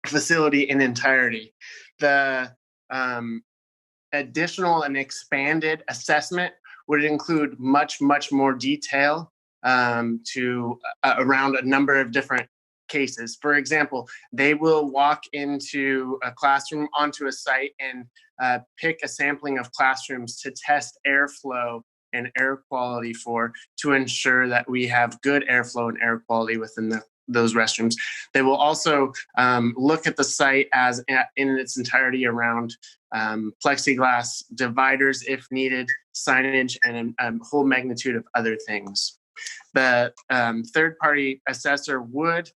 facility in entirety. The additional and expanded assessment would include much, much more detail to around a number of different cases. For example, they will walk into a classroom, onto a site, and pick a sampling of classrooms to test airflow and air quality to ensure that we have good airflow and air quality within those restrooms. They will also look at the site in its entirety around plexiglass dividers if needed, signage, and a whole magnitude of other things. The third-party assessor would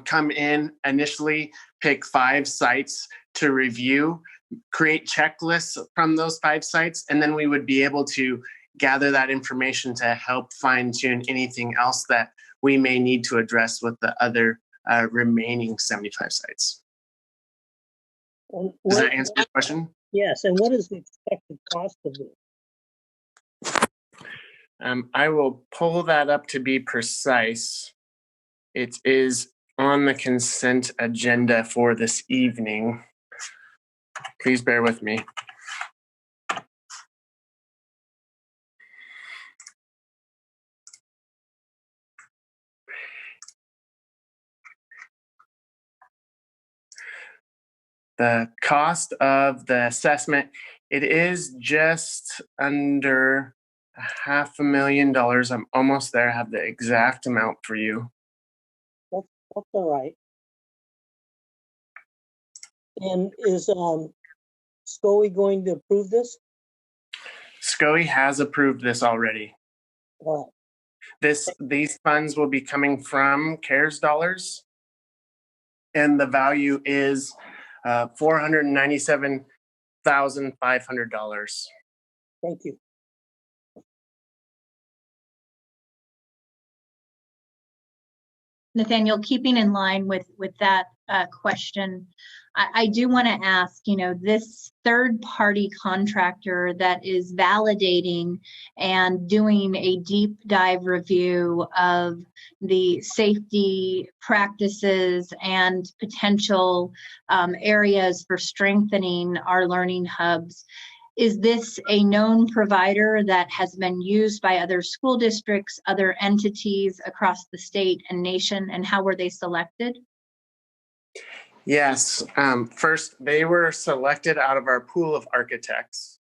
come in initially, pick 5 sites to review, create checklists from those 5 sites, and then we would be able to gather that information to help fine tune anything else that we may need to address with the other remaining 75 sites. Does that answer your question? Yes, and what is the expected cost of this? I will pull that up to be precise. It is on the consent agenda for this evening. Please bear with me. The cost of the assessment, it is just under $500,000. I'm almost there. I have the exact amount for you. That's all right. And is SCOE going to approve this? SCOE has approved this already. Wow. These funds will be coming from CARES dollars, and the value is $497,500. Thank you. Nathaniel, keeping in line with that question, I do want to ask, this third-party contractor that is validating and doing a deep dive review of the safety practices and potential areas for strengthening our learning hubs. Is this a known provider that has been used by other school districts, other entities across the state and nation, and how were they selected? Yes. First, they were selected out of our pool of architects.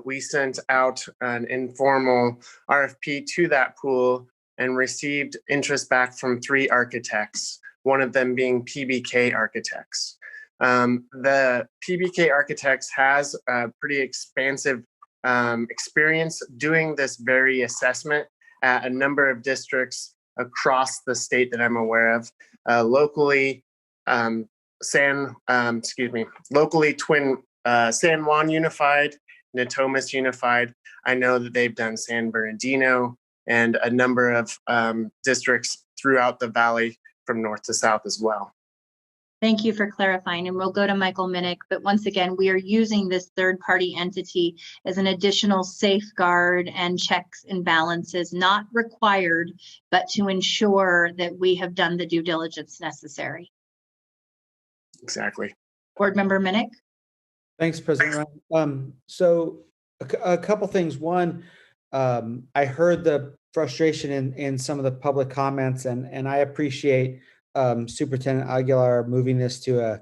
We sent out an informal RFP to that pool and received interest back from 3 architects, one of them being PBK Architects. The PBK Architects has a pretty expansive experience doing this very assessment at a number of districts across the state that I'm aware of. Locally, locally San Juan Unified, Natomas Unified. I know that they've done San Bernardino and a number of districts throughout the valley from north to south as well. Thank you for clarifying, and we'll go to Michael Minnick. But once again, we are using this third-party entity as an additional safeguard and checks and balances, not required, but to ensure that we have done the due diligence necessary. Exactly. Board Member Minnick. Thanks, President Ryan. So a couple things. One, I heard the frustration in some of the public comments, and I appreciate Superintendent Aguilar moving this to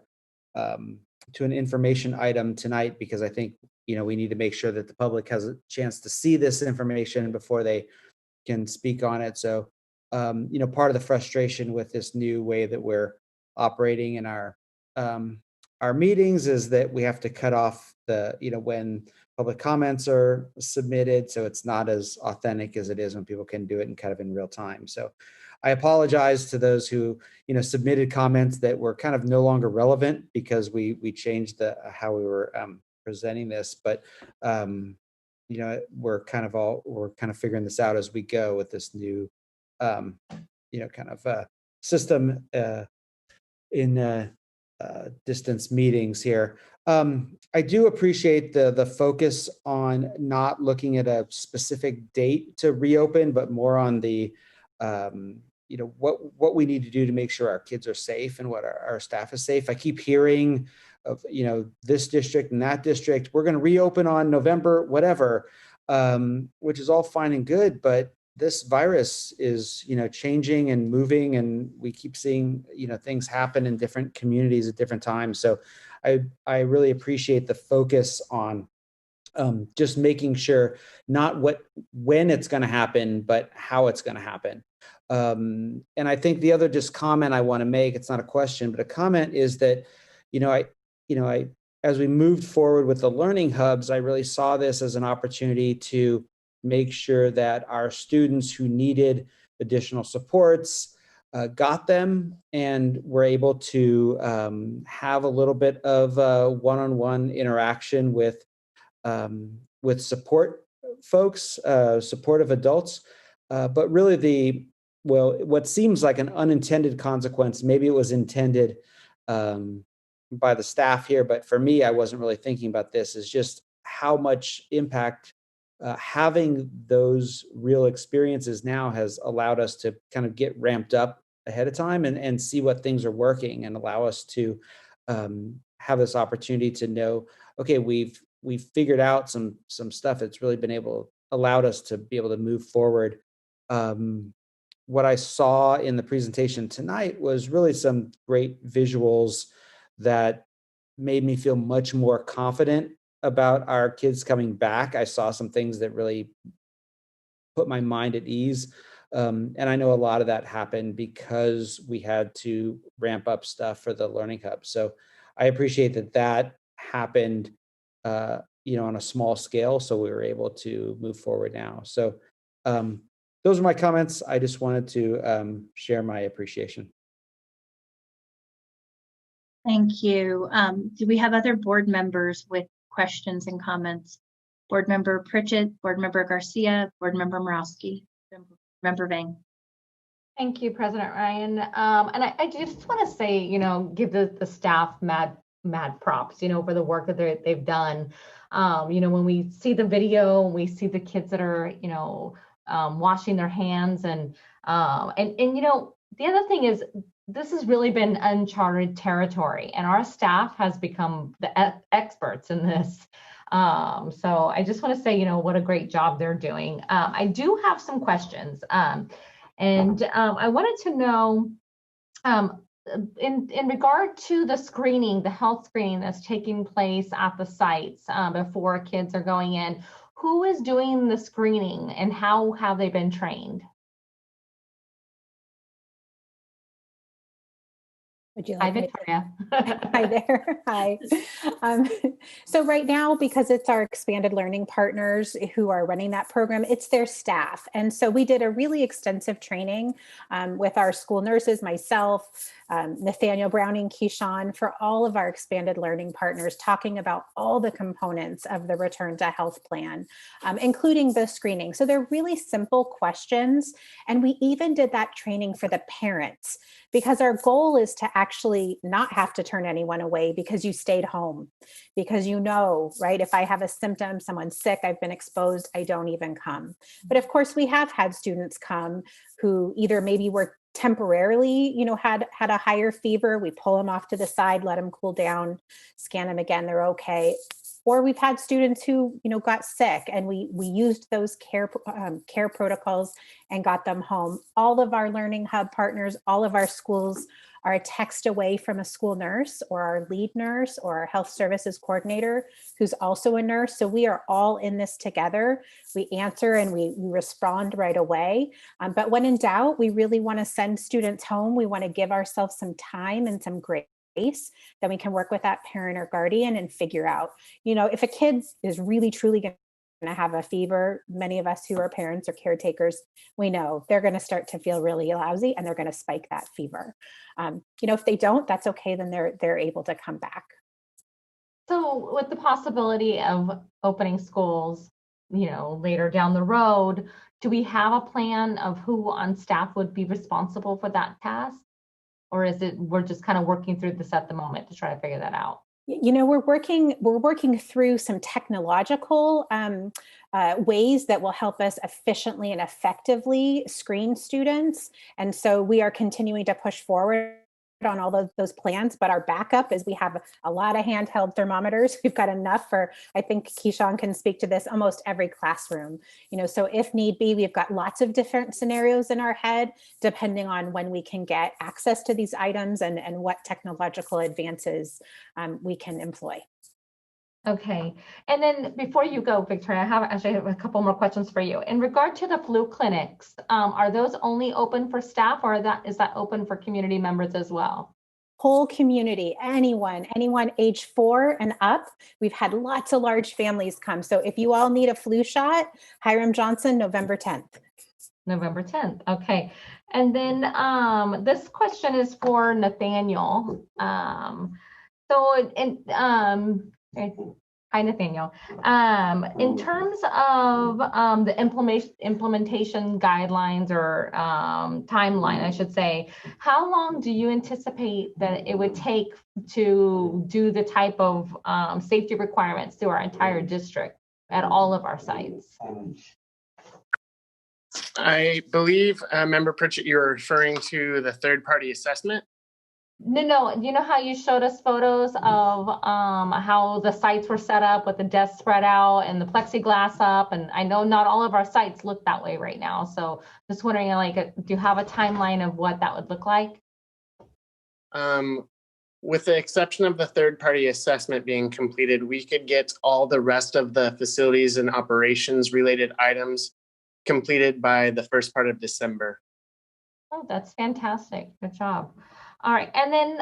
an information item tonight, because I think we need to make sure that the public has a chance to see this information before they can speak on it. So part of the frustration with this new way that we're operating in our meetings is that we have to cut off the when public comments are submitted, so it's not as authentic as it is when people can do it in real time. So I apologize to those who submitted comments that were kind of no longer relevant because we changed how we were presenting this, but we're kind of figuring this out as we go with this new system in distance meetings here. I do appreciate the focus on not looking at a specific date to reopen, but more on the what we need to do to make sure our kids are safe and what our staff is safe. I keep hearing of this district and that district, we're going to reopen on November whatever, which is all fine and good, but this virus is changing and moving, and we keep seeing things happen in different communities at different times. So I really appreciate the focus on just making sure not when it's going to happen, but how it's going to happen. And I think the other just comment I want to make, it's not a question, but a comment, is that I as we moved forward with the learning hubs, I really saw this as an opportunity to make sure that our students who needed additional supports got them, and were able to have a little bit of one-on-one interaction with support folks, supportive adults, but really what seems like an unintended consequence, maybe it was intended by the staff here, but for me, I wasn't really thinking about this, is just how much impact having those real experiences now has allowed us to kind of get ramped up ahead of time and see what things are working, and allow us to have this opportunity to know, okay, we've figured out some stuff that's really allowed us to be able to move forward. What I saw in the presentation tonight was really some great visuals that made me feel much more confident about our kids coming back. I saw some things that really put my mind at ease. And I know a lot of that happened because we had to ramp up stuff for the Learning Hub. So I appreciate that happened, on a small scale, so we were able to move forward now. So those are my comments. I just wanted to share my appreciation. Thank you. Do we have other board members with questions and comments? Board Member Pritchett, Board Member Garcia, Board Member Morawski, Member Vang. Thank you, President Ryan. And I just want to say, give the staff mad props, for the work that they've done. When we see the video, we see the kids that are, washing their hands, and the other thing is, this has really been uncharted territory, and our staff has become the experts in this. So I just want to say, what a great job they're doing. I do have some questions, and I wanted to know, in regard to the screening, the health screening that's taking place at the sites before kids are going in, who is doing the screening and how have they been trained? Would you Hi, like Victoria. Hi there. Hi. So right now, because it's our expanded learning partners who are running that program, it's their staff. And so we did a really extensive training with our school nurses, myself, Nathaniel Browning, Keyshawn, for all of our expanded learning partners, talking about all the components of the Return to Health plan, including the screening. So they're really simple questions. And we even did that training for the parents, because our goal is to actually not have to turn anyone away because you stayed home, because right, if I have a symptom, someone's sick, I've been exposed, I don't even come. But of course, we have had students come who either maybe were temporarily, had a higher fever, we pull them off to the side, let them cool down, scan them again, they're okay. Or we've had students who, got sick, and we used those care protocols and got them home. All of our Learning Hub partners, all of our schools are a text away from a school nurse or our lead nurse or our health services coordinator, who's also a nurse. So we are all in this together. We answer and we respond right away. But when in doubt, we really want to send students home. We want to give ourselves some time and some grace. Then we can work with that parent or guardian and figure out, if a kid is really truly going to have a fever, many of us who are parents or caretakers, we know they're going to start to feel really lousy and they're going to spike that fever. If they don't, that's okay. Then they're able to come back. So with the possibility of opening schools, later down the road, do we have a plan of who on staff would be responsible for that task? Or is it we're just kind of working through this at the moment to try to figure that out? We're working through some technological ways that will help us efficiently and effectively screen students. And so we are continuing to push forward on all those plans, but our backup is we have a lot of handheld thermometers. We've got enough for, I think Keyshawn can speak to this, almost every classroom. So if need be, we've got lots of different scenarios in our head, depending on when we can get access to these items and what technological advances we can employ. Okay. And then before you go, Victoria, I have a couple more questions for you. In regard to the flu clinics, are those only open for staff, or is that open for community members as well? Whole community, anyone age 4 and up. We've had lots of large families come. So if you all need a flu shot, Hiram Johnson, November 10th. November 10th. Okay. And then this question is for Nathaniel. Hi, Nathaniel. In terms of the implementation guidelines or timeline, I should say, how long do you anticipate that it would take to do the type of safety requirements through our entire district at all of our sites? I believe, Member Pritchett, you're referring to the third-party assessment. No, you know how you showed us photos of how the sites were set up with the desks spread out and the plexiglass up, and I know not all of our sites look that way right now. So just wondering, like, do you have a timeline of what that would look like? With the exception of the third-party assessment being completed, we could get all the rest of the facilities and operations related items completed by the first part of December. Oh, that's fantastic. Good job. All right, and then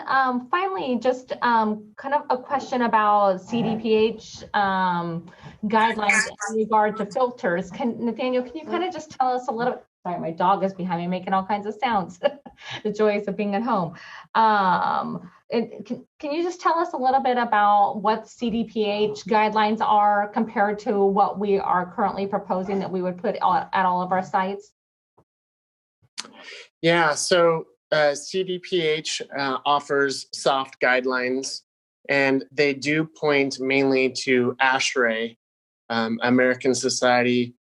finally, just kind of a question about CDPH guidelines in regard to filters. Nathaniel, can you kind of just tell us a little bit? Sorry, my dog is behind me making all kinds of sounds. The joys of being at home. Can you just tell us a little bit about what CDPH guidelines are compared to what we are currently proposing that we would put at all of our sites? Yeah, so CDPH offers soft guidelines, and they do point mainly to ASHRAE, American Society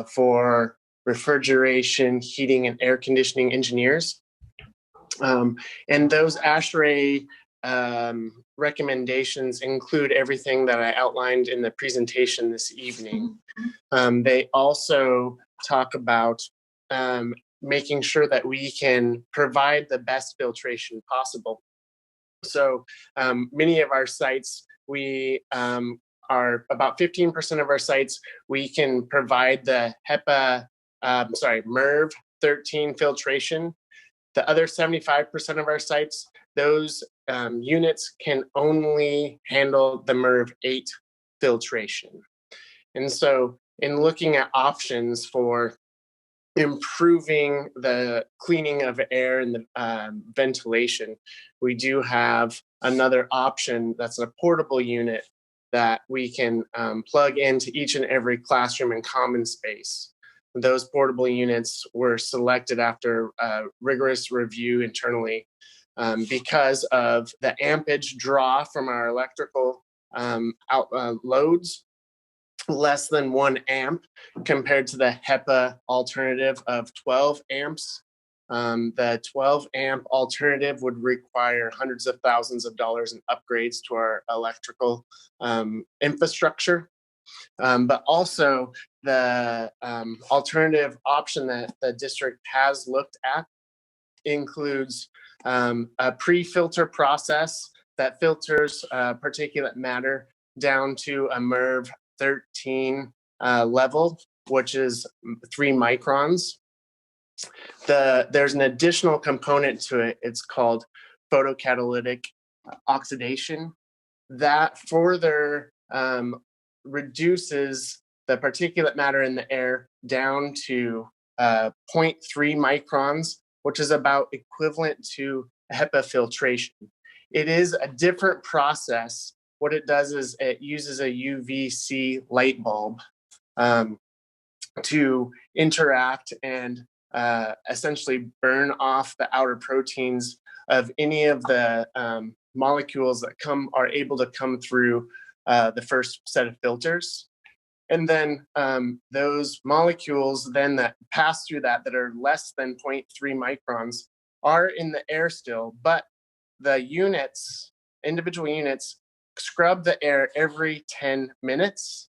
for Refrigeration, Heating, and Air Conditioning Engineers. And those ASHRAE recommendations include everything that I outlined in the presentation this evening. They also talk about making sure that we can provide the best filtration possible. So many of our sites, we are about 15% of our sites, we can provide the HEPA, MERV 13 filtration. The other 75% of our sites, those units can only handle the MERV 8 filtration. And so in looking at options for improving the cleaning of air and the ventilation, we do have another option that's a portable unit that we can plug into each and every classroom and common space. Those portable units were selected after rigorous review internally because of the ampage draw from our electrical loads, less than 1 amp compared to the HEPA alternative of 12 amps. The 12 amp alternative would require hundreds of thousands of dollars in upgrades to our electrical infrastructure. But also the alternative option that the district has looked at includes a pre-filter process that filters particulate matter down to a MERV 13 level, which is 3 microns. There's an additional component to it. It's called photocatalytic oxidation that further reduces the particulate matter in the air down to 0.3 microns, which is about equivalent to HEPA filtration. It is a different process. What it does is it uses a UVC light bulb to interact and essentially burn off the outer proteins of any of the molecules that are able to come through the first set of filters. And then those molecules then that pass through that are less than 0.3 microns are in the air still, but the units, individual units, scrub the air every 10 minutes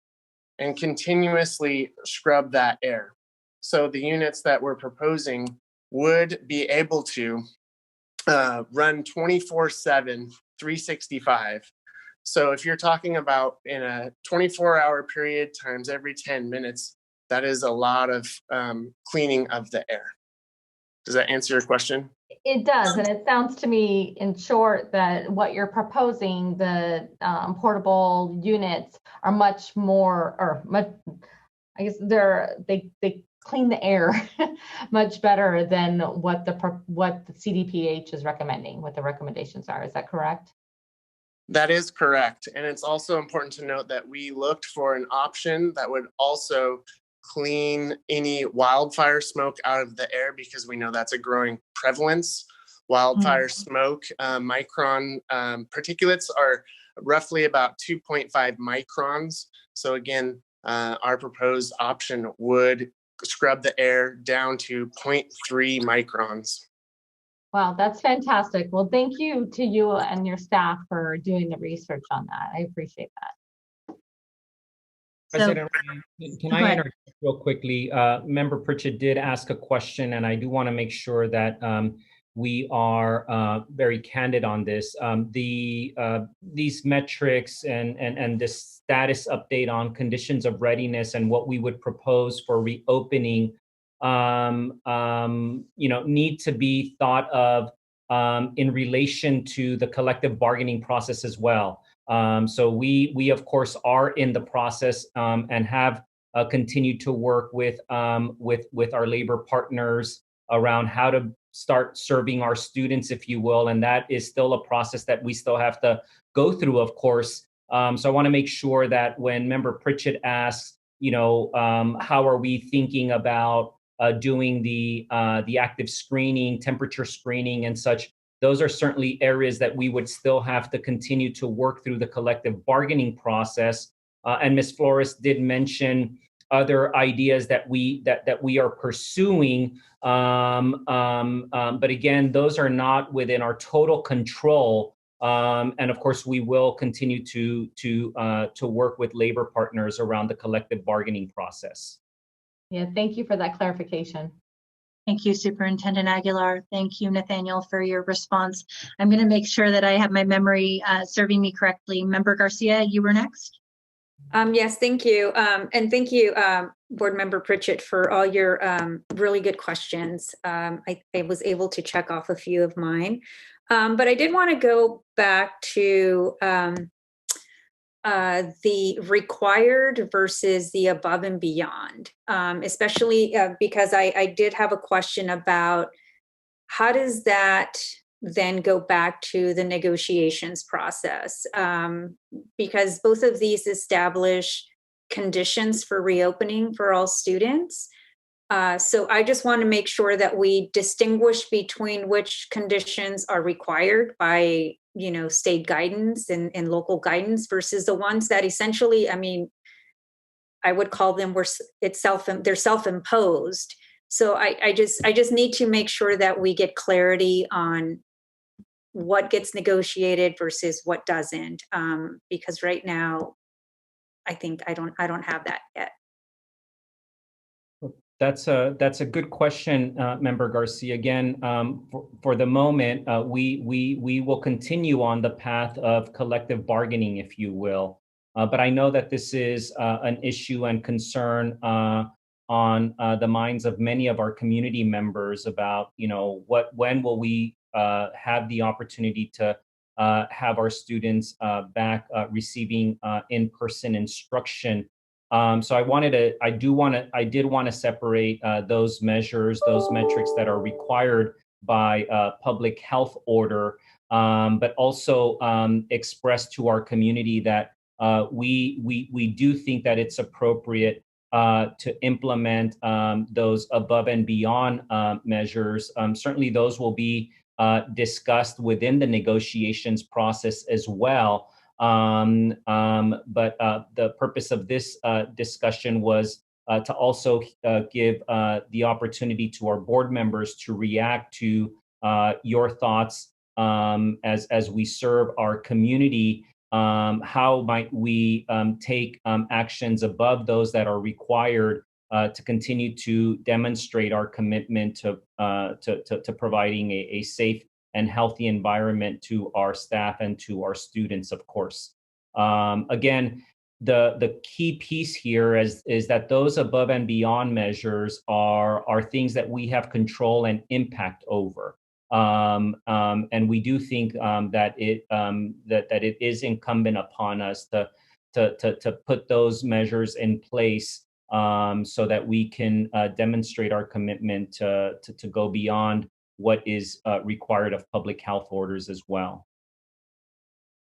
and continuously scrub that air. So the units that we're proposing would be able to run 24/7, 365. So if you're talking about in a 24-hour period times every 10 minutes, that is a lot of cleaning of the air. Does that answer your question? It does, and it sounds to me, in short, that what you're proposing, the portable units, are much more, or much, I guess they clean the air much better than what the CDPH is recommending, what the recommendations are. Is that correct? That is correct. And it's also important to note that we looked for an option that would also clean any wildfire smoke out of the air, because we know that's a growing prevalence. Wildfire smoke, micron particulates are roughly about 2.5 microns. So again, our proposed option would scrub the air down to 0.3 microns. Wow, that's fantastic. Well, thank you to you and your staff for doing the research on that. I appreciate that. President Ryan, can I interject real quickly? Member Pritchett did ask a question, and I do want to make sure that we are very candid on this. These metrics and the status update on conditions of readiness and what we would propose for reopening need to be thought of in relation to the collective bargaining process as well. So we of course are in the process and have continued to work with our labor partners around how to start serving our students, if you will, and that is still a process that we still have to go through, of course. So I want to make sure that when Member Pritchett asks, how are we thinking about doing the active screening, temperature screening and such, those are certainly areas that we would still have to continue to work through the collective bargaining process. And Ms. Flores did mention other ideas that we are pursuing, but again, those are not within our total control. And of course, we will continue to work with labor partners around the collective bargaining process. Yeah, thank you for that clarification. Thank you, Superintendent Aguilar. Thank you, Nathaniel, for your response. I'm going to make sure that I have my memory serving me correctly. Member Garcia, you were next. Yes, thank you. And thank you, Board Member Pritchett, for all your really good questions. I was able to check off a few of mine, but I did want to go back to the required versus the above and beyond, especially because I did have a question about how does that then go back to the negotiations process, because both of these establish conditions for reopening for all students. So I just want to make sure that we distinguish between which conditions are required by state guidance and local guidance versus the ones that essentially, I would call them they're self-imposed. So I just need to make sure that we get clarity on what gets negotiated versus what doesn't, because right now, I think I don't have that yet. That's a good question, Member Garcia. Again, for the moment, we will continue on the path of collective bargaining, if you will. But I know that this is an issue and concern on the minds of many of our community members about, when will we have the opportunity to have our students back receiving in-person instruction. So I did want to separate those measures, those metrics that are required by public health order, but also express to our community that we do think that it's appropriate to implement those above and beyond measures. Certainly those will be discussed within the negotiations process as well. But the purpose of this discussion was to also give the opportunity to our board members to react to your thoughts as we serve our community. How might we take actions above those that are required to continue to demonstrate our commitment to providing a safe and healthy environment to our staff and to our students, of course. Again, the key piece here is that those above and beyond measures are things that we have control and impact over. And we do think that it is incumbent upon us to put those measures in place so that we can demonstrate our commitment to go beyond what is required of public health orders as well.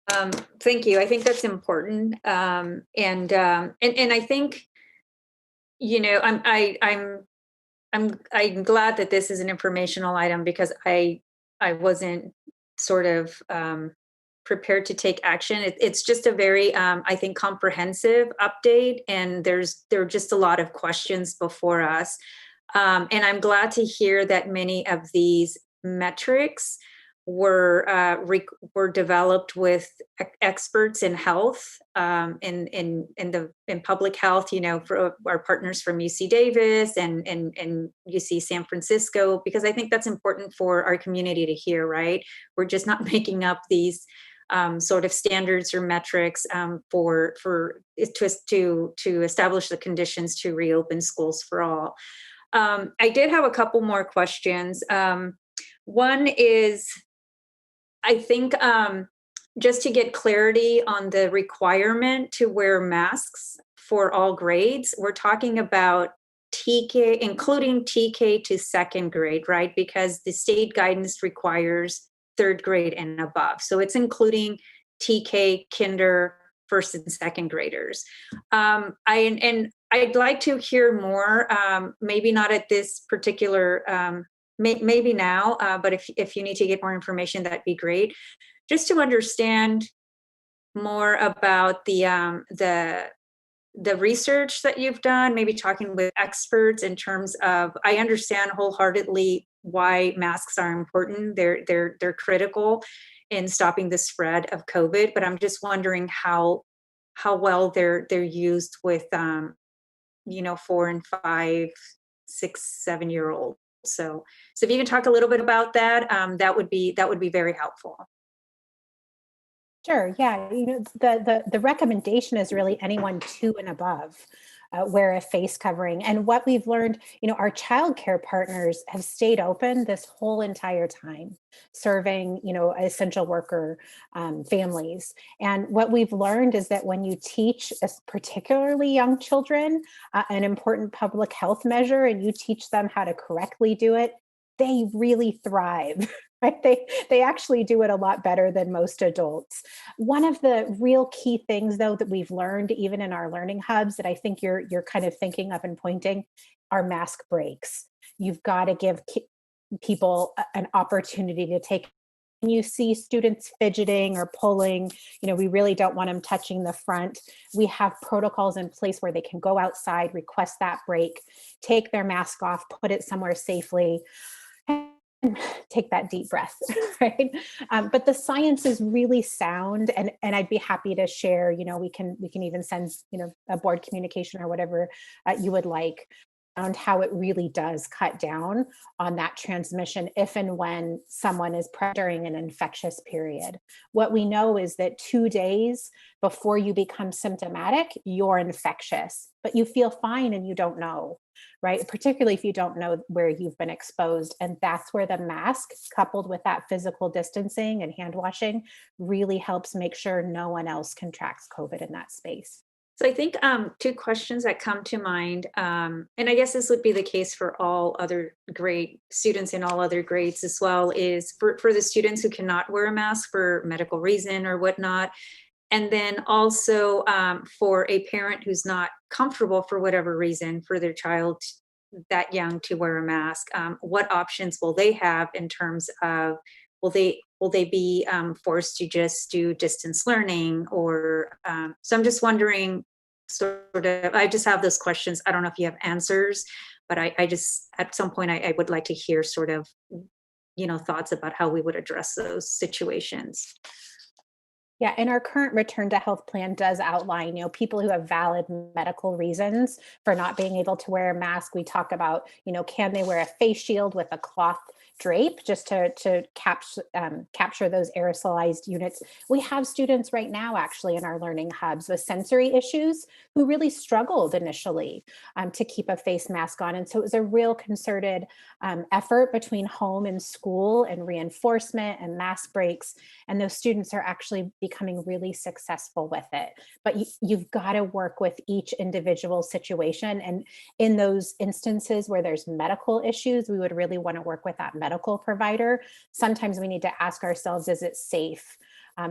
Thank you. I think that's important. And I think, you know, I'm glad that this is an informational item because I wasn't sort of prepared to take action. It's just a very, I think, comprehensive update, and there are just a lot of questions before us. And I'm glad to hear that many of these metrics were developed with experts in health, in public health. You know, for our partners from UC Davis and UC San Francisco, because I think that's important for our community to hear. Right, we're just not making up these sort of standards or metrics to establish the conditions to reopen schools for all. I did have a couple more questions. One is, I think, just to get clarity on the requirement to wear masks for all grades, we're talking about TK, including TK to second grade, right? Because the state guidance requires third grade and above. So it's including TK, kinder, first and second graders. I'd like to hear more, maybe not at this particular, maybe now, but if you need to get more information, that'd be great. Just to understand more about the research that you've done, maybe talking with experts in terms of, I understand wholeheartedly why masks are important. They're critical in stopping the spread of COVID, but I'm just wondering how well they're used with 4 and 5, 6, 7-year-olds. So if you can talk a little bit about that, that would be very helpful. Sure. Yeah. The recommendation is really anyone 2 and above wear a face covering. And what we've learned, our childcare partners have stayed open this whole entire time, serving, essential worker families. And what we've learned is that when you teach particularly young children an important public health measure and you teach them how to correctly do it, they really thrive. Right? They actually do it a lot better than most adults. One of the real key things, though, that we've learned even in our learning hubs that I think you're kind of thinking of and pointing are mask breaks. You've got to give people an opportunity to take. When you see students fidgeting or pulling, we really don't want them touching the front. We have protocols in place where they can go outside, request that break, take their mask off, put it somewhere safely. Take that deep breath, right? But the science is really sound, and I'd be happy to share. We can even send a board communication or whatever you would like, around how it really does cut down on that transmission if and when someone is during an infectious period. What we know is that 2 days before you become symptomatic, you're infectious, but you feel fine and you don't know. Right? Particularly if you don't know where you've been exposed. And that's where the mask, coupled with that physical distancing and hand washing, really helps make sure no one else contracts COVID in that space. So I think 2 questions that come to mind, and I guess this would be the case for all other grade students in all other grades as well, is for the students who cannot wear a mask for medical reason or whatnot. And then also for a parent who's not comfortable for whatever reason for their child that young to wear a mask, what options will they have in terms of, will they be forced to just do distance learning? Or so I'm just wondering, I just have those questions. I don't know if you have answers, but I just, at some point, I would like to hear sort of, thoughts about how we would address those situations. Yeah, and our current return to health plan does outline, people who have valid medical reasons for not being able to wear a mask. We talk about, can they wear a face shield with a cloth drape just to capture those aerosolized units. We have students right now actually in our learning hubs with sensory issues who really struggled initially to keep a face mask on. And so it was a real concerted effort between home and school and reinforcement and mask breaks. And those students are actually becoming really successful with it. But you've got to work with each individual situation. And in those instances where there's medical issues, we would really want to work with that medical provider. Sometimes we need to ask ourselves, is it safe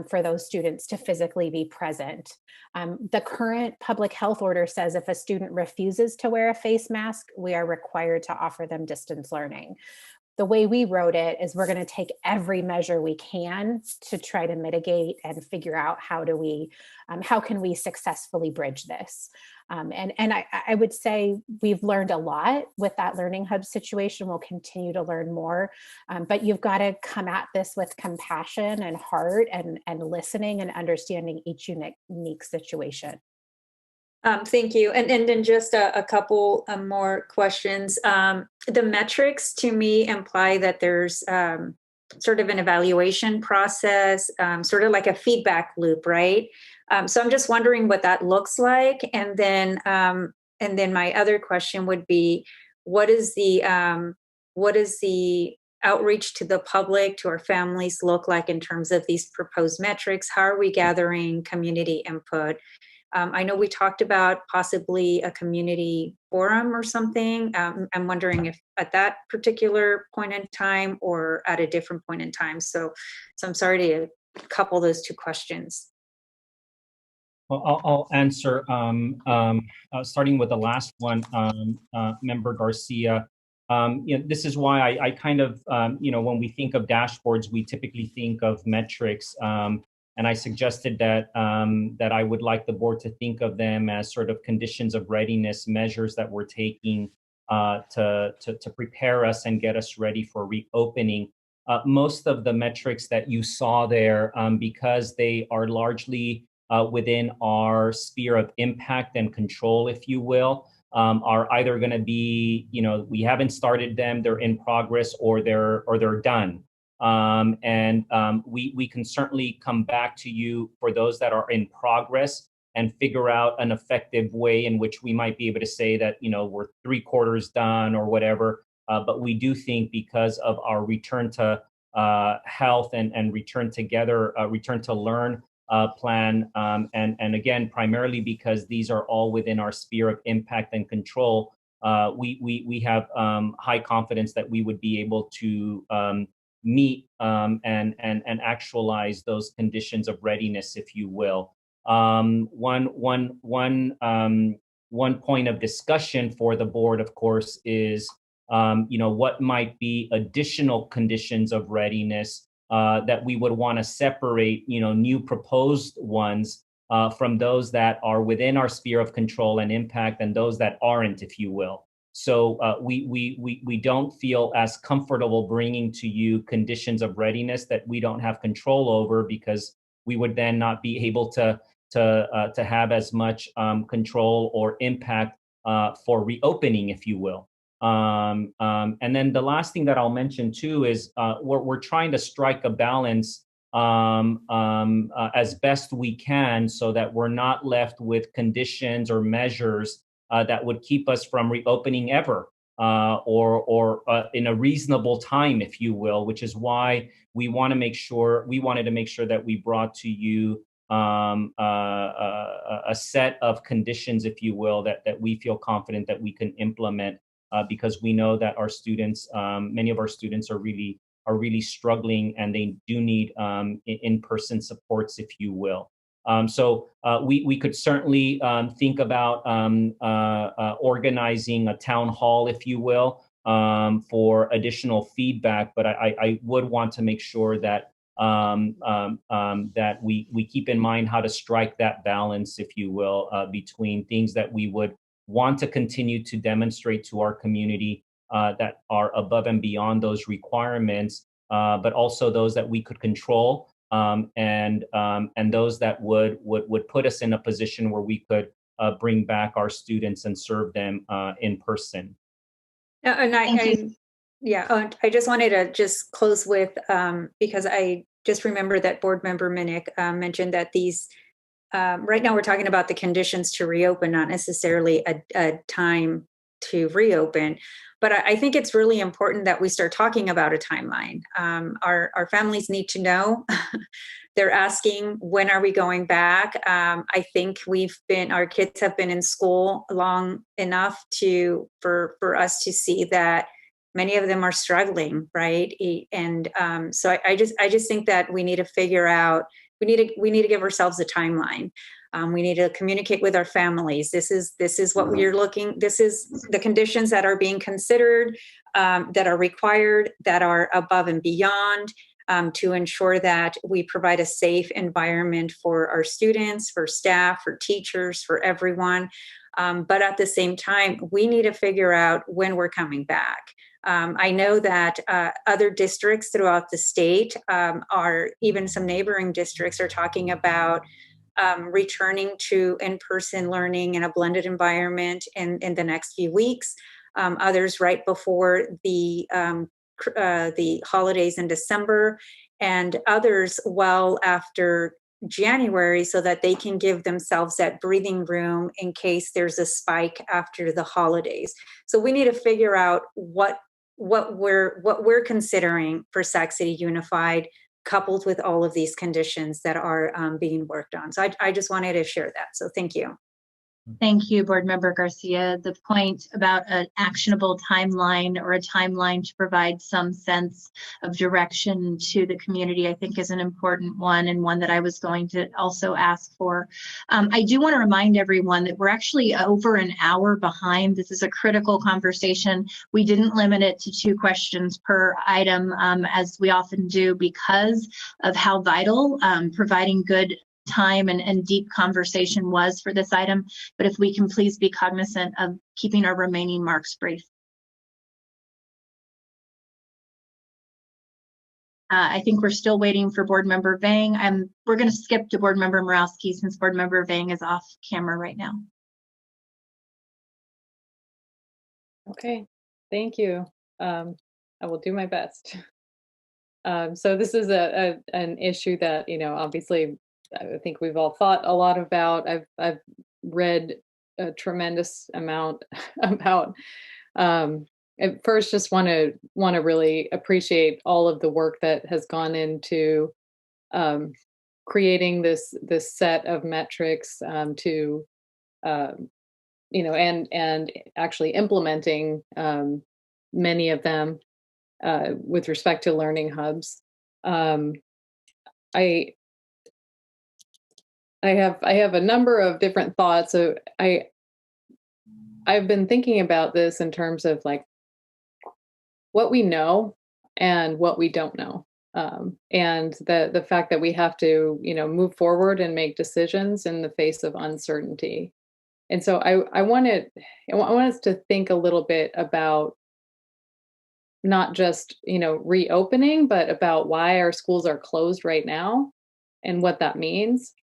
for those students to physically be present. The current public health order says if a student refuses to wear a face mask, we are required to offer them distance learning. The way we wrote it is we're going to take every measure we can to try to mitigate and figure out how can we successfully bridge this. And I would say we've learned a lot with that Learning Hub situation. We'll continue to learn more, but you've got to come at this with compassion and heart and listening and understanding each unique situation. Thank you. And then just a couple more questions. The metrics to me imply that there's sort of an evaluation process, sort of like a feedback loop, right? So I'm just wondering what that looks like. And then my other question would be, what is the outreach to the public, to our families look like in terms of these proposed metrics? How are we gathering community input? I know we talked about possibly a community forum or something. I'm wondering if at that particular point in time or at a different point in time. So I'm sorry to couple those two questions. Well, I'll answer, starting with the last one, Member Garcia. This is why I kind of, when we think of dashboards, we typically think of metrics. And I suggested that I would like the board to think of them as sort of conditions of readiness measures that we're taking to prepare us and get us ready for reopening. Most of the metrics that you saw there, because they are largely within our sphere of impact and control, if you will, are either going to be, we haven't started them, they're in progress, or they're done. We can certainly come back to you for those that are in progress and figure out an effective way in which we might be able to say that, we're 3/4 done or whatever. But we do think because of our return to health and return to learn plan, and again, primarily because these are all within our sphere of impact and control, we have high confidence that we would be able to meet and actualize those conditions of readiness, if you will. One point of discussion for the board, of course, is what might be additional conditions of readiness that we would want to separate, new proposed ones from those that are within our sphere of control and impact, and those that aren't, if you will. So we don't feel as comfortable bringing to you conditions of readiness that we don't have control over, because we would then not be able to have as much control or impact for reopening, if you will. And then the last thing that I'll mention too is we're trying to strike a balance as best we can, so that we're not left with conditions or measures that would keep us from reopening ever, or in a reasonable time, if you will, which is why we wanted to make sure that we brought to you a set of conditions, if you will, that we feel confident that we can implement, because we know that our students, many of our students are really struggling, and they do need in-person supports, if you will. So we could certainly think about organizing a town hall, if you will, for additional feedback. But I would want to make sure that that we keep in mind how to strike that balance, if you will, between things that we would want to continue to demonstrate to our community that are above and beyond those requirements, but also those that we could control. And those that would put us in a position where we could bring back our students and serve them in person. And I just wanted to just close with, because I just remember that board member Minnick mentioned that these, right now we're talking about the conditions to reopen, not necessarily a time to reopen. But I think it's really important that we start talking about a timeline. Our families need to know. They're asking, when are we going back? I think our kids have been in school long enough for us to see that many of them are struggling, right? And so I just think that we need to figure out we need to give ourselves a timeline. We need to communicate with our families. This is what we're looking. This is the conditions that are being considered, that are required, that are above and beyond, to ensure that we provide a safe environment for our students, for staff, for teachers, for everyone. But at the same time, we need to figure out when we're coming back. I know that other districts throughout the state even some neighboring districts are talking about returning to in-person learning in a blended environment in the next few weeks. Others right before the holidays in December, and others well after January, so that they can give themselves that breathing room in case there's a spike after the holidays. So we need to figure out what we're considering for Sac City Unified, coupled with all of these conditions that are being worked on. So I just wanted to share that. So thank you. Thank you, Board Member Garcia. The point about an actionable timeline or a timeline to provide some sense of direction to the community, I think is an important one, and one that I was going to also ask for. I do want to remind everyone that we're actually over an hour behind. This is a critical conversation. We didn't limit it to 2 questions per item, as we often do, because of how vital providing good time and deep conversation was for this item. But if we can please be cognizant of keeping our remaining marks brief. I think we're still waiting for Board Member Vang. We're going to skip to Board Member Morawski since Board Member Vang is off camera right now. Okay, thank you. I will do my best. So this is an issue that, obviously I think we've all thought a lot about. I've read a tremendous amount about. At first, just want to really appreciate all of the work that has gone into creating this set of metrics to and actually implementing many of them with respect to learning hubs. I have a number of different thoughts. So I've been thinking about this in terms of like what we know and what we don't know, and the fact that we have to move forward and make decisions in the face of uncertainty. And so I want us to think a little bit about not just reopening, but about why our schools are closed right now and what that means.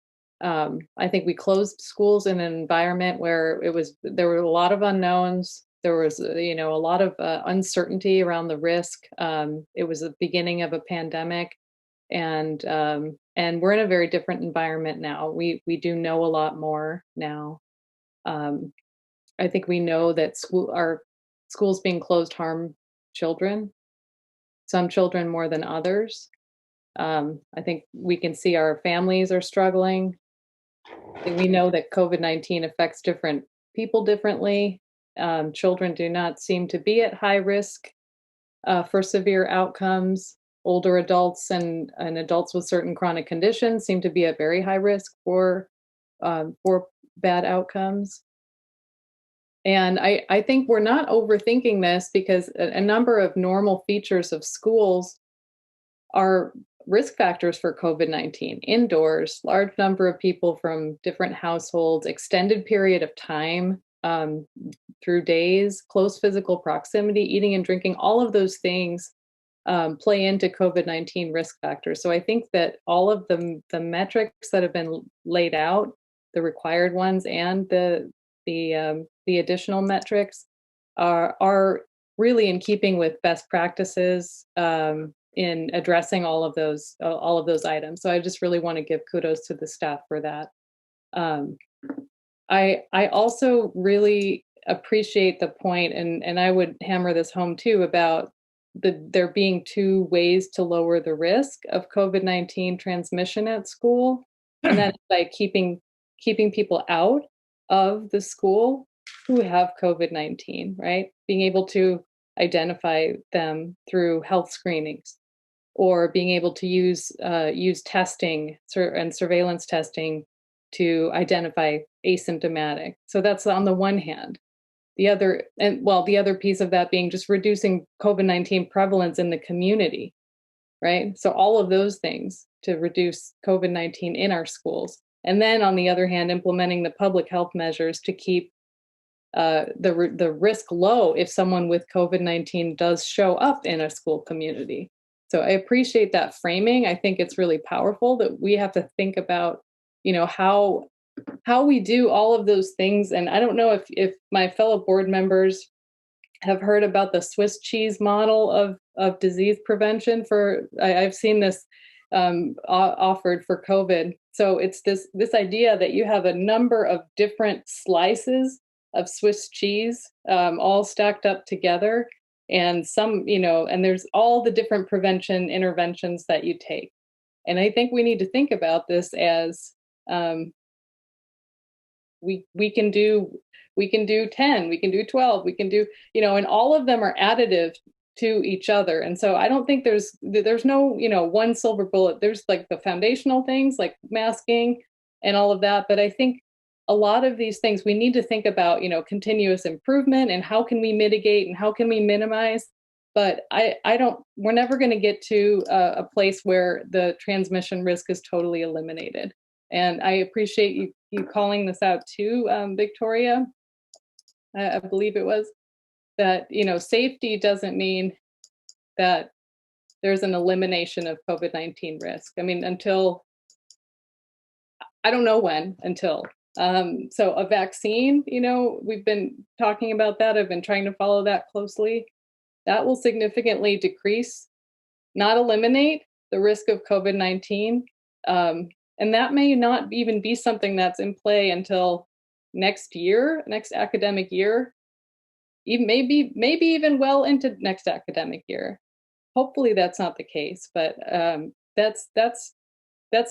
I think we closed schools in an environment where there were a lot of unknowns. There was, a lot of uncertainty around the risk. It was the beginning of a pandemic, and we're in a very different environment now. We do know a lot more now. I think we know that our schools being closed harm children. Some children more than others. I think we can see our families are struggling. We know that COVID-19 affects different people differently. Children do not seem to be at high risk for severe outcomes. Older adults and adults with certain chronic conditions seem to be at very high risk for bad outcomes. And I think we're not overthinking this, because a number of normal features of schools are risk factors for COVID-19. Indoors, large number of people from different households, extended period of time through days, close physical proximity, eating and drinking, all of those things play into COVID-19 risk factors. So I think that all of the metrics that have been laid out, the required ones and the additional metrics are really in keeping with best practices in addressing all of those items. So I just really want to give kudos to the staff for that. I also really appreciate the point, and I would hammer this home too, about there being 2 ways to lower the risk of COVID-19 transmission at school, and that's by keeping people out of the school who have COVID-19, right? Being able to identify them through health screenings, or being able to use testing and surveillance testing to identify asymptomatic. So that's on the one hand. The other piece of that being just reducing COVID-19 prevalence in the community, right? So all of those things to reduce COVID-19 in our schools. And then on the other hand, implementing the public health measures to keep the risk low if someone with COVID-19 does show up in a school community. So I appreciate that framing. I think it's really powerful that we have to think about, how we do all of those things. And I don't know if my fellow board members have heard about the Swiss cheese model of disease prevention I've seen this offered for COVID. So it's this idea that you have a number of different slices of Swiss cheese all stacked up together, and and there's all the different prevention interventions that you take. And I think we need to think about this as we can do 10, we can do 12, we can do, and all of them are additive to each other. And so I don't think there's no, one silver bullet. There's like the foundational things like masking and all of that. But I think a lot of these things we need to think about, continuous improvement and how can we mitigate and how can we minimize. But we're never going to get to a place where the transmission risk is totally eliminated. And I appreciate you calling this out too, Victoria. I believe it was that, safety doesn't mean that there's an elimination of COVID-19 risk. I mean, I don't know when, until. So a vaccine, we've been talking about that. I've been trying to follow that closely. That will significantly decrease, not eliminate, the risk of COVID-19. And that may not even be something that's in play until next academic year, even maybe even well into next academic year. Hopefully that's not the case, but that's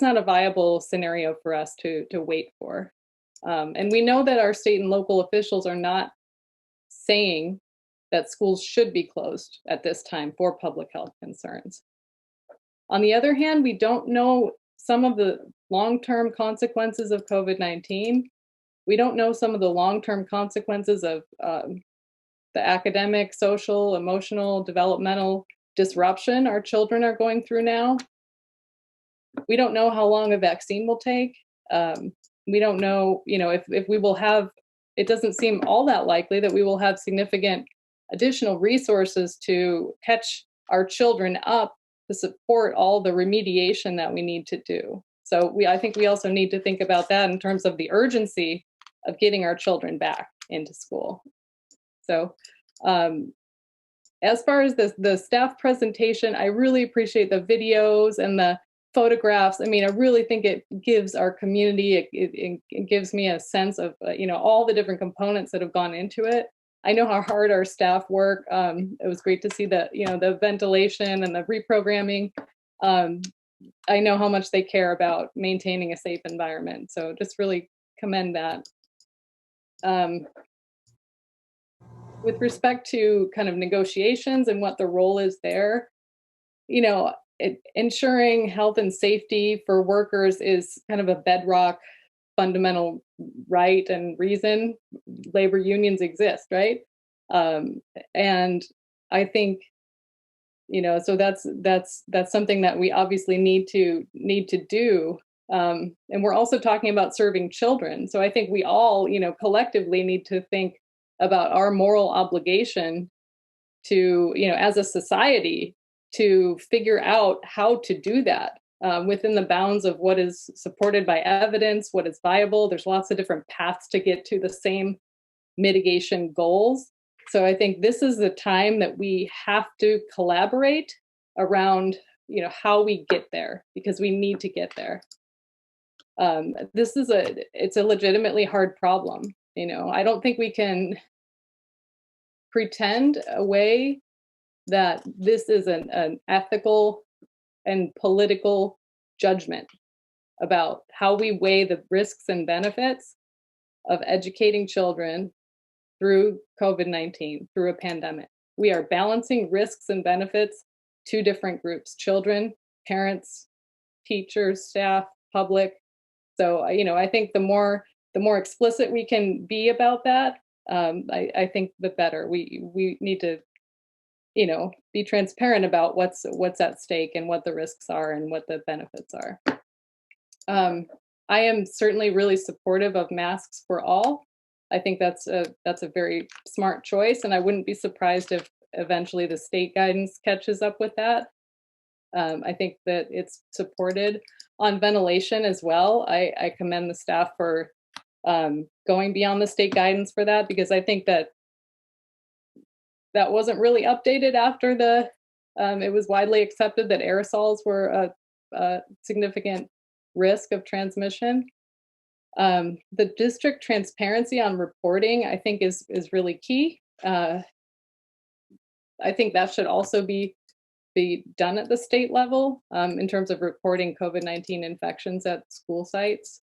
not a viable scenario for us to wait for. And we know that our state and local officials are not saying that schools should be closed at this time for public health concerns. On the other hand, we don't know some of the long-term consequences of COVID-19. We don't know some of the long-term consequences of the academic, social, emotional, developmental disruption our children are going through now. We don't know how long a vaccine will take. We don't know, if we will have, it doesn't seem all that likely that we will have significant additional resources to catch our children up to support all the remediation that we need to do. So I think we also need to think about that in terms of the urgency of getting our children back into school. So as far as the staff presentation, I really appreciate the videos and the photographs. I mean, I really think it gives our community, it gives me a sense of, all the different components that have gone into it. I know how hard our staff work. It was great to see the ventilation and the reprogramming. I know how much they care about maintaining a safe environment. So just really commend that. With respect to kind of negotiations and what the role is there, ensuring health and safety for workers is kind of a bedrock fundamental right and reason labor unions exist, right? And I think, so that's something that we obviously need to do. And we're also talking about serving children. So I think we all, collectively need to think about our moral obligation to, as a society, to figure out how to do that within the bounds of what is supported by evidence, what is viable. There's lots of different paths to get to the same mitigation goals. So I think this is the time that we have to collaborate around, how we get there, because we need to get there. It's a legitimately hard problem. I don't think we can pretend away that this is an ethical and political judgment about how we weigh the risks and benefits of educating children through COVID-19, through a pandemic. We are balancing risks and benefits two different groups: children, parents, teachers, staff, public. So, I think the more explicit we can be about that, I think the better. We need to, be transparent about what's at stake and what the risks are and what the benefits are. I am certainly really supportive of masks for all. I think that's a very smart choice, and I wouldn't be surprised if eventually the state guidance catches up with that. I think that it's supported. On ventilation as well, I commend the staff for going beyond the state guidance for that, because I think that wasn't really updated after it was widely accepted that aerosols were a significant risk of transmission. The district transparency on reporting, I think, is really key. I think that should also be done at the state level in terms of reporting COVID-19 infections at school sites.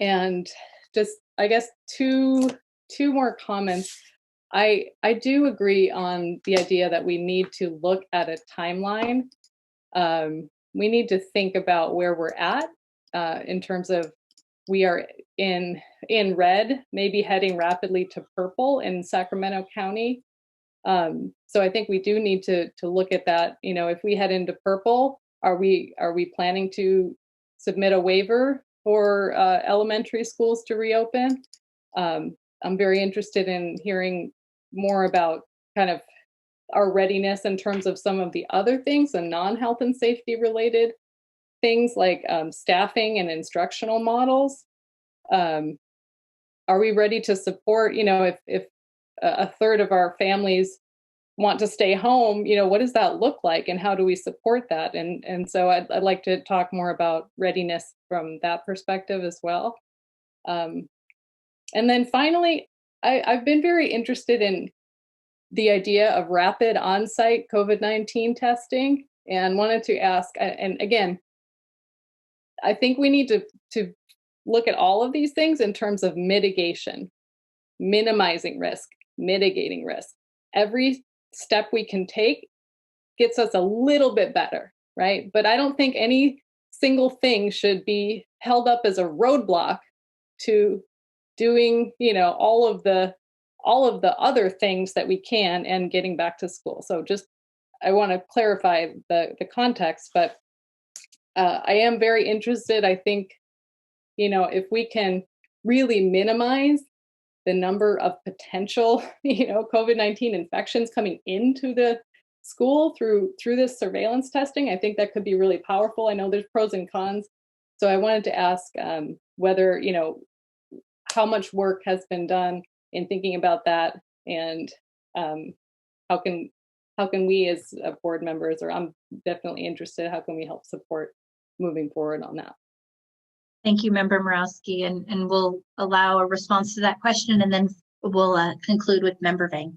And just, I guess, two more comments. I do agree on the idea that we need to look at a timeline. We need to think about where we're at in terms of, we are in red, maybe heading rapidly to purple in Sacramento County. So I think we do need to look at that. If we head into purple, are we planning to submit a waiver for elementary schools to reopen? I'm very interested in hearing more about kind of our readiness in terms of some of the other things and non-health and safety related things like staffing and instructional models. Are we ready to support, if a third of our families want to stay home, what does that look like and how do we support that? And so I'd like to talk more about readiness from that perspective as well. And then finally, I've been very interested in the idea of rapid on-site COVID-19 testing, and wanted to ask, and again, I think we need to look at all of these things in terms of mitigation, minimizing risk, mitigating risk. Every step we can take gets us a little bit better, right? But I don't think any single thing should be held up as a roadblock to doing, all of the other things that we can and getting back to school. So just, I want to clarify the context, but I am very interested. I think, if we can really minimize the number of potential, COVID-19 infections coming into the school through this surveillance testing, I think that could be really powerful. I know there's pros and cons. So I wanted to ask whether, how much work has been done in thinking about that, and how can we as board members, or I'm definitely interested, how can we help support moving forward on that? Thank you, Member Morawski, and we'll allow a response to that question, and then we'll conclude with Member Vang.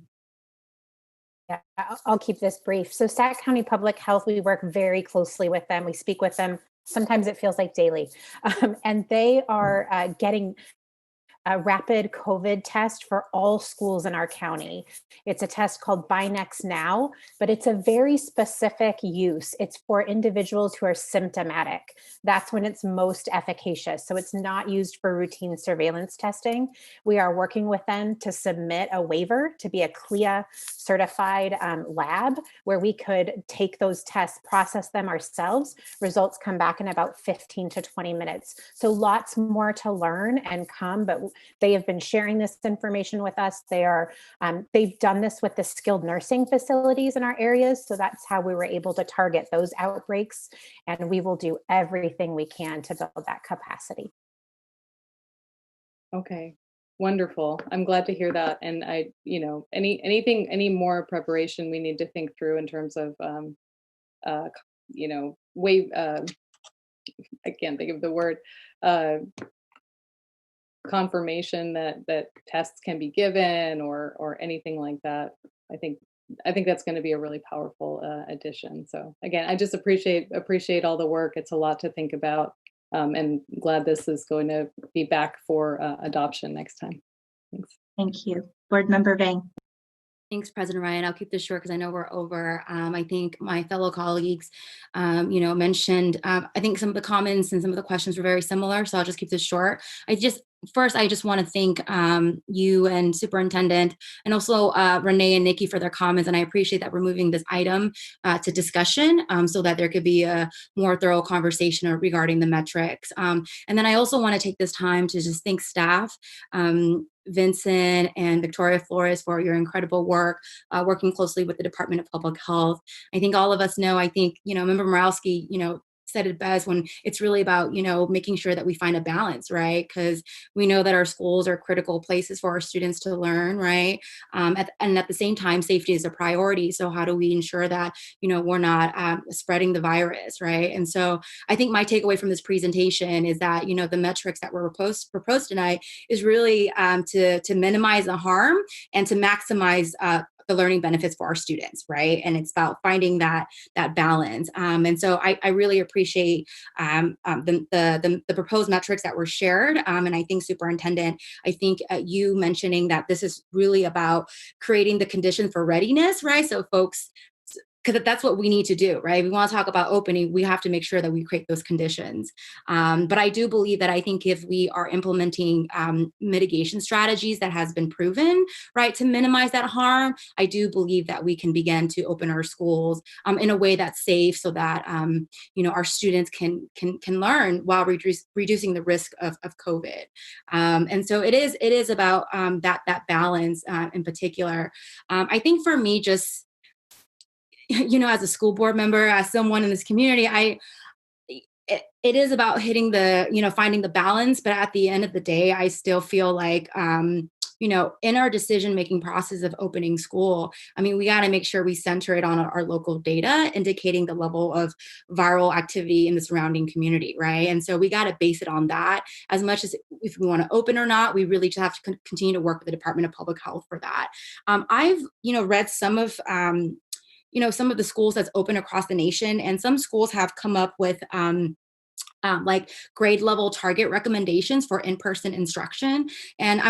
Yeah, I'll keep this brief. So Sac County Public Health, we work very closely with them. We speak with them. Sometimes it feels like daily. And they are getting a rapid COVID test for all schools in our county. It's a test called Binax Now, but it's a very specific use. It's for individuals who are symptomatic. That's when it's most efficacious. So it's not used for routine surveillance testing. We are working with them to submit a waiver to be a CLIA certified lab where we could take those tests, process them ourselves. Results come back in about 15 to 20 minutes. So lots more to learn and come, but they have been sharing this information with us. They've done this with the skilled nursing facilities in our areas. So that's how we were able to target those outbreaks. And we will do everything we can to build that capacity. Okay, wonderful. I'm glad to hear that. And any more preparation we need to think through in terms of, I can't think of the word, confirmation that tests can be given or anything like that. I think that's going to be a really powerful addition. So again, I just appreciate all the work. It's a lot to think about, and glad this is going to be back for adoption next time. Thanks. Thank you. Board Member Vang. Thanks, President Ryan. I'll keep this short because I know we're over. I think my fellow colleagues, mentioned, I think some of the comments and some of the questions were very similar, so I'll just keep this short. I just want to thank you and Superintendent, and also Renee and Nikki for their comments, and I appreciate that we're moving this item to discussion so that there could be a more thorough conversation regarding the metrics. And then I also want to take this time to just thank staff, Vincent and Victoria Flores, for your incredible work, working closely with the Department of Public Health. I think all of us know, Member Morawski, said it best when it's really about, making sure that we find a balance, right? Because we know that our schools are critical places for our students to learn, right? And at the same time, safety is a priority. So how do we ensure that, we're not spreading the virus, right? And so I think my takeaway from this presentation is that, the metrics that were proposed tonight is really to minimize the harm and to maximize the learning benefits for our students, right? And it's about finding that balance. And so I really appreciate the proposed metrics that were shared. And I think Superintendent, you mentioning that this is really about creating the conditions for readiness, right? So folks, because that's what we need to do, right? We want to talk about opening, we have to make sure that we create those conditions. But I do believe that I think if we are implementing mitigation strategies that has been proven, right, to minimize that harm, I do believe that we can begin to open our schools in a way that's safe so that, our students can learn while reducing the risk of COVID. And so it is about that balance in particular. I think for me, just, as a school board member, as someone in this community, it is about hitting finding the balance. But at the end of the day, I still feel like, in our decision-making process of opening school, we got to make sure we center it on our local data, indicating the level of viral activity in the surrounding community, right? And so we got to base it on that. As much as if we want to open or not, we really just have to continue to work with the Department of Public Health for that. I've, read some of some of the schools that's open across the nation, and some schools have come up with like grade level target recommendations for in-person instruction. And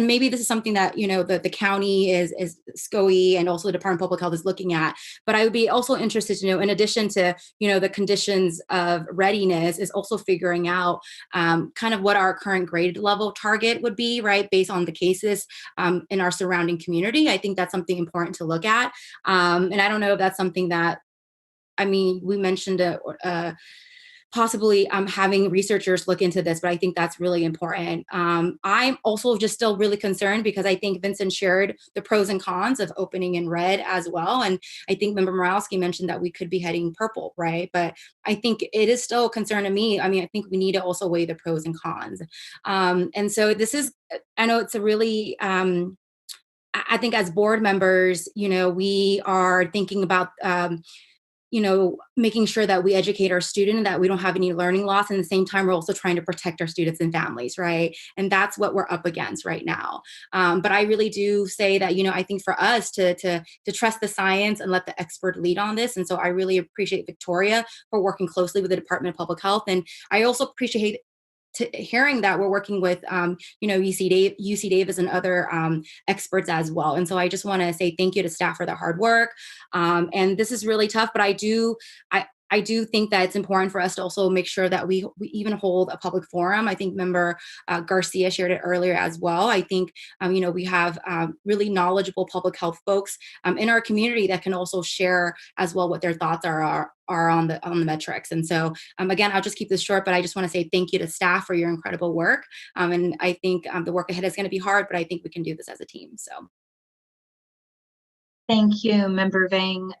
maybe this is something that, the county is SCOE and also the Department of Public Health is looking at. But I would be also interested to know, in addition to, the conditions of readiness, is also figuring out kind of what our current grade level target would be, right? Based on the cases in our surrounding community. I think that's something important to look at. And I don't know if that's something that, we mentioned possibly having researchers look into this, but I think that's really important. I'm also just still really concerned because I think Vincent shared the pros and cons of opening in red as well. And I think Member Morawski mentioned that we could be heading purple, right? But I think it is still a concern to me. I think we need to also weigh the pros and cons. And so this is, I know it's a really, I think as board members, we are thinking about, making sure that we educate our student and that we don't have any learning loss. And at the same time, we're also trying to protect our students and families, right? And that's what we're up against right now. But I really do say that, I think for us to trust the science and let the expert lead on this. And so I really appreciate Victoria for working closely with the Department of Public Health. And I also appreciate hearing that we're working with, UC Davis and other experts as well. And so I just want to say thank you to staff for their hard work. And this is really tough, but I do think that it's important for us to also make sure that we even hold a public forum. I think Member Garcia shared it earlier as well. I think, we have really knowledgeable public health folks in our community that can also share as well what their thoughts are on the metrics. And so again, I'll just keep this short, but I just want to say thank you to staff for your incredible work. And I think the work ahead is going to be hard, but I think we can do this as a team. So. Thank you, Member Vang.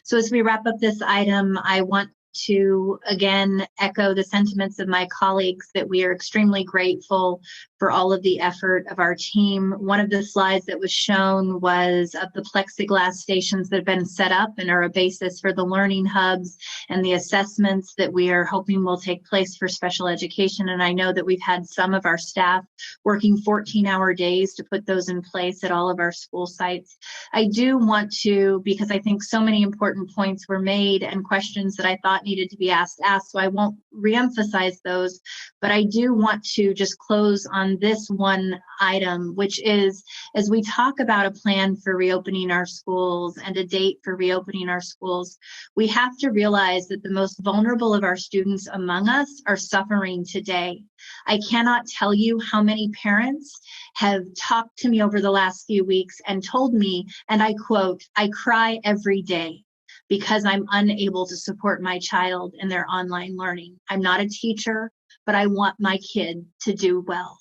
So as we wrap up this item, I want to again echo the sentiments of my colleagues that we are extremely grateful for all of the effort of our team. One of the slides that was shown was of the plexiglass stations that have been set up and are a basis for the learning hubs and the assessments that we are hoping will take place for special education. And I know that we've had some of our staff working 14-hour days to put those in place at all of our school sites. I do want to, because I think so many important points were made and questions that I thought needed to be asked, so I won't reemphasize those. But I do want to just close on this one item, which is, as we talk about a plan for reopening our schools and a date for reopening our schools, we have to realize that the most vulnerable of our students among us are suffering today. I cannot tell you how many parents have talked to me over the last few weeks and told me, and I quote, "I cry every day because I'm unable to support my child in their online learning. I'm not a teacher, but I want my kid to do well."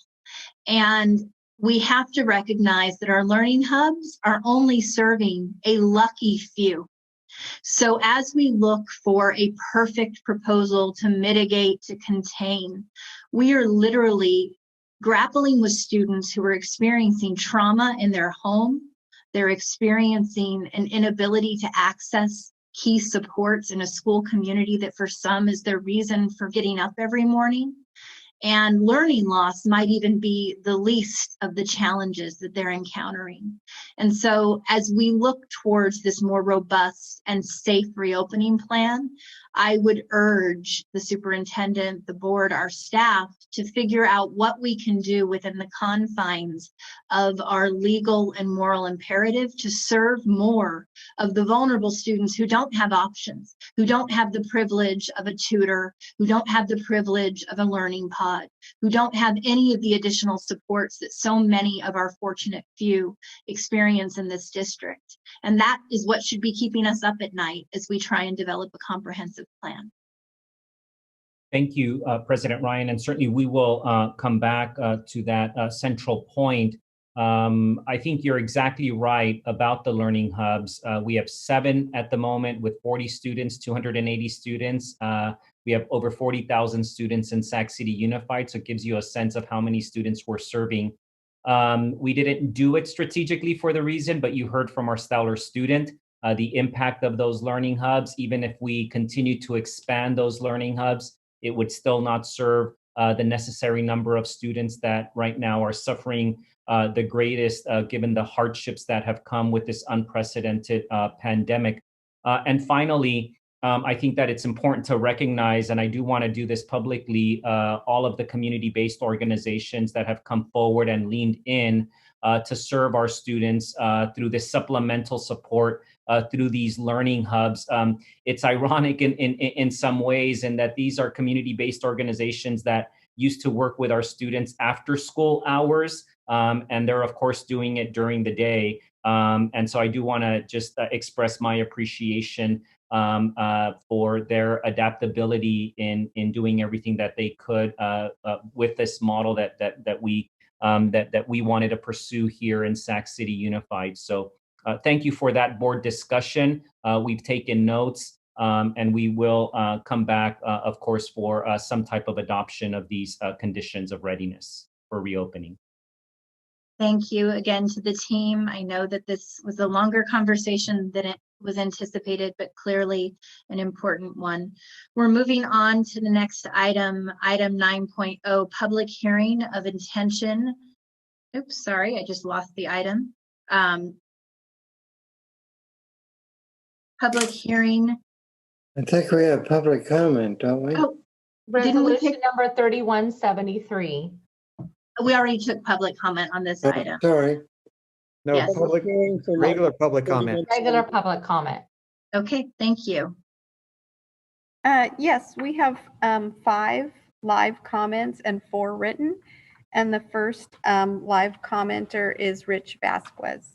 And we have to recognize that our learning hubs are only serving a lucky few. So as we look for a perfect proposal to mitigate, to contain, we are literally grappling with students who are experiencing trauma in their home. They're experiencing an inability to access key supports in a school community that for some is their reason for getting up every morning. And learning loss might even be the least of the challenges that they're encountering. And so as we look towards this more robust and safe reopening plan, I would urge the superintendent, the board, our staff to figure out what we can do within the confines of our legal and moral imperative to serve more of the vulnerable students who don't have options, who don't have the privilege of a tutor, who don't have the privilege of a learning pod, who don't have any of the additional supports that so many of our fortunate few experience in this district. And that is what should be keeping us up at night as we try and develop a comprehensive plan. Thank you, President Ryan, and certainly we will come back to that central point. I think you're exactly right about the learning hubs. We have 7 at the moment with 40 students, 280 students. We have over 40,000 students in Sac City Unified, so it gives you a sense of how many students we're serving. We didn't do it strategically for the reason, but you heard from our stellar student the impact of those learning hubs. Even if we continue to expand those learning hubs, it would still not serve the necessary number of students that right now are suffering the greatest, given the hardships that have come with this unprecedented pandemic. And finally, I think that it's important to recognize, and I do want to do this publicly, all of the community-based organizations that have come forward and leaned in to serve our students through this supplemental support through these learning hubs. It's ironic in some ways in that these are community-based organizations that used to work with our students after school hours, and they're of course doing it during the day. And so I do want to just express my appreciation for their adaptability in doing everything that they could with this model that we wanted to pursue here in Sac City Unified. So thank you for that board discussion. We've taken notes, and we will come back, of course, for some type of adoption of these conditions of readiness for reopening. Thank you again to the team. I know that this was a longer conversation than it was anticipated, but clearly an important one. We're moving on to the next item, item 9.0, public hearing of intention. Oops, sorry, I just lost the item. Public hearing. I think we have public comment, don't we? Oh, Resolution number 3173. We already took public comment on this item. Sorry. No, Yes. regular public comment. Regular public comment. Okay, thank you. Yes, we have 5 live comments and 4 written. And the first live commenter is Rich Vasquez.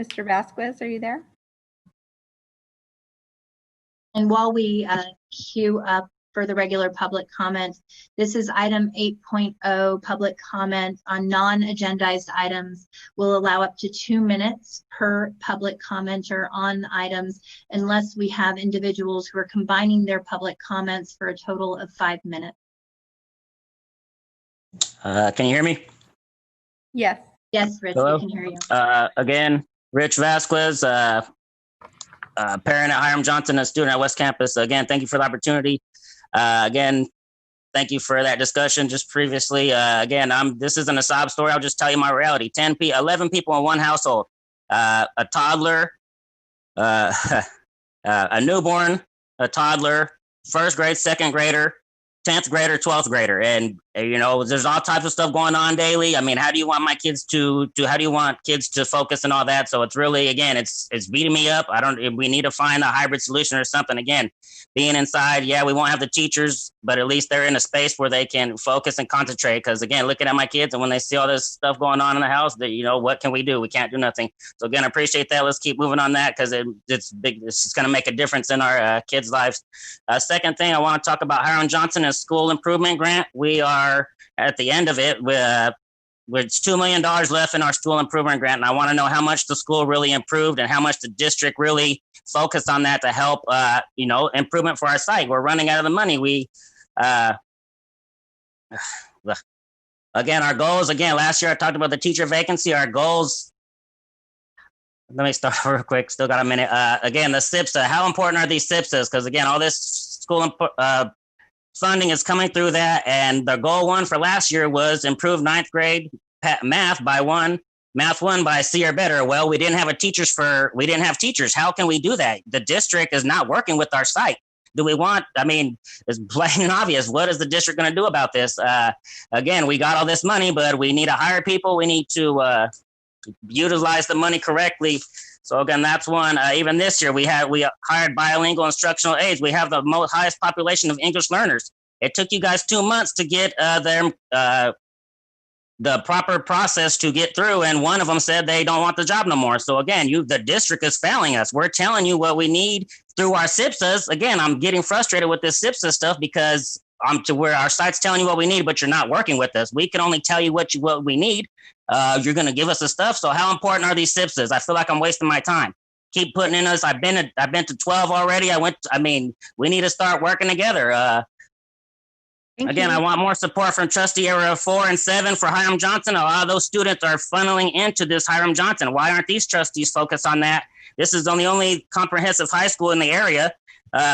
Mr. Vasquez, are you there? And while we queue up for the regular public comment, this is item 8.0, public comment on non-agendized items. Will allow up to 2 minutes per public commenter on items unless we have individuals who are combining their public comments for a total of 5 minutes. Can you hear me? Yes. Yes, Rich, Hello? we can hear you. Again, Rich Vasquez, parent at Hiram Johnson, a student at West Campus. Again, thank you for the opportunity. Again, thank you for that discussion just previously. Again, this isn't a sob story. I'll just tell you my reality. 11 people in one household. a toddler, a newborn, a toddler, first grade, second grader, 10th grader, 12th grader. And, you know, there's all types of stuff going on daily. I mean, how do you want my kids how do you want kids to focus and all that? So it's really, again, it's beating me up. We need to find a hybrid solution or something. Again, being inside, yeah, we won't have the teachers, but at least they're in a space where they can focus and concentrate. Because again, looking at my kids and when they see all this stuff going on in the house, that, you know, what can we do? We can't do nothing. So again, I appreciate that. Let's keep moving on that because it's big. It's going to make a difference in our kids' lives. Second thing, I want to talk about Hiram Johnson and School Improvement Grant. We are at the end of it with $2 million left in our school improvement grant. And I want to know how much the school really improved and how much the district really focused on that to help, you know, improvement for our site. We're running out of the money. Again, our goals, last year I talked about the teacher vacancy. Our goals, let me start real quick. Still got a minute. Again, the SIPSA, how important are these SIPSAs? Because again, all this school funding is coming through that. And the goal one for last year was improve 9th grade math one by C or better. Well, we didn't have teachers. How can we do that? The district is not working with our site. It's plain and obvious. What is the district going to do about this? Again, we got all this money, but we need to hire people. We need to utilize the money correctly. So again, that's one. Even this year, we hired bilingual instructional aides. We have the highest population of English learners. It took you guys 2 months to get the proper process to get through, and one of them said they don't want the job no more. So again, the district is failing us. We're telling you what we need through our SIPSAs. Again, I'm getting frustrated with this SIPSA stuff because I'm to where our site's telling you what we need, but you're not working with us. We can only tell you what we need. You're going to give us the stuff. So how important are these SIPSAs? I feel like I'm wasting my time. Keep putting in us. I've been to 12 already. We need to start working together. I want more support from trustee area 4 and 7 for Hiram Johnson. A lot of those students are funneling into this Hiram Johnson. Why aren't these trustees focused on that? This is the only comprehensive high school in the area.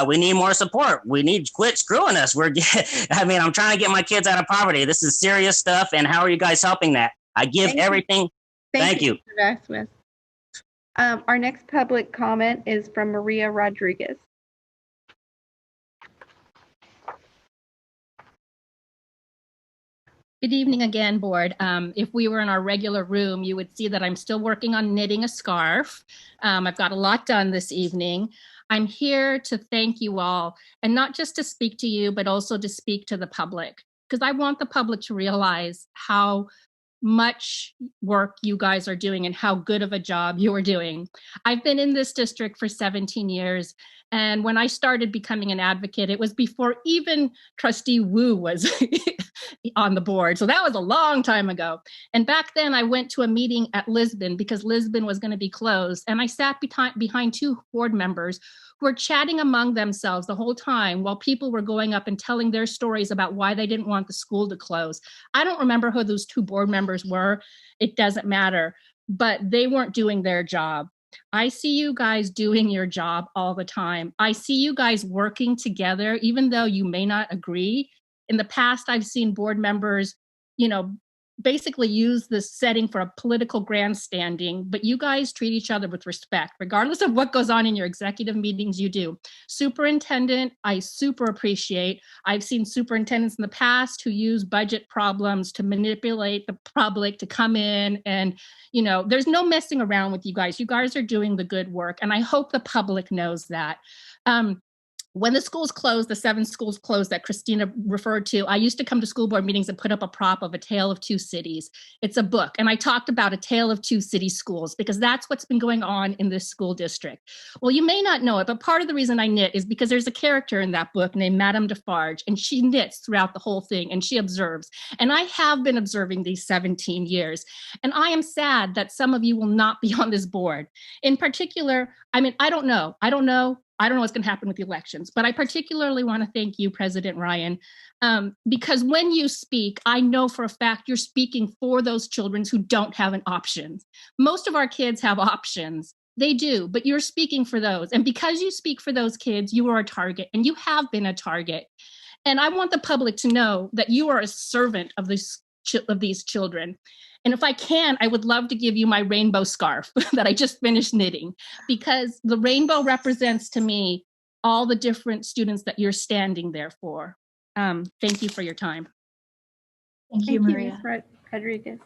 We need more support. We need to quit screwing us. I'm trying to get my kids out of poverty. This is serious stuff. And how are you guys helping that? I give everything. Thank you. Mr. Vasquez. Our next public comment is from Maria Rodriguez. Good evening again, board. If we were in our regular room, you would see that I'm still working on knitting a scarf. I've got a lot done this evening. I'm here to thank you all, and not just to speak to you, but also to speak to the public, because I want the public to realize how much work you guys are doing and how good of a job you are doing. I've been in this district for 17 years. And when I started becoming an advocate, it was before even Trustee Wu was on the board. So that was a long time ago. And back then I went to a meeting at Lisbon because Lisbon was going to be closed. And I sat behind 2 board members who were chatting among themselves the whole time while people were going up and telling their stories about why they didn't want the school to close. I don't remember who those 2 board members were. It doesn't matter, but they weren't doing their job. I see you guys doing your job all the time. I see you guys working together, even though you may not agree. In the past, I've seen board members, basically use this setting for a political grandstanding, but you guys treat each other with respect, regardless of what goes on in your executive meetings you do. Superintendent, I super appreciate. I've seen superintendents in the past who use budget problems to manipulate the public to come in and, there's no messing around with you guys. You guys are doing the good work, and I hope the public knows that. When the schools closed, the 7 schools closed that Christina referred to, I used to come to school board meetings and put up a prop of A Tale of Two Cities. It's a book, and I talked about A Tale of Two City schools because that's what's been going on in this school district. Well, you may not know it, but part of the reason I knit is because there's a character in that book named Madame Defarge, and she knits throughout the whole thing, and she observes. And I have been observing these 17 years, and I am sad that some of you will not be on this board. In particular, I don't know what's going to happen with the elections, but I particularly want to thank you, President Ryan, because when you speak, I know for a fact you're speaking for those children who don't have an option. Most of our kids have options. They do, but you're speaking for those. And because you speak for those kids, you are a target, and you have been a target. And I want the public to know that you are a servant of this of these children. And if I can, I would love to give you my rainbow scarf that I just finished knitting, because the rainbow represents to me all the different students that you're standing there for. Thank you for your time. Thank you, Maria. Ms. Rodriguez.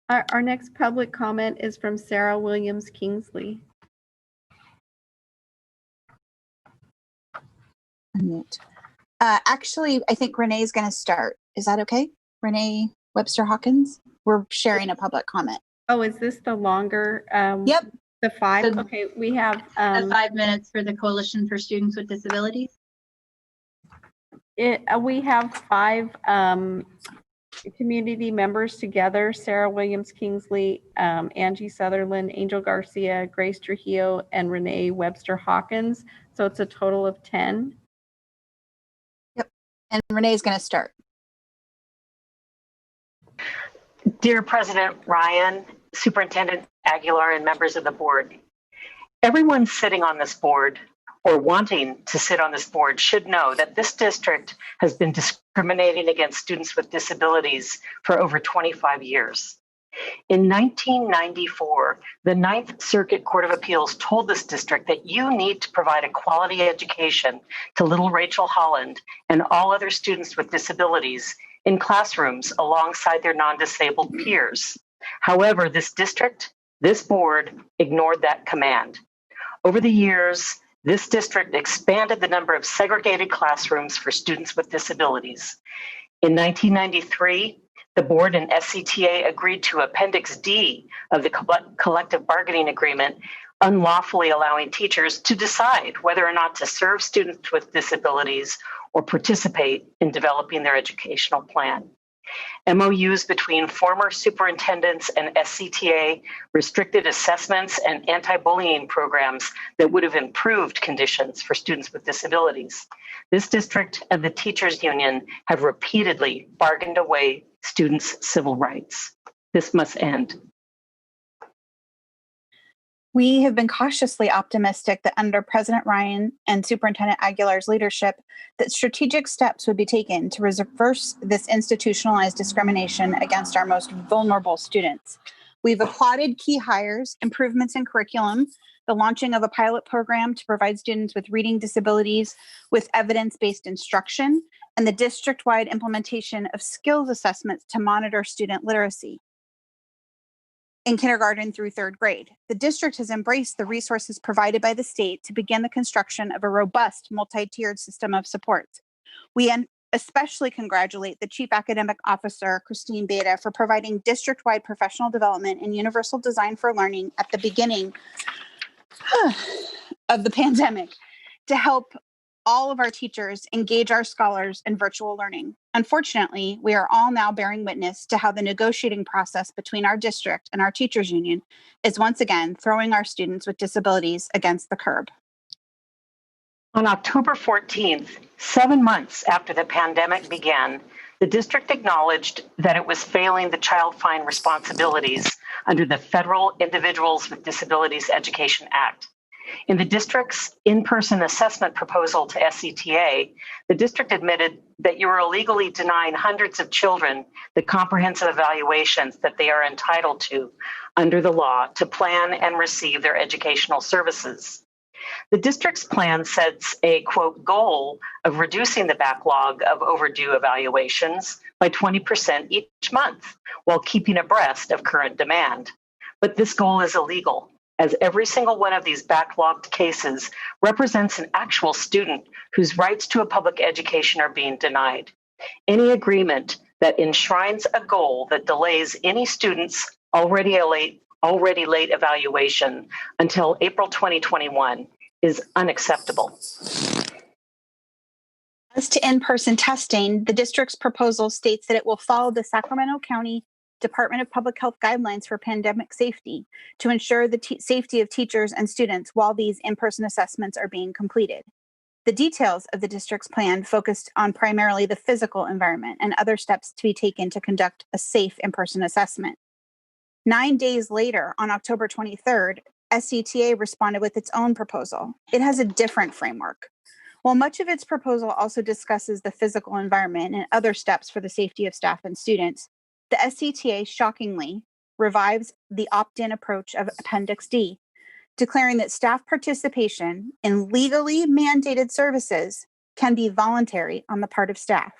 Our next public comment is from Sarah Williams Kingsley. Actually, I think Renee's going to start. Is that okay? Renee Webster Hawkins? We're sharing a public comment. Oh, is this the longer? Yep. The 5? Okay, we have the 5 minutes for the Coalition for Students with Disabilities. We have 5 community members together: Sarah Williams Kingsley, Angie Sutherland, Angel Garcia, Grace Trujillo, and Renee Webster Hawkins. So it's a total of 10. Yep. And Renee's going to start. Dear President Ryan, Superintendent Aguilar, and members of the board, everyone sitting on this board or wanting to sit on this board should know that this district has been discriminating against students with disabilities for over 25 years. In 1994, the Ninth Circuit Court of Appeals told this district that you need to provide a quality education to little Rachel Holland and all other students with disabilities in classrooms alongside their non-disabled peers. However, this district, this board ignored that command. Over the years, this district expanded the number of segregated classrooms for students with disabilities. In 1993, the board and SCTA agreed to Appendix D of the collective bargaining agreement, unlawfully allowing teachers to decide whether or not to serve students with disabilities or participate in developing their educational plan. MOUs between former superintendents and SCTA restricted assessments and anti-bullying programs that would have improved conditions for students with disabilities. This district and the teachers union have repeatedly bargained away students' civil rights. This must end. We have been cautiously optimistic that under President Ryan and Superintendent Aguilar's leadership, that strategic steps would be taken to reverse this institutionalized discrimination against our most vulnerable students. We've applauded key hires, improvements in curriculum, the launching of a pilot program to provide students with reading disabilities with evidence-based instruction, and the district-wide implementation of skills assessments to monitor student literacy in kindergarten through 3rd grade. The district has embraced the resources provided by the state to begin the construction of a robust multi-tiered system of supports. We especially congratulate the Chief Academic Officer, Christine Beta, for providing district-wide professional development and universal design for learning at the beginning of the pandemic to help all of our teachers engage our scholars in virtual learning. Unfortunately, we are all now bearing witness to how the negotiating process between our district and our teachers union is once again throwing our students with disabilities against the curb. On October 14th, 7 months after the pandemic began, the district acknowledged that it was failing the child fine responsibilities under the Federal Individuals with Disabilities Education Act. In the district's in-person assessment proposal to SCTA, the district admitted that you were illegally denying hundreds of children the comprehensive evaluations that they are entitled to under the law to plan and receive their educational services. The district's plan sets a, quote, goal of reducing the backlog of overdue evaluations by 20% each month while keeping abreast of current demand. But this goal is illegal, as every single one of these backlogged cases represents an actual student whose rights to a public education are being denied. Any agreement that enshrines a goal that delays any student's already late evaluation until April 2021 is unacceptable. As to in-person testing, the district's proposal states that it will follow the Sacramento County Department of Public Health guidelines for pandemic safety to ensure the safety of teachers and students while these in-person assessments are being completed. The details of the district's plan focused on primarily the physical environment and other steps to be taken to conduct a safe in-person assessment. 9 days later, on October 23rd, SCTA responded with its own proposal. It has a different framework. While much of its proposal also discusses the physical environment and other steps for the safety of staff and students, the SCTA shockingly revives the opt-in approach of Appendix D, declaring that staff participation in legally mandated services can be voluntary on the part of staff.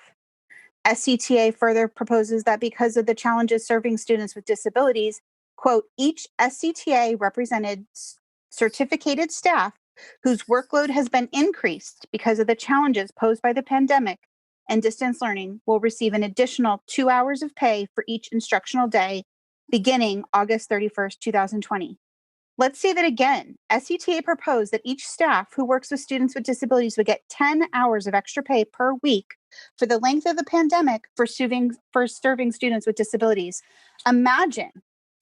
SCTA further proposes that because of the challenges serving students with disabilities, quote, each SCTA represented certificated staff whose workload has been increased because of the challenges posed by the pandemic and distance learning will receive an additional 2 hours of pay for each instructional day beginning August 31st, 2020. Let's say that again. SCTA proposed that each staff who works with students with disabilities would get 10 hours of extra pay per week for the length of the pandemic for serving students with disabilities. Imagine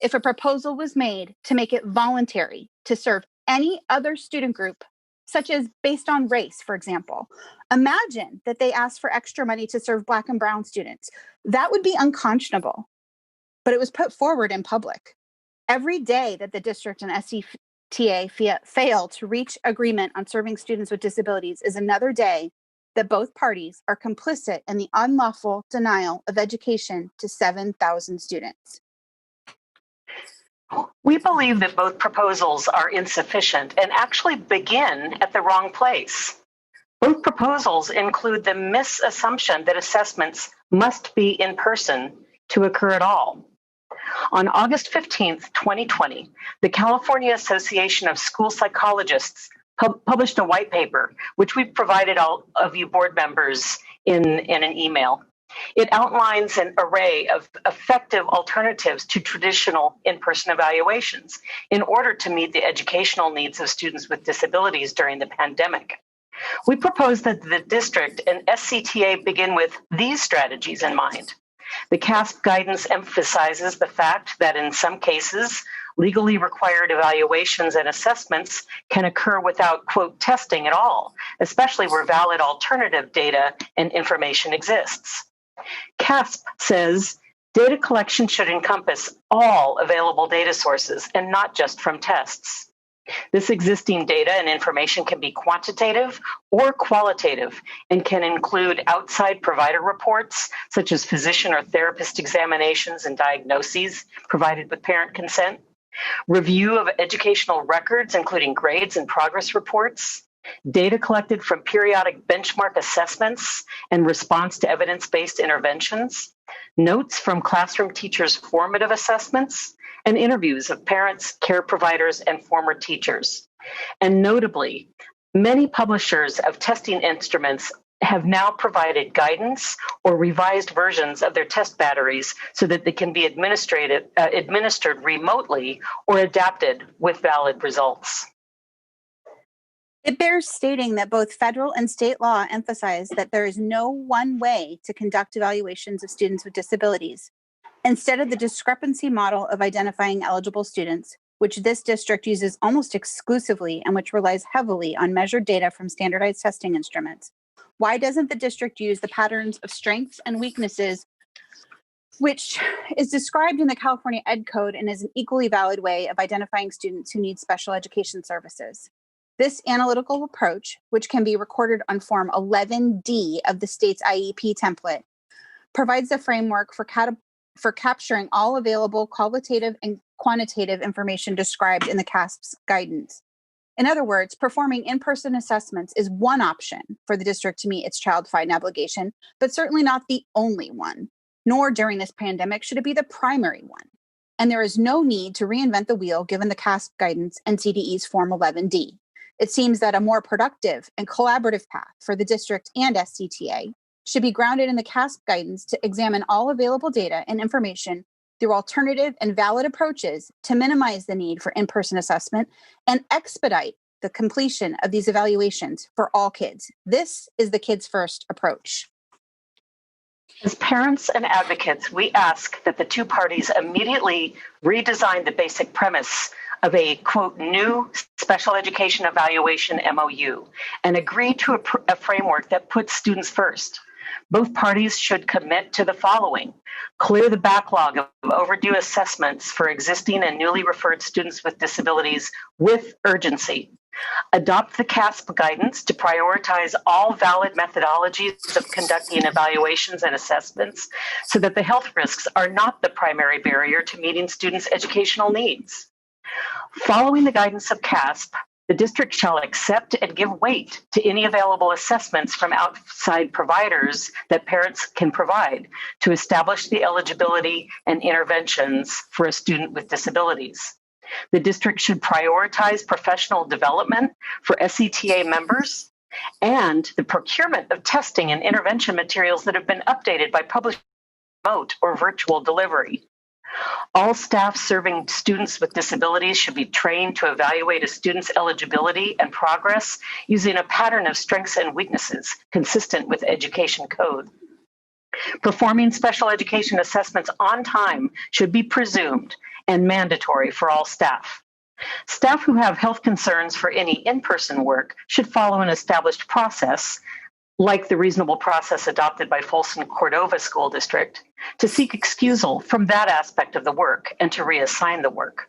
if a proposal was made to make it voluntary to serve any other student group, such as based on race, for example. Imagine that they asked for extra money to serve Black and Brown students. That would be unconscionable, but it was put forward in public. Every day that the district and SCTA fail to reach agreement on serving students with disabilities is another day that both parties are complicit in the unlawful denial of education to 7,000 students. We believe that both proposals are insufficient and actually begin at the wrong place. Both proposals include the misassumption that assessments must be in person to occur at all. On August 15th, 2020, the California Association of School Psychologists published a white paper, which we provided all of you board members in an email. It outlines an array of effective alternatives to traditional in-person evaluations in order to meet the educational needs of students with disabilities during the pandemic. We propose that the district and SCTA begin with these strategies in mind. The CASP guidance emphasizes the fact that in some cases, legally required evaluations and assessments can occur without, quote, testing at all, especially where valid alternative data and information exists. CASP says data collection should encompass all available data sources and not just from tests. This existing data and information can be quantitative or qualitative and can include outside provider reports, such as physician or therapist examinations and diagnoses provided with parent consent, review of educational records, including grades and progress reports, data collected from periodic benchmark assessments and response to evidence-based interventions, notes from classroom teachers' formative assessments, and interviews of parents, care providers, and former teachers. And notably, many publishers of testing instruments have now provided guidance or revised versions of their test batteries so that they can be administered remotely or adapted with valid results. It bears stating that both federal and state law emphasize that there is no one way to conduct evaluations of students with disabilities. Instead of the discrepancy model of identifying eligible students, which this district uses almost exclusively and which relies heavily on measured data from standardized testing instruments, why doesn't the district use the patterns of strengths and weaknesses, which is described in the California Ed Code and is an equally valid way of identifying students who need special education services? This analytical approach, which can be recorded on Form 11D of the state's IEP template, provides a framework for capturing all available qualitative and quantitative information described in the CASP's guidance. In other words, performing in-person assessments is one option for the district to meet its child find obligation, but certainly not the only one, nor during this pandemic should it be the primary one. And there is no need to reinvent the wheel given the CASP guidance and CDE's Form 11D. It seems that a more productive and collaborative path for the district and SCTA should be grounded in the CASP guidance to examine all available data and information through alternative and valid approaches to minimize the need for in-person assessment and expedite the completion of these evaluations for all kids. This is the Kids First approach. As parents and advocates, we ask that the two parties immediately redesign the basic premise of a, quote, new special education evaluation MOU and agree to a framework that puts students first. Both parties should commit to the following: clear the backlog of overdue assessments for existing and newly referred students with disabilities with urgency. Adopt the CASP guidance to prioritize all valid methodologies of conducting evaluations and assessments so that the health risks are not the primary barrier to meeting students' educational needs. Following the guidance of CASP, the district shall accept and give weight to any available assessments from outside providers that parents can provide to establish the eligibility and interventions for a student with disabilities. The district should prioritize professional development for SETA members and the procurement of testing and intervention materials that have been updated by published remote or virtual delivery. All staff serving students with disabilities should be trained to evaluate a student's eligibility and progress using a pattern of strengths and weaknesses consistent with education code. Performing special education assessments on time should be presumed and mandatory for all staff. Staff who have health concerns for any in-person work should follow an established process, like the reasonable process adopted by Folsom Cordova School District, to seek excusal from that aspect of the work and to reassign the work.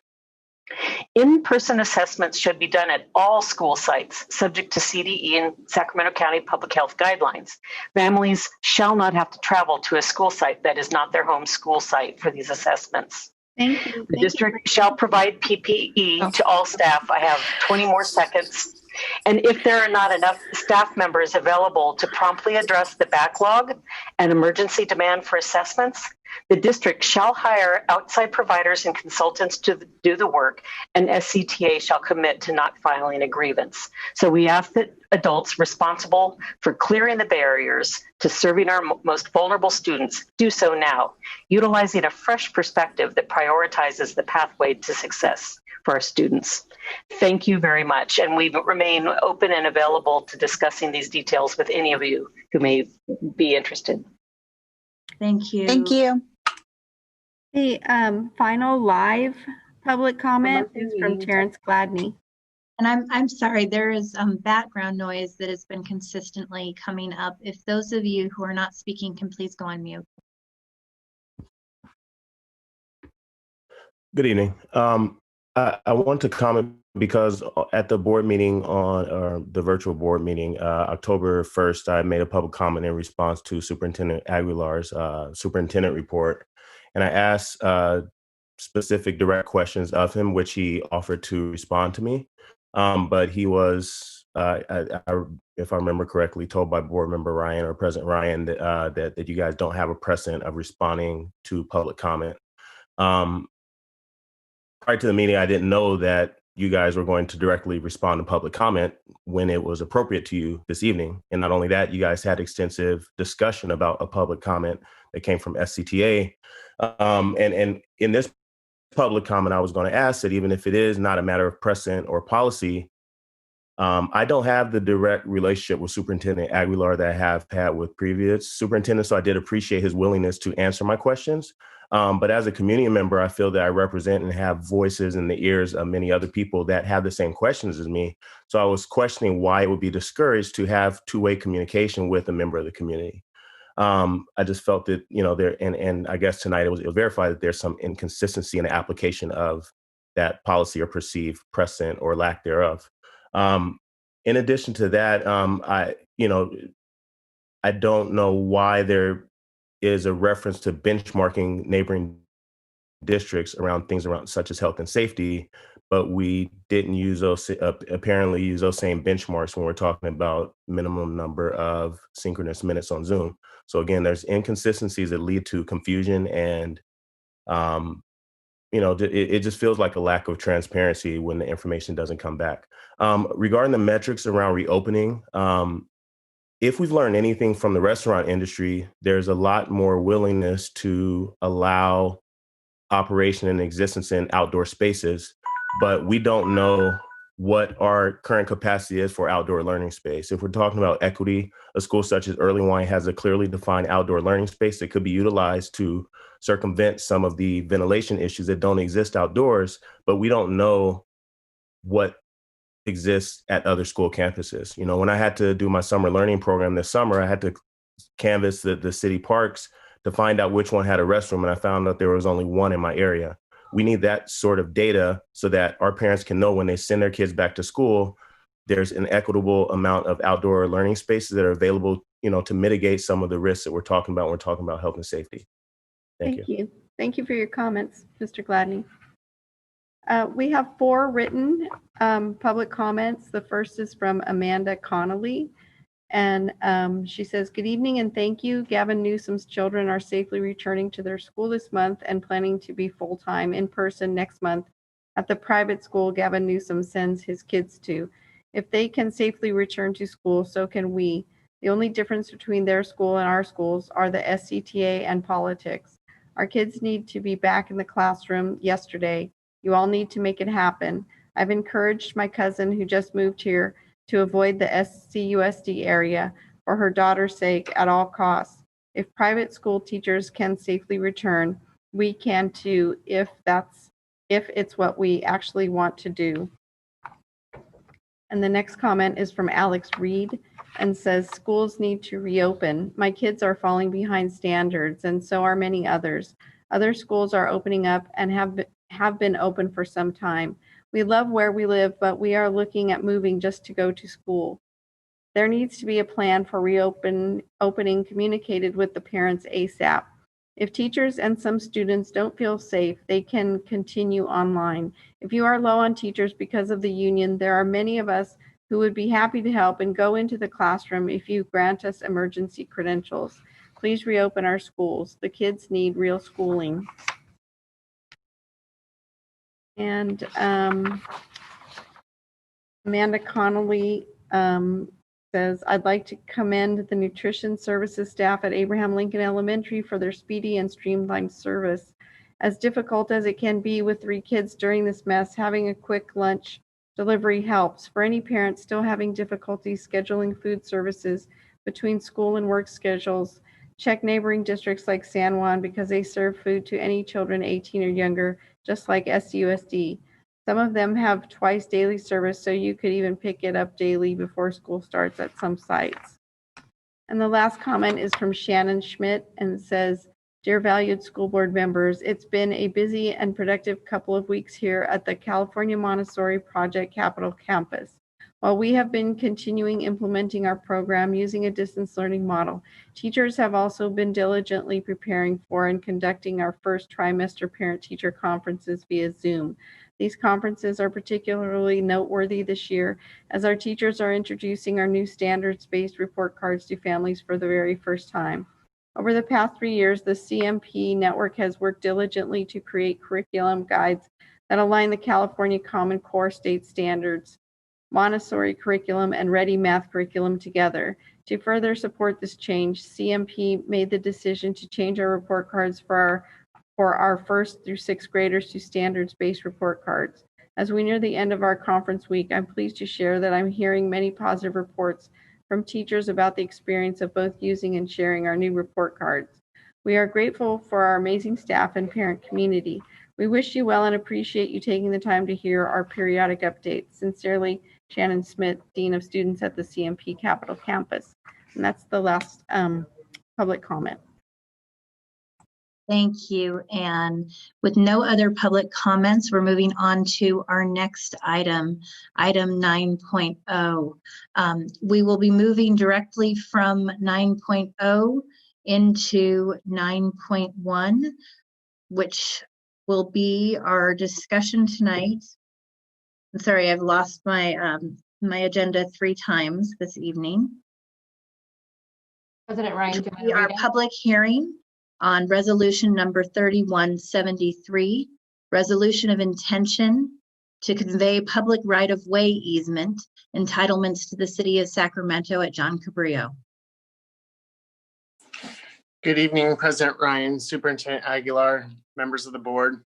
In-person assessments should be done at all school sites, subject to CDE and Sacramento County Public Health guidelines. Families shall not have to travel to a school site that is not their home school site for these assessments. Thank you. The district shall provide PPE to all staff. I have 20 more seconds. And if there are not enough staff members available to promptly address the backlog and emergency demand for assessments, the district shall hire outside providers and consultants to do the work, and SCTA shall commit to not filing a grievance. So we ask that adults responsible for clearing the barriers to serving our most vulnerable students do so now, utilizing a fresh perspective that prioritizes the pathway to success for our students. Thank you very much. And we remain open and available to discussing these details with any of you who may be interested. Thank you. Thank you. The final live public comment is from Terrence Gladney. And I'm sorry, there is background noise that has been consistently coming up. If those of you who are not speaking can please go on mute. Good evening. I want to comment because at the board meeting on the virtual board meeting, October 1st, I made a public comment in response to Superintendent Aguilar's superintendent report. And I asked specific direct questions of him, which he offered to respond to me. But he was, if I remember correctly, told by board member Ryan or President Ryan that you guys don't have a precedent of responding to public comment. Prior to the meeting, I didn't know that you guys were going to directly respond to public comment when it was appropriate to you this evening. And not only that, you guys had extensive discussion about a public comment that came from SCTA. And in this public comment, I was going to ask that even if it is not a matter of precedent or policy, I don't have the direct relationship with Superintendent Aguilar that I have had with previous superintendents. So I did appreciate his willingness to answer my questions. But as a community member, I feel that I represent and have voices in the ears of many other people that have the same questions as me. So I was questioning why it would be discouraged to have two-way communication with a member of the community. I just felt that, there, and I guess tonight it was verified that there's some inconsistency in the application of that policy or perceived precedent or lack thereof. In addition to that, I don't know why there is a reference to benchmarking neighboring districts around things such as health and safety, but we didn't use those, apparently use those same benchmarks when we're talking about minimum number of synchronous minutes on Zoom. So again, there's inconsistencies that lead to confusion and, it just feels like a lack of transparency when the information doesn't come back. Regarding the metrics around reopening, if we've learned anything from the restaurant industry, there's a lot more willingness to allow operation and existence in outdoor spaces, but we don't know what our current capacity is for outdoor learning space. If we're talking about equity, a school such as Early Wine has a clearly defined outdoor learning space that could be utilized to circumvent some of the ventilation issues that don't exist outdoors, but we don't know what exists at other school campuses. When I had to do my summer learning program this summer, I had to canvass the city parks to find out which one had a restroom, and I found out there was only one in my area. We need that sort of data so that our parents can know when they send their kids back to school, there's an equitable amount of outdoor learning spaces that are available, to mitigate some of the risks that we're talking about when we're talking about health and safety. Thank you. Thank you for your comments, Mr. Gladney. We have 4 written public comments. The first is from Amanda Connolly. And she says, good evening and thank you. Gavin Newsom's children are safely returning to their school this month and planning to be full-time in person next month at the private school Gavin Newsom sends his kids to. If they can safely return to school, so can we. The only difference between their school and our schools are the SCTA and politics. Our kids need to be back in the classroom yesterday. You all need to make it happen. I've encouraged my cousin who just moved here to avoid the SCUSD area for her daughter's sake at all costs. If private school teachers can safely return, we can too, if it's what we actually want to do. And the next comment is from Alex Reed and says, schools need to reopen. My kids are falling behind standards and so are many others. Other schools are opening up and have been open for some time. We love where we live, but we are looking at moving just to go to school. There needs to be a plan for opening communicated with the parents ASAP. If teachers and some students don't feel safe, they can continue online. If you are low on teachers because of the union, there are many of us who would be happy to help and go into the classroom if you grant us emergency credentials. Please reopen our schools. The kids need real schooling. And Amanda Connolly says, I'd like to commend the nutrition services staff at Abraham Lincoln Elementary for their speedy and streamlined service. As difficult as it can be with 3 kids during this mess, having a quick lunch delivery helps. For any parents still having difficulty scheduling food services between school and work schedules, check neighboring districts like San Juan because they serve food to any children 18 or younger, just like SUSD. Some of them have twice daily service, so you could even pick it up daily before school starts at some sites. And the last comment is from Shannon Schmidt and says, dear valued school board members, it's been a busy and productive couple of weeks here at the California Montessori Project Capitol Campus. While we have been continuing implementing our program using a distance learning model, teachers have also been diligently preparing for and conducting our first trimester parent-teacher conferences via Zoom. These conferences are particularly noteworthy this year as our teachers are introducing our new standards-based report cards to families for the very first time. Over the past 3 years, the CMP network has worked diligently to create curriculum guides that align the California Common Core state standards, Montessori curriculum, and Ready Math curriculum together. To further support this change, CMP made the decision to change our report cards for our 1st through 6th graders to standards-based report cards. As we near the end of our conference week, I'm pleased to share that I'm hearing many positive reports from teachers about the experience of both using and sharing our new report cards. We are grateful for our amazing staff and parent community. We wish you well and appreciate you taking the time to hear our periodic updates. Sincerely, Shannon Smith, Dean of Students at the CMP Capitol Campus. And that's the last public comment. Thank you, Anne. With no other public comments, we're moving on to our next item, item 9.0. We will be moving directly from 9.0 into 9.1, which will be our discussion tonight. I'm sorry, I've lost my my agenda 3 times this evening. President Ryan, Our public hearing on resolution number 3173, resolution of intention to convey public right-of-way easement entitlements to the city of Sacramento at John Cabrillo. Good evening, President Ryan, Superintendent Aguilar, members of the board.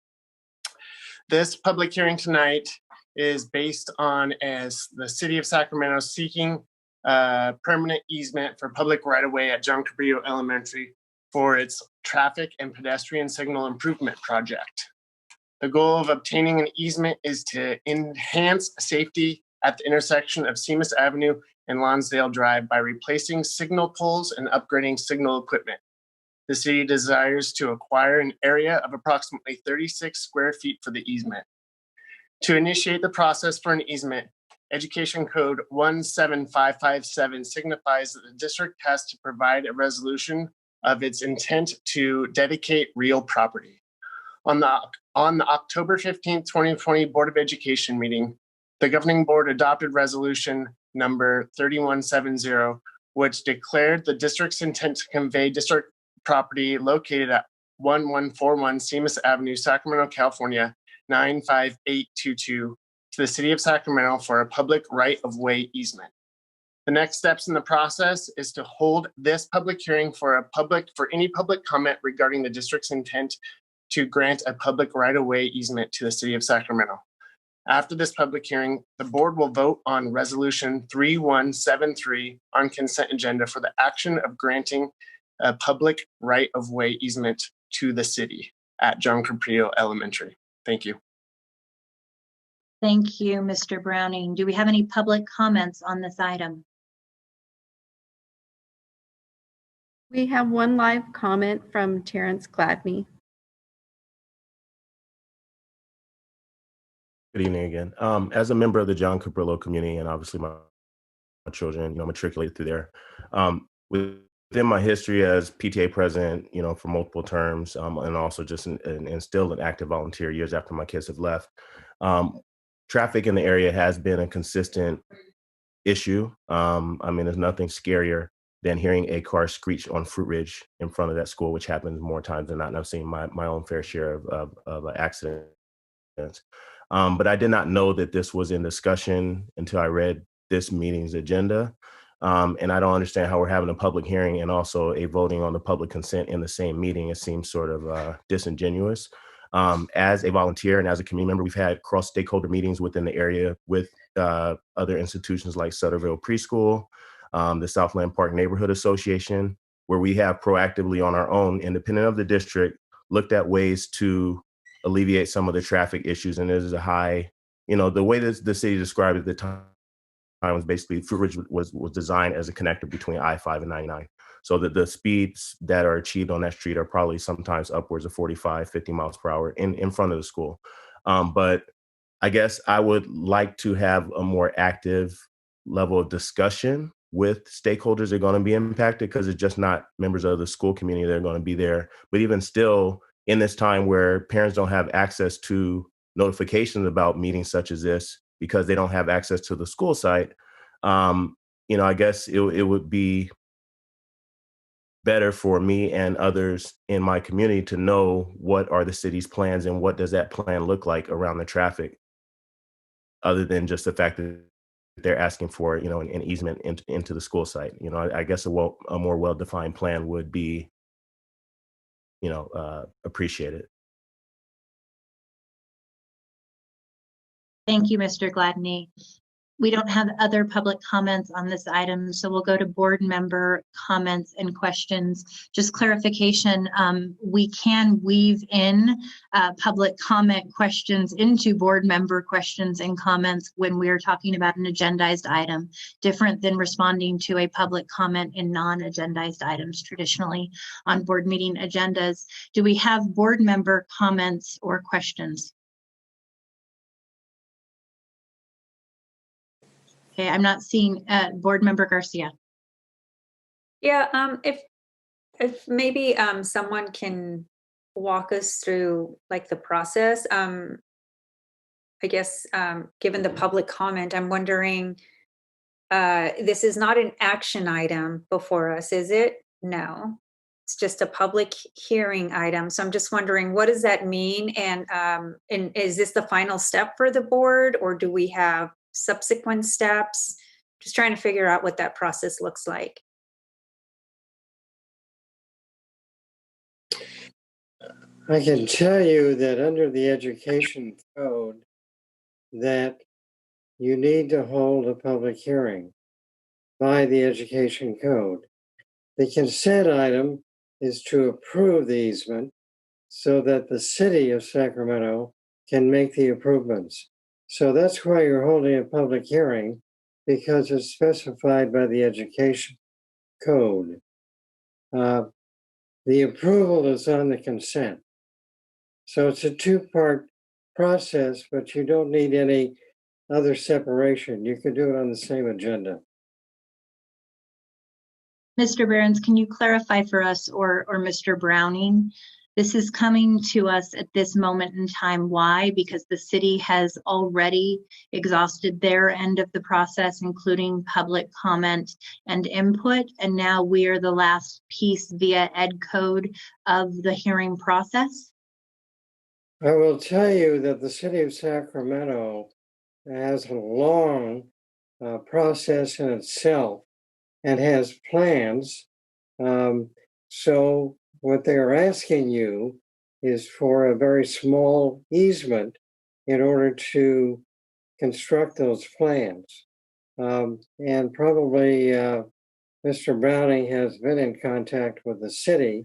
This public hearing tonight is based on as the city of Sacramento seeking permanent easement for public right-of-way at John Cabrillo Elementary for its traffic and pedestrian signal improvement project. The goal of obtaining an easement is to enhance safety at the intersection of Seamus Avenue and Lonsdale Drive by replacing signal poles and upgrading signal equipment. The city desires to acquire an area of approximately 36 square feet for the easement. To initiate the process for an easement, Education Code 17557 signifies that the district has to provide a resolution of its intent to dedicate real property. On the October 15th, 2020 Board of Education meeting, the governing board adopted resolution number 3170, which declared the district's intent to convey district property located at 1141 Seamus Avenue, Sacramento, California, 95822 to the city of Sacramento for a public right-of-way easement. The next steps in the process is to hold this public hearing for any public comment regarding the district's intent to grant a public right-of-way easement to the city of Sacramento. After this public hearing, the board will vote on resolution 3173 on consent agenda for the action of granting a public right-of-way easement to the city at John Caprio Elementary. Thank you. Thank you, Mr. Browning. Do we have any public comments on this item? We have one live comment from Terrence Gladney. Good evening again. As a member of the John Caprillo community, and obviously my children, matriculated through there, within my history as PTA president, for multiple terms, and also just and still an active volunteer years after my kids have left, traffic in the area has been a consistent issue. There's nothing scarier than hearing a car screech on Fruit Ridge in front of that school, which happens more times than not. And I've seen my own fair share of accidents. But I did not know that this was in discussion until I read this meeting's agenda. And I don't understand how we're having a public hearing and also a voting on the public consent in the same meeting. It seems sort of disingenuous. As a volunteer and as a community member, we've had cross-stakeholder meetings within the area with other institutions like Sutterville Preschool, the Southland Park Neighborhood Association, where we have proactively on our own, independent of the district, looked at ways to alleviate some of the traffic issues. And there's a high, the way that the city described it at the time was basically Fruit Ridge was designed as a connector between I-5 and 99. So that the speeds that are achieved on that street are probably sometimes upwards of 45, 50 miles per hour in front of the school. But I guess I would like to have a more active level of discussion with stakeholders that are going to be impacted, because it's just not members of the school community that are going to be there. But even still, in this time where parents don't have access to notifications about meetings such as this because they don't have access to the school site, I guess it would be better for me and others in my community to know what are the city's plans and what does that plan look like around the traffic, other than just the fact that they're asking for, an easement into the school site. I guess a more well-defined plan would be, appreciated. Thank you, Mr. Gladney. We don't have other public comments on this item, so we'll go to board member comments and questions. Just clarification, we can weave in public comment questions into board member questions and comments when we are talking about an agendized item, different than responding to a public comment in non-agendized items traditionally on board meeting agendas. Do we have board member comments or questions? Okay, I'm not seeing board member Garcia. Yeah, if maybe someone can walk us through the process. I guess given the public comment, I'm wondering, this is not an action item before us, is it? No, it's just a public hearing item. So I'm just wondering, what does that mean? And is this the final step for the board, or do we have subsequent steps? Just trying to figure out what that process looks like. I can tell you that under the education code that you need to hold a public hearing by the education code. The consent item is to approve the easement so that the city of Sacramento can make the improvements. So that's why you're holding a public hearing, because it's specified by the education code. The approval is on the consent. So it's a two-part process, but you don't need any other separation. You could do it on the same agenda. Mr. Behrens, can you clarify for us or Mr. Browning? This is coming to us at this moment in time. Why? Because the city has already exhausted their end of the process, including public comment and input. And now we are the last piece via Ed Code of the hearing process. I will tell you that the city of Sacramento has a long process in itself and has plans. So what they are asking you is for a very small easement in order to construct those plans. And probably Mr. Browning has been in contact with the city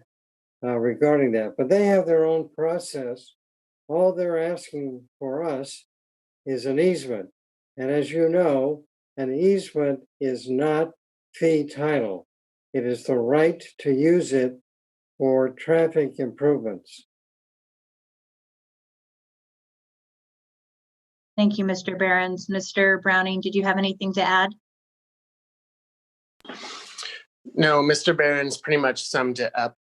regarding that, but they have their own process. All they're asking for us is an easement. And as you know, an easement is not fee title. It is the right to use it for traffic improvements. Thank you, Mr. Behrens. Mr. Browning, did you have anything to add? No, Mr. Behrens pretty much summed it up.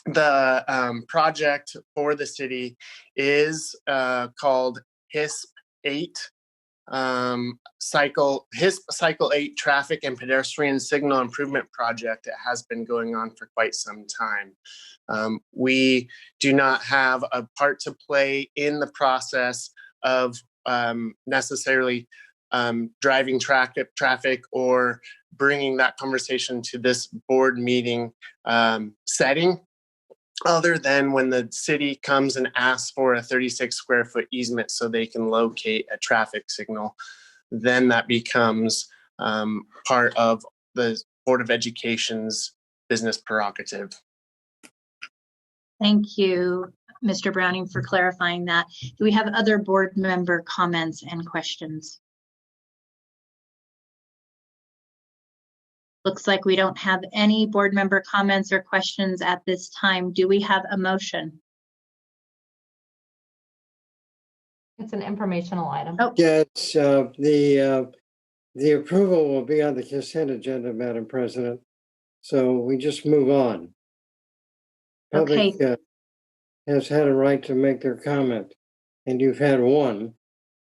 The project for the city is called HISP 8, HISP Cycle 8 Traffic and Pedestrian Signal Improvement Project. It has been going on for quite some time. We do not have a part to play in the process of necessarily driving traffic or bringing that conversation to this board meeting setting, other than when the city comes and asks for a 36 square foot easement so they can locate a traffic signal. Then that becomes part of the Board of Education's business prerogative. Thank you, Mr. Browning, for clarifying that. Do we have other board member comments and questions? Looks like we don't have any board member comments or questions at this time. Do we have a motion? It's an informational item. Oh. Yes, the approval will be on the consent agenda, Madam President. So we just move on. Public has had a right to make their comment, and you've had one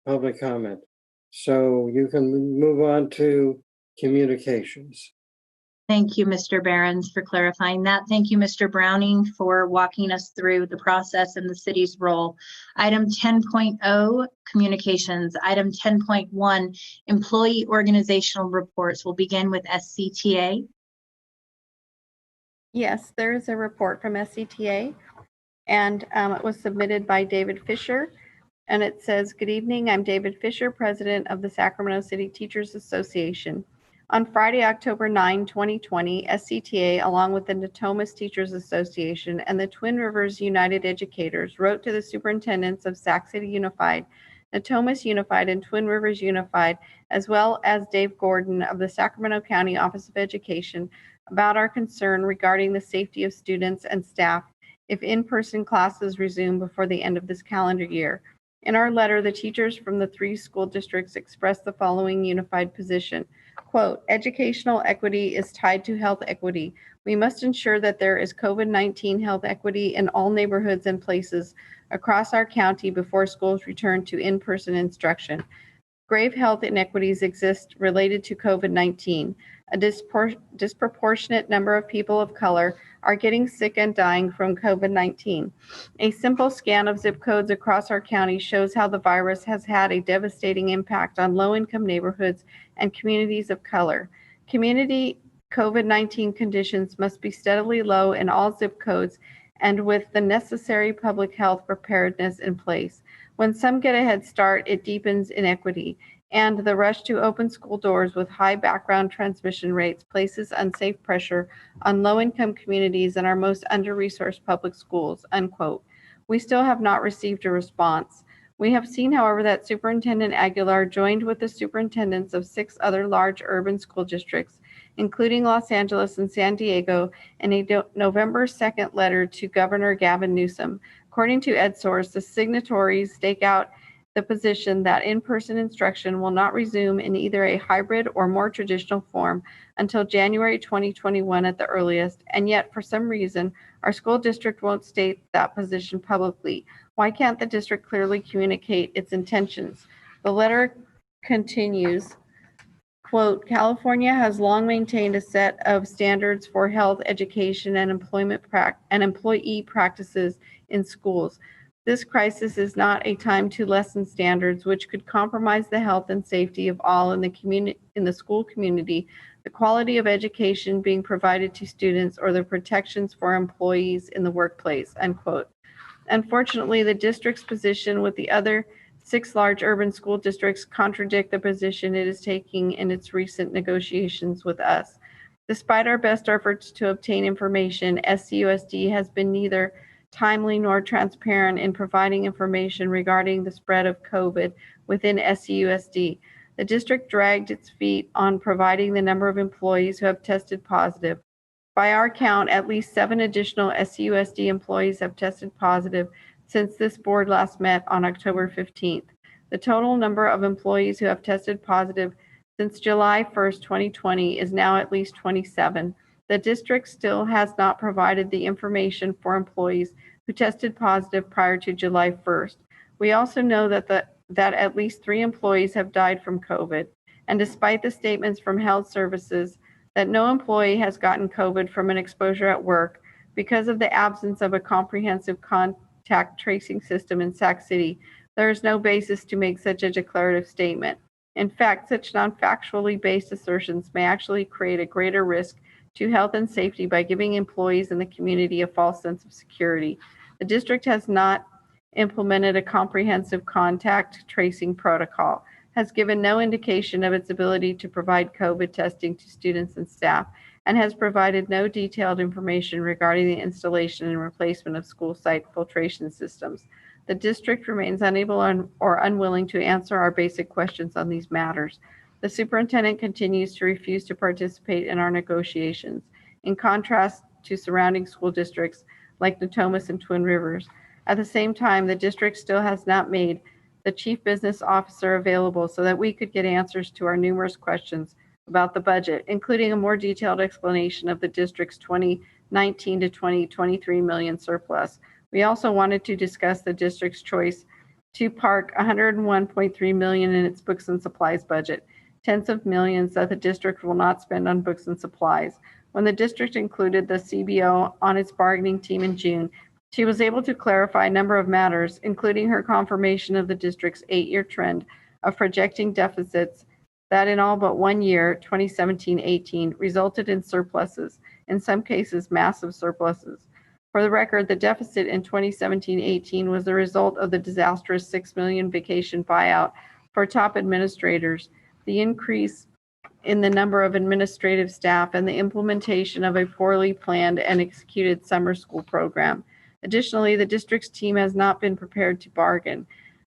public comment. So you can move on to communications. Thank you, Mr. Behrens, for clarifying that. Thank you, Mr. Browning, for walking us through the process and the city's role. Item 10.0, communications. Item 10.1, employee organizational reports. We'll begin with SCTA. Yes, there is a report from SCTA, and it was submitted by David Fisher. And it says, "Good evening, I'm David Fisher, President of the Sacramento City Teachers Association. On Friday, October 9, 2020, SCTA, along with the Natomas Teachers Association and the Twin Rivers United Educators, wrote to the superintendents of Sac City Unified, Natomas Unified, and Twin Rivers Unified, as well as Dave Gordon of the Sacramento County Office of Education, about our concern regarding the safety of students and staff if in-person classes resume before the end of this calendar year. In our letter, the teachers from the 3 school districts expressed the following unified position. Quote, educational equity is tied to health equity. We must ensure that there is COVID-19 health equity in all neighborhoods and places across our county before schools return to in-person instruction. Grave health inequities exist related to COVID-19. A disproportionate number of people of color are getting sick and dying from COVID-19. A simple scan of zip codes across our county shows how the virus has had a devastating impact on low-income neighborhoods and communities of color. Community COVID-19 conditions must be steadily low in all zip codes and with the necessary public health preparedness in place. When some get a head start, it deepens inequity, and the rush to open school doors with high background transmission rates places unsafe pressure on low-income communities and our most under-resourced public schools," unquote. We still have not received a response. We have seen, however, that Superintendent Aguilar joined with the superintendents of 6 other large urban school districts, including Los Angeles and San Diego, in a November 2nd letter to Governor Gavin Newsom. According to EdSource, the signatories stake out the position that in-person instruction will not resume in either a hybrid or more traditional form until January 2021 at the earliest, and yet for some reason, our school district won't state that position publicly. Why can't the district clearly communicate its intentions? The letter continues, quote, California has long maintained a set of standards for health, education, and employee practices in schools. This crisis is not a time to lessen standards, which could compromise the health and safety of all in the school community, the quality of education being provided to students, or the protections for employees in the workplace, unquote. Unfortunately, the district's position with the other 6 large urban school districts contradict the position it is taking in its recent negotiations with us. Despite our best efforts to obtain information, SCUSD has been neither timely nor transparent in providing information regarding the spread of COVID within SCUSD. The district dragged its feet on providing the number of employees who have tested positive. By our count, at least 7 additional SCUSD employees have tested positive since this board last met on October 15th. The total number of employees who have tested positive since July 1st, 2020 is now at least 27. The district still has not provided the information for employees who tested positive prior to July 1st. We also know that at least 3 employees have died from COVID. And despite the statements from health services that no employee has gotten COVID from an exposure at work, because of the absence of a comprehensive contact tracing system in Sac City, there is no basis to make such a declarative statement. In fact, such non-factually based assertions may actually create a greater risk to health and safety by giving employees in the community a false sense of security. The district has not implemented a comprehensive contact tracing protocol, has given no indication of its ability to provide COVID testing to students and staff, and has provided no detailed information regarding the installation and replacement of school site filtration systems. The district remains unable or unwilling to answer our basic questions on these matters. The superintendent continues to refuse to participate in our negotiations, in contrast to surrounding school districts like Natomas and Twin Rivers. At the same time, the district still has not made the chief business officer available so that we could get answers to our numerous questions about the budget, including a more detailed explanation of the district's 2019 to 2023 million surplus. We also wanted to discuss the district's choice to park $101.3 million in its books and supplies budget, tens of millions that the district will not spend on books and supplies. When the district included the CBO on its bargaining team in June, she was able to clarify a number of matters, including her confirmation of the district's 8-year trend of projecting deficits that in all but 1 year, 2017-18, resulted in surpluses, in some cases massive surpluses. For the record, the deficit in 2017-18 was the result of the disastrous $6 million vacation buyout for top administrators, the increase in the number of administrative staff, and the implementation of a poorly planned and executed summer school program. Additionally, the district's team has not been prepared to bargain.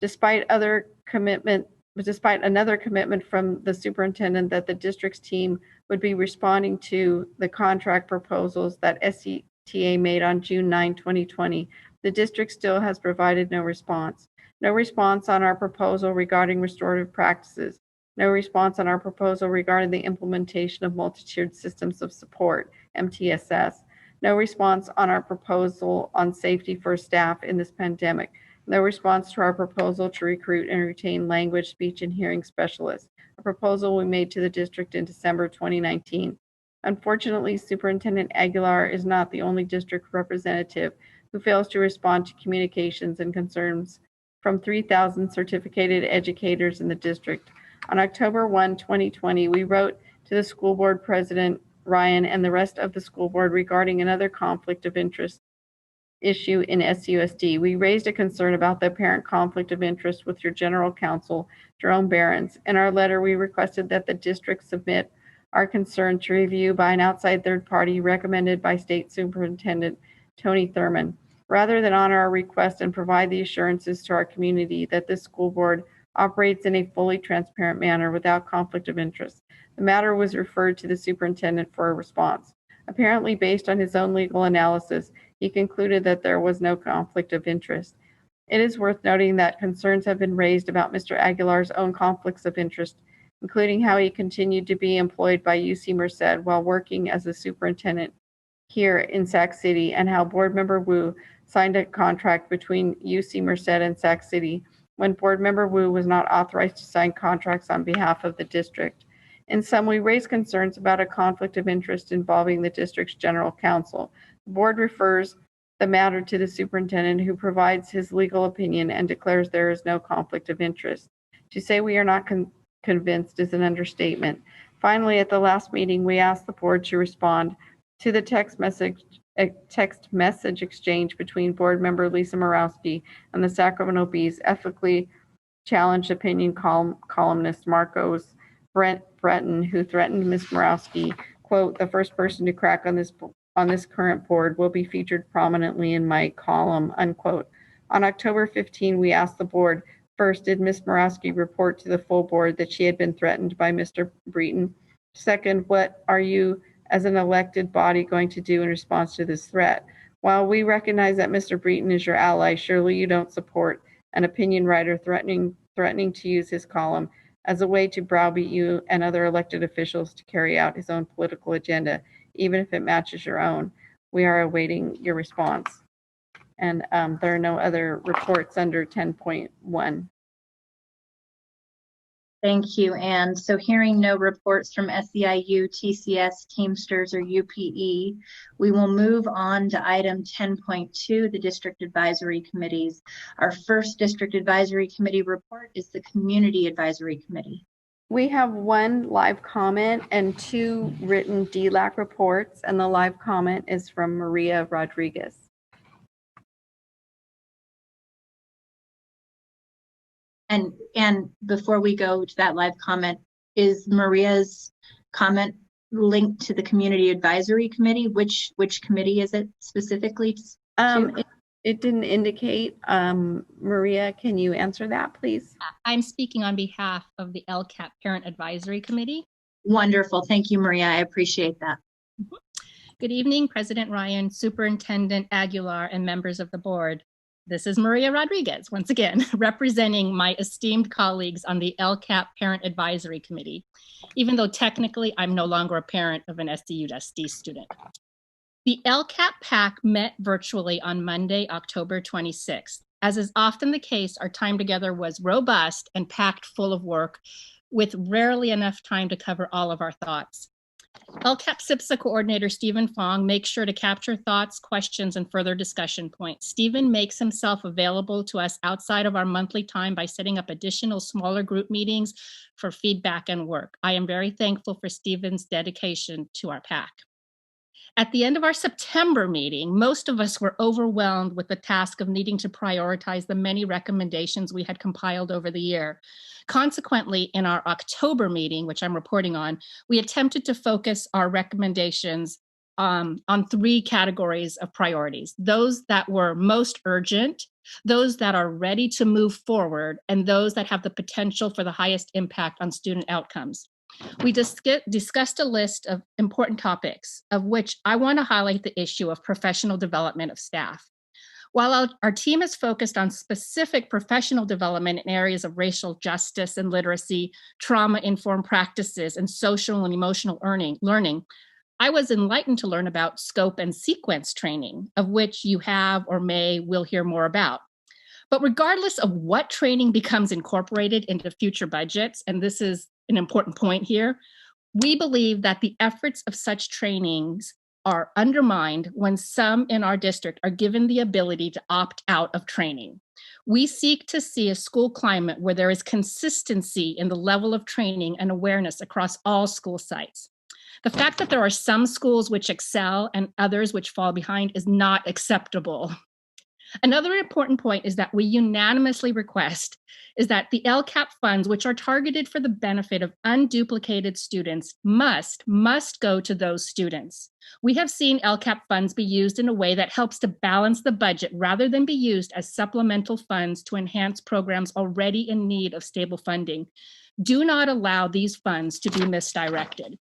Despite another commitment from the superintendent that the district's team would be responding to the contract proposals that SCTA made on June 9, 2020, the district still has provided no response. No response on our proposal regarding restorative practices. No response on our proposal regarding the implementation of multi-tiered systems of support, MTSS. No response on our proposal on safety for staff in this pandemic. No response to our proposal to recruit and retain language, speech, and hearing specialists, a proposal we made to the district in December 2019. Unfortunately, Superintendent Aguilar is not the only district representative who fails to respond to communications and concerns from 3,000 certificated educators in the district. On October 1, 2020, we wrote to the school board president, Ryan, and the rest of the school board regarding another conflict of interest issue in SUSD. We raised a concern about the apparent conflict of interest with your general counsel, Jerome Behrens. In our letter, we requested that the district submit our concern to review by an outside third party recommended by State Superintendent Tony Thurmond. Rather than honor our request and provide the assurances to our community that this school board operates in a fully transparent manner without conflict of interest, the matter was referred to the superintendent for a response. Apparently, based on his own legal analysis, he concluded that there was no conflict of interest. It is worth noting that concerns have been raised about Mr. Aguilar's own conflicts of interest, including how he continued to be employed by UC Merced while working as a superintendent here in Sac City, and how Board Member Wu signed a contract between UC Merced and Sac City when Board Member Wu was not authorized to sign contracts on behalf of the district. In sum, we raised concerns about a conflict of interest involving the district's general counsel. The board refers the matter to the superintendent, who provides his legal opinion and declares there is no conflict of interest. To say we are not convinced is an understatement. Finally, at the last meeting, we asked the board to respond to the text message exchange between board member Lisa Morawski and the Sacramento Bee's ethically challenged opinion columnist Marcos Breton, who threatened Ms. Morawski, quote, "The first person to crack on this current board will be featured prominently in my column," unquote. On October 15, we asked the board, first, did Ms. Morawski report to the full board that she had been threatened by Mr. Breton? Second, what are you as an elected body going to do in response to this threat? While we recognize that Mr. Breton is your ally, surely you don't support an opinion writer threatening to use his column as a way to browbeat you and other elected officials to carry out his own political agenda, even if it matches your own. We are awaiting your response. And there are no other reports under 10.1. Thank you, Anne. So hearing no reports from SEIU, TCS, Teamsters, or UPE, we will move on to item 10.2, the District Advisory Committees. Our first District Advisory Committee report is the Community Advisory Committee. We have one live comment and 2 written DLAC reports, and the live comment is from Maria Rodriguez. And before we go to that live comment, is Maria's comment linked to the Community Advisory Committee? Which committee is it specifically? It didn't indicate. Maria, can you answer that, please? I'm speaking on behalf of the LCAP Parent Advisory Committee. Wonderful. Thank you, Maria. I appreciate that. Good evening, President Ryan, Superintendent Aguilar, and members of the board. This is Maria Rodriguez, once again, representing my esteemed colleagues on the LCAP Parent Advisory Committee, even though technically I'm no longer a parent of an SDU-SD student. The LCAP PAC met virtually on Monday, October 26th. As is often the case, our time together was robust and packed full of work, with rarely enough time to cover all of our thoughts. LCAP SIPSA coordinator Stephen Fong makes sure to capture thoughts, questions, and further discussion points. Stephen makes himself available to us outside of our monthly time by setting up additional smaller group meetings for feedback and work. I am very thankful for Stephen's dedication to our PAC. At the end of our September meeting, most of us were overwhelmed with the task of needing to prioritize the many recommendations we had compiled over the year. Consequently, in our October meeting, which I'm reporting on, we attempted to focus our recommendations on 3 categories of priorities: those that were most urgent, those that are ready to move forward, and those that have the potential for the highest impact on student outcomes. We discussed a list of important topics, of which I want to highlight the issue of professional development of staff. While our team is focused on specific professional development in areas of racial justice and literacy, trauma-informed practices, and social and emotional learning, I was enlightened to learn about scope and sequence training, of which you have or will hear more about. But regardless of what training becomes incorporated into future budgets, and this is an important point here, we believe that the efforts of such trainings are undermined when some in our district are given the ability to opt out of training. We seek to see a school climate where there is consistency in the level of training and awareness across all school sites. The fact that there are some schools which excel and others which fall behind is not acceptable. Another important point is that we unanimously request is that the LCAP funds, which are targeted for the benefit of unduplicated students, must go to those students. We have seen LCAP funds be used in a way that helps to balance the budget rather than be used as supplemental funds to enhance programs already in need of stable funding. Do not allow these funds to be misdirected.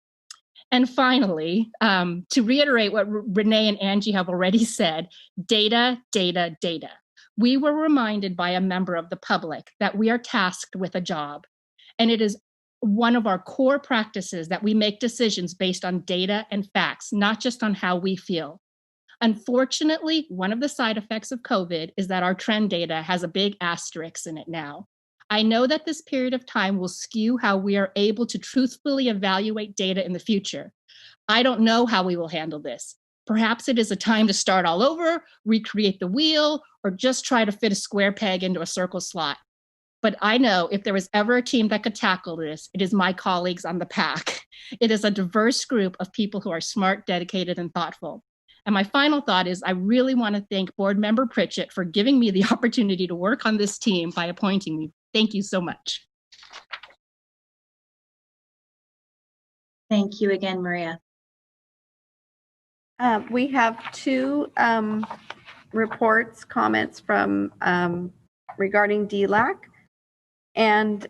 And finally, to reiterate what Renee and Angie have already said, data, data, data. We were reminded by a member of the public that we are tasked with a job, and it is one of our core practices that we make decisions based on data and facts, not just on how we feel. Unfortunately, one of the side effects of COVID is that our trend data has a big asterisk in it now. I know that this period of time will skew how we are able to truthfully evaluate data in the future. I don't know how we will handle this. Perhaps it is a time to start all over, recreate the wheel, or just try to fit a square peg into a circle slot. But I know if there was ever a team that could tackle this, it is my colleagues on the PAC. It is a diverse group of people who are smart, dedicated, and thoughtful. And my final thought is I really want to thank Board Member Pritchett for giving me the opportunity to work on this team by appointing me. Thank you so much. Thank you again, Maria. We have two comments from regarding DLAC. And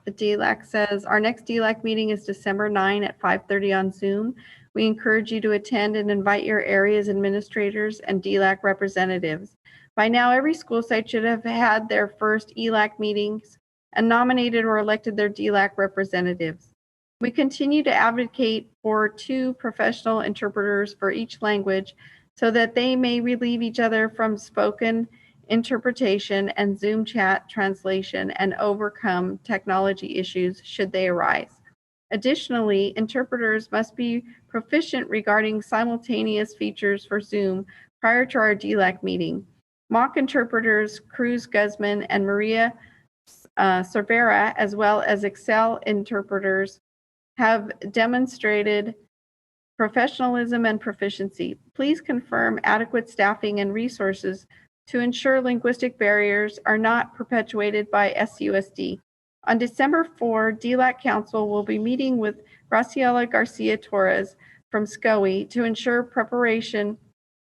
DLAC says, our next DLAC meeting is December 9 at 5:30 on Zoom. We encourage you to attend and invite your area's administrators and DLAC representatives. By now, every school site should have had their first ELAC meetings and nominated or elected their DLAC representatives. We continue to advocate for 2 professional interpreters for each language so that they may relieve each other from spoken interpretation and Zoom chat translation and overcome technology issues should they arise. Additionally, interpreters must be proficient regarding simultaneous features for Zoom prior to our DLAC meeting. Mock interpreters Cruz Guzman and Maria Cervera, as well as Excel interpreters, have demonstrated professionalism and proficiency. Please confirm adequate staffing and resources to ensure linguistic barriers are not perpetuated by SUSD. On December 4, DLAC Council will be meeting with Graciela Garcia Torres from SCOE to ensure preparation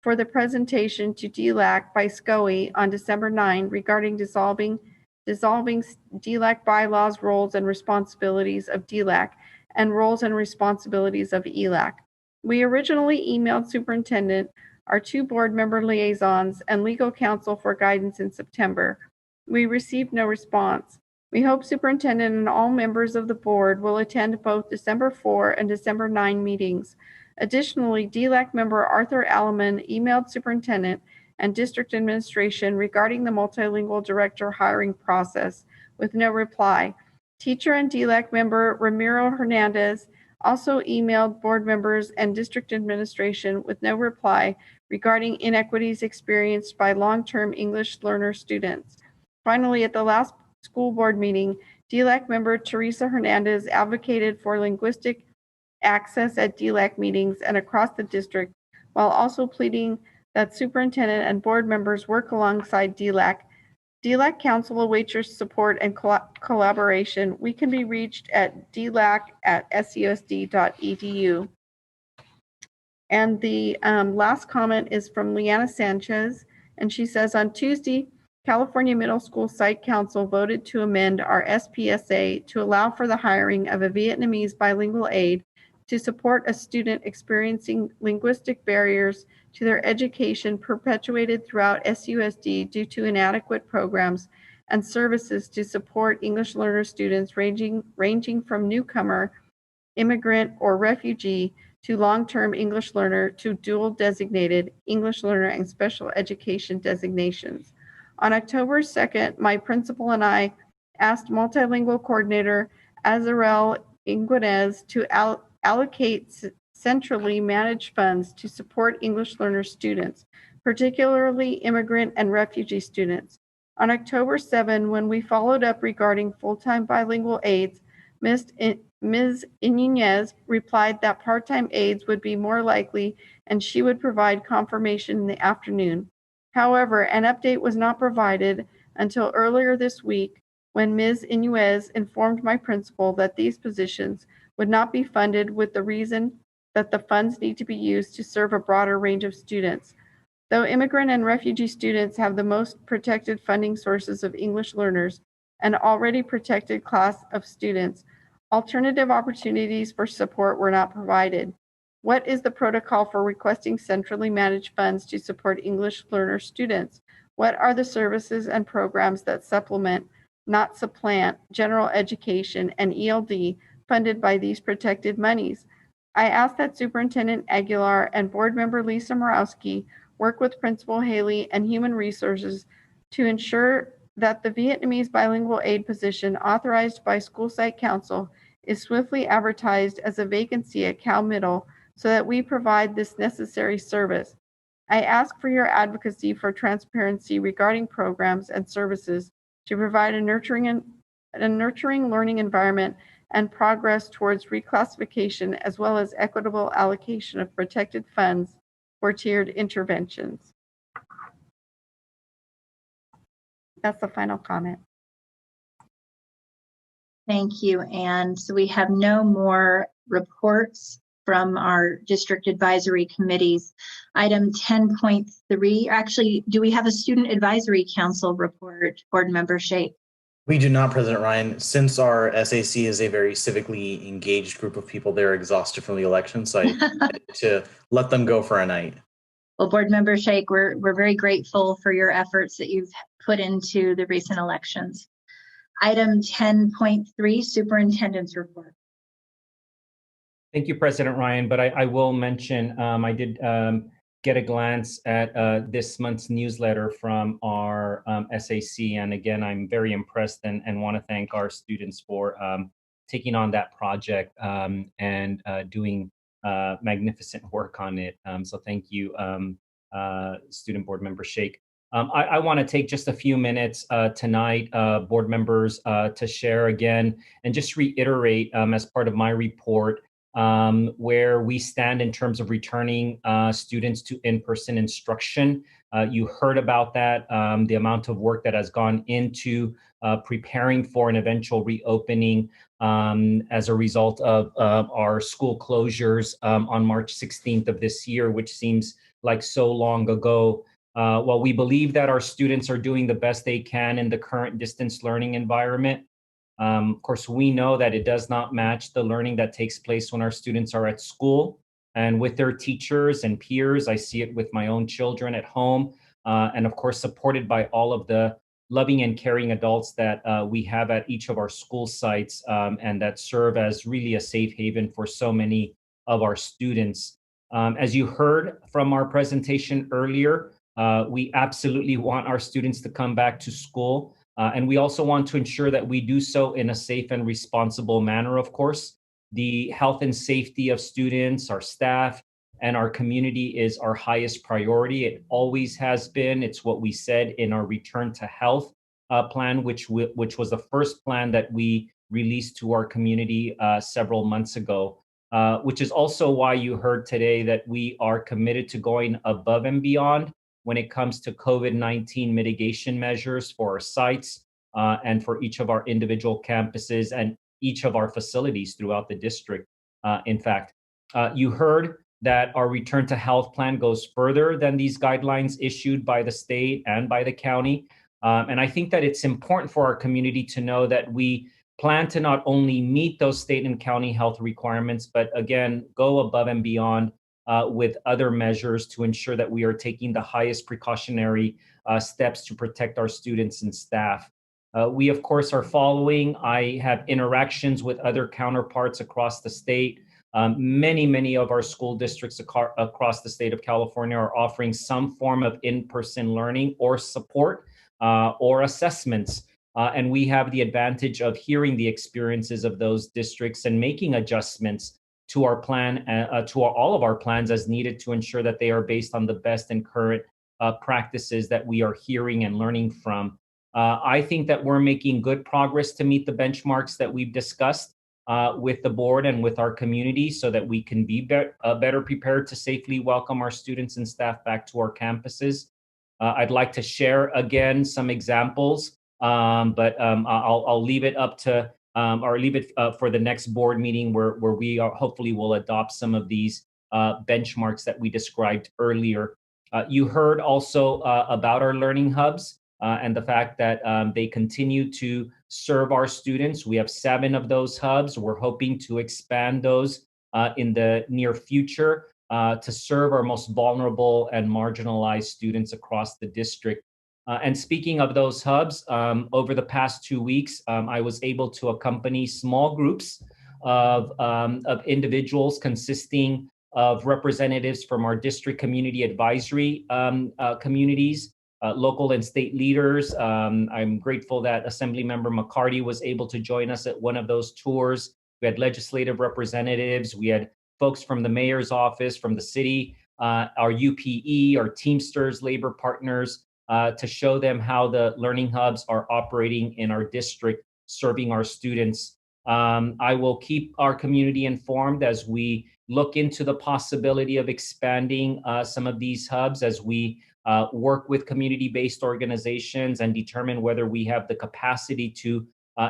for the presentation to DLAC by SCOE on December 9 regarding dissolving DLAC bylaws, roles and responsibilities of DLAC, and roles and responsibilities of ELAC. We originally emailed Superintendent, our 2 board member liaisons, and legal counsel for guidance in September. We received no response. We hope Superintendent and all members of the board will attend both December 4 and December 9 meetings. Additionally, DLAC member Arthur Alleman emailed Superintendent and District Administration regarding the multilingual director hiring process with no reply. Teacher and DLAC member Ramiro Hernandez also emailed board members and District Administration with no reply regarding inequities experienced by long-term English learner students. Finally, at the last school board meeting, DLAC member Teresa Hernandez advocated for linguistic access at DLAC meetings and across the district, while also pleading that superintendent and board members work alongside DLAC. DLAC Council awaits your support and collaboration. We can be reached at dlac@susd.edu. And the last comment is from Liana Sanchez, and she says, on Tuesday, California Middle School Site Council voted to amend our SPSA to allow for the hiring of a Vietnamese bilingual aide to support a student experiencing linguistic barriers to their education perpetuated throughout SUSD due to inadequate programs and services to support English learner students ranging from newcomer, immigrant, or refugee to long-term English learner to dual designated English learner and special education designations. On October 2nd, my principal and I asked multilingual coordinator Azarel Inguinez to allocate centrally managed funds to support English learner students, particularly immigrant and refugee students. On October 7, when we followed up regarding full-time bilingual aides, Ms. Inunez replied that part-time aides would be more likely and she would provide confirmation in the afternoon. However, an update was not provided until earlier this week when Ms. Inunez informed my principal that these positions would not be funded with the reason that the funds need to be used to serve a broader range of students. Though immigrant and refugee students have the most protected funding sources of English learners, an already protected class of students, alternative opportunities for support were not provided. What is the protocol for requesting centrally managed funds to support English learner students? What are the services and programs that supplement, not supplant, general education and ELD funded by these protected monies? I ask that Superintendent Aguilar and Board Member Lisa Morawski work with Principal Haley and Human Resources to ensure that the Vietnamese bilingual aid position authorized by School Site Council is swiftly advertised as a vacancy at Cal Middle so that we provide this necessary service. I ask for your advocacy for transparency regarding programs and services to provide a nurturing learning environment and progress towards reclassification, as well as equitable allocation of protected funds for tiered interventions. That's the final comment. Thank you, Anne. So we have no more reports from our district advisory committees. Item 10.3, actually, do we have a student advisory council report, Board Member Shake? We do not, President Ryan. Since our SAC is a very civically engaged group of people, they're exhausted from the election, so I had to let them go for a night. Well, Board Member Shake, we're very grateful for your efforts that you've put into the recent elections. Item 10.3, Superintendent's Report. Thank you, President Ryan, but I will mention, I did get a glance at this month's newsletter from our SAC. And again, I'm very impressed and want to thank our students for taking on that project and doing magnificent work on it. So thank you, Student Board Member Shake. I want to take just a few minutes tonight, board members, to share again and just reiterate as part of my report where we stand in terms of returning students to in-person instruction. You heard about that, the amount of work that has gone into preparing for an eventual reopening as a result of our school closures on March 16th of this year, which seems like so long ago. While we believe that our students are doing the best they can in the current distance learning environment, of course, we know that it does not match the learning that takes place when our students are at school and with their teachers and peers. I see it with my own children at home, and of course, supported by all of the loving and caring adults that we have at each of our school sites and that serve as really a safe haven for so many of our students. As you heard from our presentation earlier, we absolutely want our students to come back to school. And we also want to ensure that we do so in a safe and responsible manner, of course. The health and safety of students, our staff, and our community is our highest priority. It always has been. It's what we said in our Return to Health plan, which was the first plan that we released to our community several months ago, which is also why you heard today that we are committed to going above and beyond when it comes to COVID-19 mitigation measures for our sites and for each of our individual campuses and each of our facilities throughout the district. In fact, you heard that our Return to Health plan goes further than these guidelines issued by the state and by the county. And I think that it's important for our community to know that we plan to not only meet those state and county health requirements, but again, go above and beyond with other measures to ensure that we are taking the highest precautionary steps to protect our students and staff. We, of course, are following. I have interactions with other counterparts across the state. Many of our school districts across the state of California are offering some form of in-person learning or support or assessments. And we have the advantage of hearing the experiences of those districts and making adjustments to our plan, all of our plans as needed to ensure that they are based on the best and current practices that we are hearing and learning from. I think that we're making good progress to meet the benchmarks that we've discussed with the board and with our community so that we can be better prepared to safely welcome our students and staff back to our campuses. I'd like to share again some examples, but I'll leave it up to or leave it for the next board meeting where we are hopefully will adopt some of these benchmarks that we described earlier. You heard also about our learning hubs and the fact that they continue to serve our students. We have 7 of those hubs. We're hoping to expand those in the near future to serve our most vulnerable and marginalized students across the district. And speaking of those hubs, over the past 2 weeks, I was able to accompany small groups of individuals consisting of representatives from our district community advisory communities, local and state leaders. I'm grateful that Assemblymember McCarty was able to join us at one of those tours. We had legislative representatives, we had folks from the mayor's office, from the city, our UPE, our Teamsters labor partners, to show them how the learning hubs are operating in our district, serving our students. I will keep our community informed as we look into the possibility of expanding some of these hubs, as we work with community-based organizations and determine whether we have the capacity to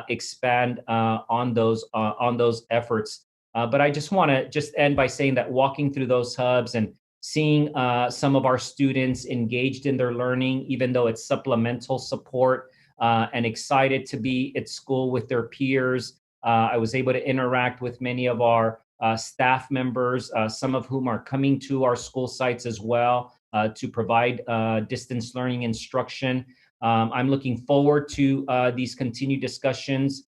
expand on those efforts. But I just want to end by saying that walking through those hubs and seeing some of our students engaged in their learning, even though it's supplemental support, and excited to be at school with their peers. I was able to interact with many of our staff members, some of whom are coming to our school sites as well to provide distance learning instruction. I'm looking forward to these continued discussions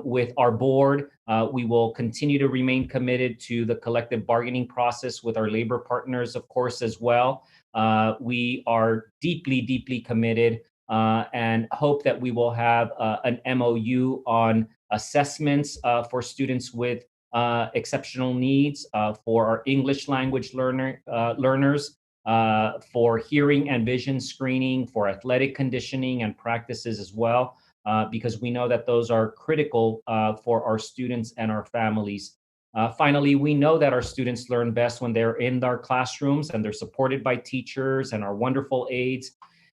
with our board. We will continue to remain committed to the collective bargaining process with our labor partners, of course, as well. We are deeply, deeply committed and hope that we will have an MOU on assessments for students with exceptional needs, for our English language learners, for hearing and vision screening, for athletic conditioning and practices as well. Because we know that those are critical for our students and our families. Finally, we know that our students learn best when they're in our classrooms and they're supported by teachers and our wonderful aides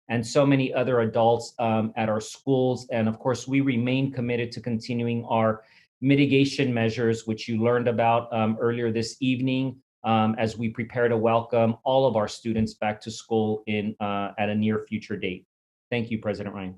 and so many other adults at our schools. And of course, we remain committed to continuing our mitigation measures, which you learned about earlier this evening, as we prepare to welcome all of our students back to school at a near future date. Thank you, President Ryan.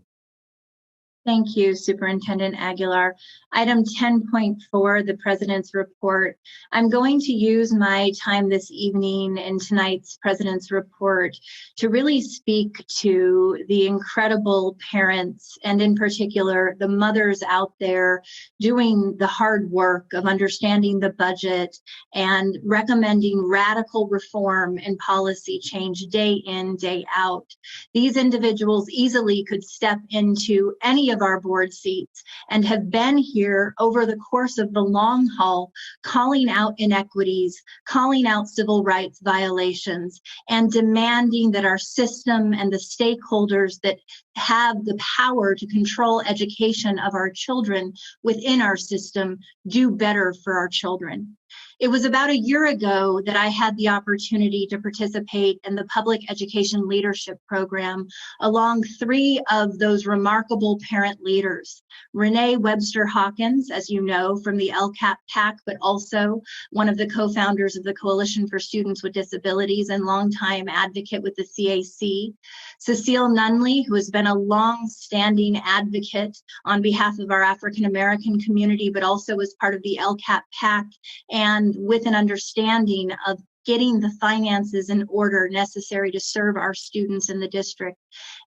Thank you, Superintendent Aguilar. Item 10.4, the President's Report. I'm going to use my time this evening in tonight's President's Report to really speak to the incredible parents, and in particular, the mothers out there doing the hard work of understanding the budget and recommending radical reform and policy change day in, day out. These individuals easily could step into any of our board seats and have been here over the course of the long haul, calling out inequities, calling out civil rights violations, and demanding that our system and the stakeholders that have the power to control education of our children within our system do better for our children. It was about a year ago that I had the opportunity to participate in the Public Education Leadership Program along 3 of those remarkable parent leaders. Renee Webster Hawkins, as you know, from the LCAP PAC, but also one of the co-founders of the Coalition for Students with Disabilities and longtime advocate with the CAC. Cecile Nunley, who has been a long-standing advocate on behalf of our African American community, but also as part of the LCAP PAC, and with an understanding of getting the finances in order necessary to serve our students in the district.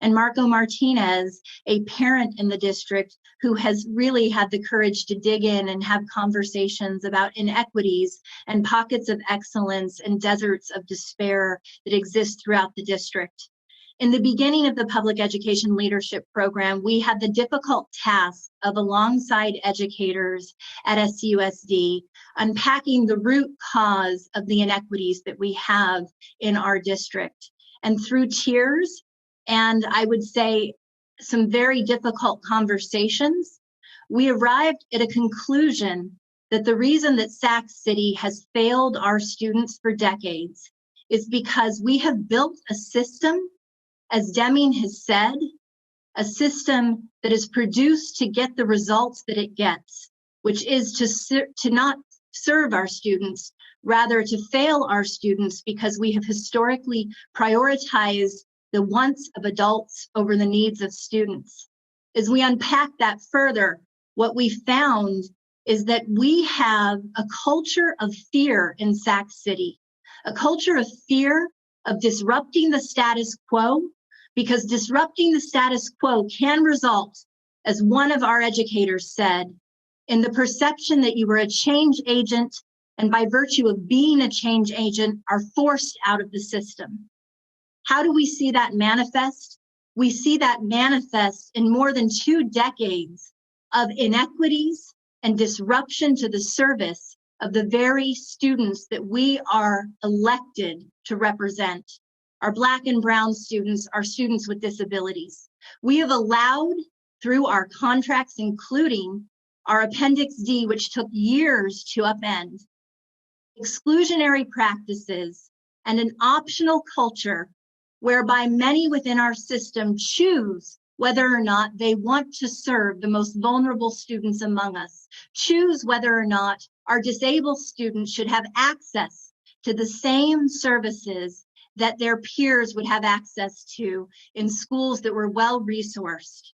And Marco Martinez, a parent in the district who has really had the courage to dig in and have conversations about inequities and pockets of excellence and deserts of despair that exist throughout the district. In the beginning of the Public Education Leadership Program, we had the difficult task of, alongside educators at SCUSD, unpacking the root cause of the inequities that we have in our district. And through tears, and I would say some very difficult conversations, we arrived at a conclusion that the reason that Sac City has failed our students for decades is because we have built a system, as Deming has said, a system that is produced to get the results that it gets, which is to not serve our students, rather to fail our students because we have historically prioritized the wants of adults over the needs of students. As we unpack that further, what we found is that we have a culture of fear in Sac City, a culture of fear of disrupting the status quo, because disrupting the status quo can result, as one of our educators said, in the perception that you were a change agent and by virtue of being a change agent are forced out of the system. How do we see that manifest? We see that manifest in more than 2 decades of inequities and disruption to the service of the very students that we are elected to represent. Our Black and Brown students are students with disabilities. We have allowed, through our contracts, including our Appendix D, which took years to upend, exclusionary practices and an optional culture whereby many within our system choose whether or not they want to serve the most vulnerable students among us, choose whether or not our disabled students should have access to the same services that their peers would have access to in schools that were well-resourced.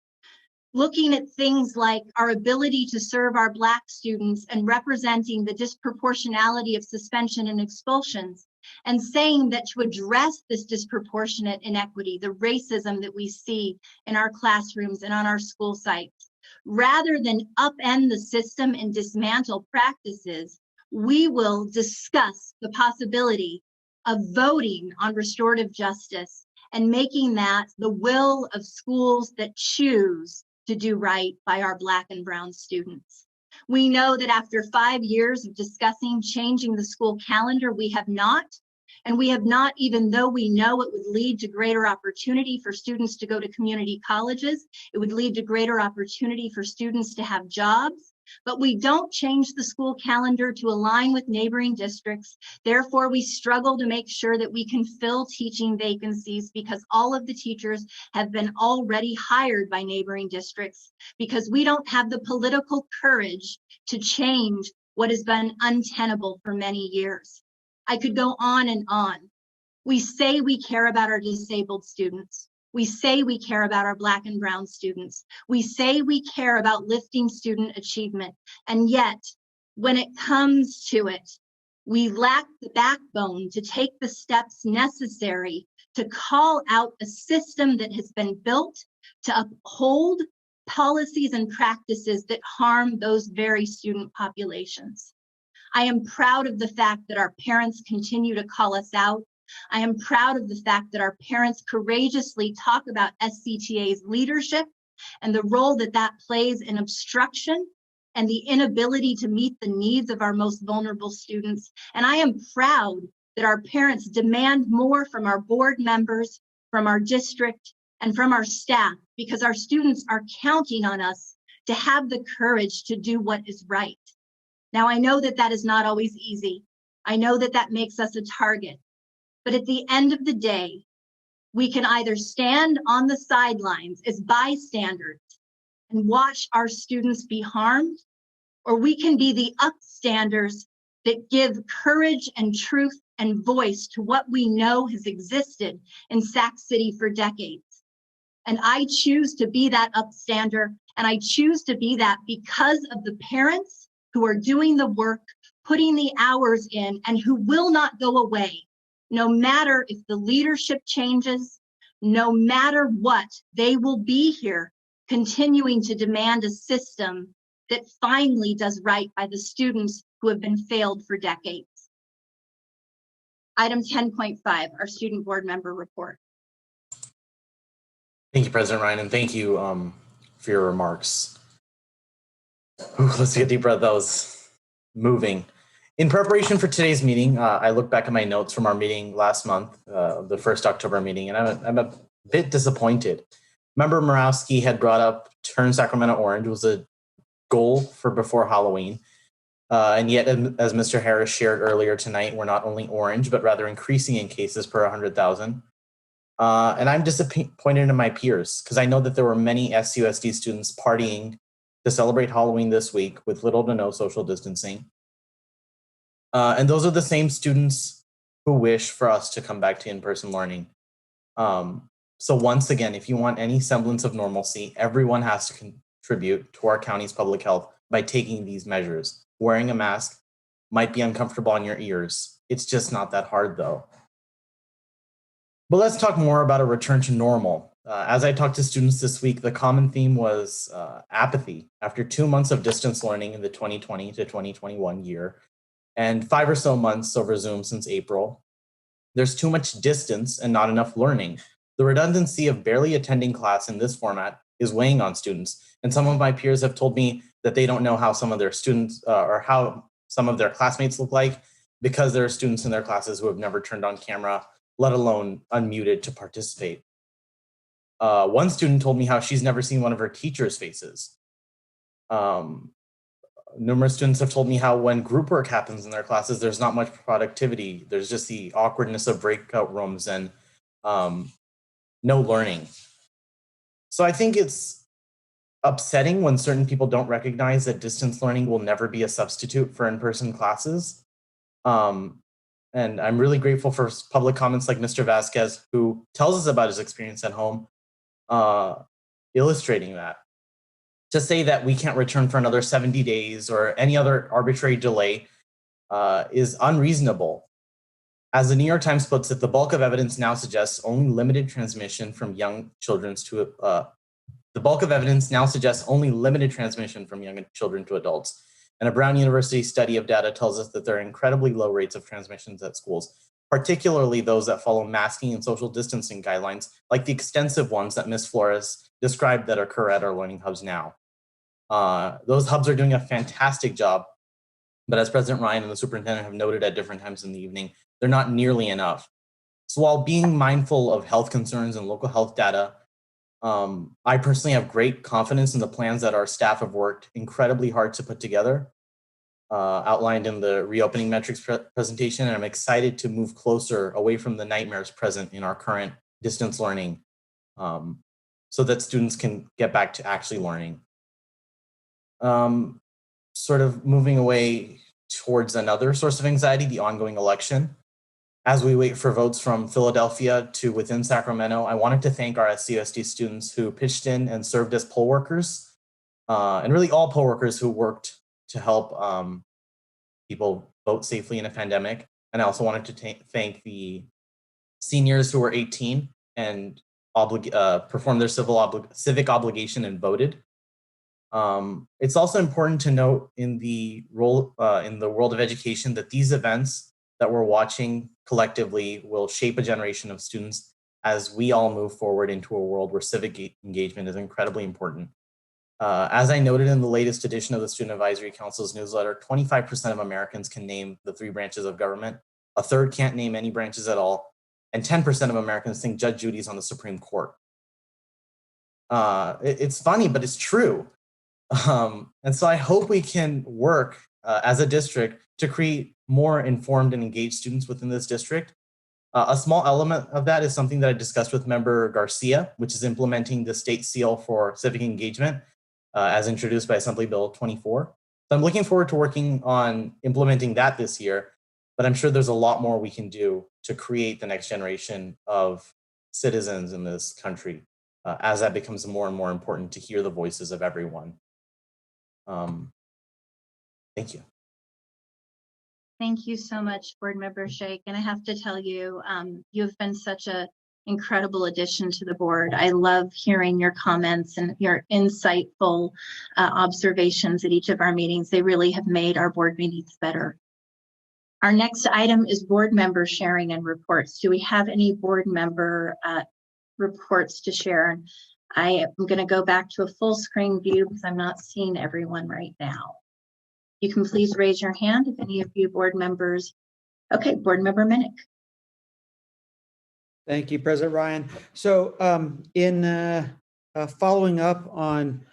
Looking at things like our ability to serve our Black students and representing the disproportionality of suspension and expulsions, and saying that to address this disproportionate inequity, the racism that we see in our classrooms and on our school sites, rather than upend the system and dismantle practices, we will discuss the possibility of voting on restorative justice and making that the will of schools that choose to do right by our Black and Brown students. We know that after 5 years of discussing changing the school calendar, we have not, even though we know it would lead to greater opportunity for students to go to community colleges, it would lead to greater opportunity for students to have jobs, but we don't change the school calendar to align with neighboring districts. Therefore, we struggle to make sure that we can fill teaching vacancies because all of the teachers have been already hired by neighboring districts, because we don't have the political courage to change what has been untenable for many years. I could go on and on. We say we care about our disabled students. We say we care about our Black and Brown students. We say we care about lifting student achievement. And yet, when it comes to it, we lack the backbone to take the steps necessary to call out a system that has been built to uphold policies and practices that harm those very student populations. I am proud of the fact that our parents continue to call us out. I am proud of the fact that our parents courageously talk about SCTA's leadership and the role that that plays in obstruction and the inability to meet the needs of our most vulnerable students. And I am proud that our parents demand more from our board members, from our district, and from our staff, because our students are counting on us to have the courage to do what is right. Now, I know that that is not always easy. I know that that makes us a target. But at the end of the day, we can either stand on the sidelines as bystanders and watch our students be harmed, or we can be the upstanders that give courage and truth and voice to what we know has existed in Sac City for decades. And I choose to be that upstander, and I choose to be that because of the parents who are doing the work, putting the hours in, and who will not go away, no matter if the leadership changes, no matter what, they will be here continuing to demand a system that finally does right by the students who have been failed for decades. Item 10.5, our student board member report. Thank you, President Ryan, and thank you for your remarks. Ooh, let's take a deep breath. That was moving. In preparation for today's meeting, I looked back at my notes from our meeting last month, the first October meeting, and I'm a bit disappointed. Member Murawski had brought up Turn Sacramento Orange was a goal for before Halloween. And yet, as Mr. Harris shared earlier tonight, we're not only orange, but rather increasing in cases per 100,000. And I'm disappointed in my peers because I know that there were many SUSD students partying to celebrate Halloween this week with little to no social distancing. And those are the same students who wish for us to come back to in-person learning. So once again, if you want any semblance of normalcy, everyone has to contribute to our county's public health by taking these measures. Wearing a mask might be uncomfortable on your ears. It's just not that hard though. But let's talk more about a return to normal. As I talked to students this week, the common theme was apathy. After 2 months of distance learning in the 2020 to 2021 year, and 5 or so months over Zoom since April, there's too much distance and not enough learning. The redundancy of barely attending class in this format is weighing on students. And some of my peers have told me that they don't know how some of their students or how some of their classmates look like because there are students in their classes who have never turned on camera, let alone unmuted to participate. One student told me how she's never seen one of her teachers' faces. Numerous students have told me how when group work happens in their classes, there's not much productivity. There's just the awkwardness of breakout rooms and no learning. So I think it's upsetting when certain people don't recognize that distance learning will never be a substitute for in-person classes. And I'm really grateful for public comments like Mr. Vasquez, who tells us about his experience at home, illustrating that. To say that we can't return for another 70 days or any other arbitrary delay is unreasonable. As the New York Times puts it, the bulk of evidence now suggests only limited transmission from young children to adults. And a Brown University study of data tells us that there are incredibly low rates of transmissions at schools, particularly those that follow masking and social distancing guidelines, like the extensive ones that Ms. Flores described that occur at our learning hubs now. Those hubs are doing a fantastic job, but as President Ryan and the superintendent have noted at different times in the evening, they're not nearly enough. So while being mindful of health concerns and local health data, I personally have great confidence in the plans that our staff have worked incredibly hard to put together, outlined in the reopening metrics presentation, and I'm excited to move closer away from the nightmares present in our current distance learning so that students can get back to actually learning. Sort of moving away towards another source of anxiety, the ongoing election. As we wait for votes from Philadelphia to within Sacramento, I wanted to thank our SCUSD students who pitched in and served as poll workers, and really all poll workers who worked to help people vote safely in a pandemic. And I also wanted to thank the seniors who were 18 and performed their civic obligation and voted. It's also important to note in the world of education that these events that we're watching collectively will shape a generation of students as we all move forward into a world where civic engagement is incredibly important. As I noted in the latest edition of the Student Advisory Council's newsletter, 25% of Americans can name the 3 branches of government, a third can't name any branches at all, and 10% of Americans think Judge Judy's on the Supreme Court. It's funny, but it's true. And so I hope we can work as a district to create more informed and engaged students within this district. A small element of that is something that I discussed with Member Garcia, which is implementing the state seal for civic engagement as introduced by Assembly Bill 24. So I'm looking forward to working on implementing that this year, but I'm sure there's a lot more we can do to create the next generation of citizens in this country as that becomes more and more important to hear the voices of everyone. Thank you. Thank you so much, Board Member Sheikh. And I have to tell you, you have been such an incredible addition to the board. I love hearing your comments and your insightful observations at each of our meetings. They really have made our board meetings better. Our next item is board member sharing and reports. Do we have any board member reports to share? I am going to go back to a full screen view because I'm not seeing everyone right now. You can please raise your hand if any of you board members. Okay, Board Member Minnick. Thank you, President Ryan. So in following up on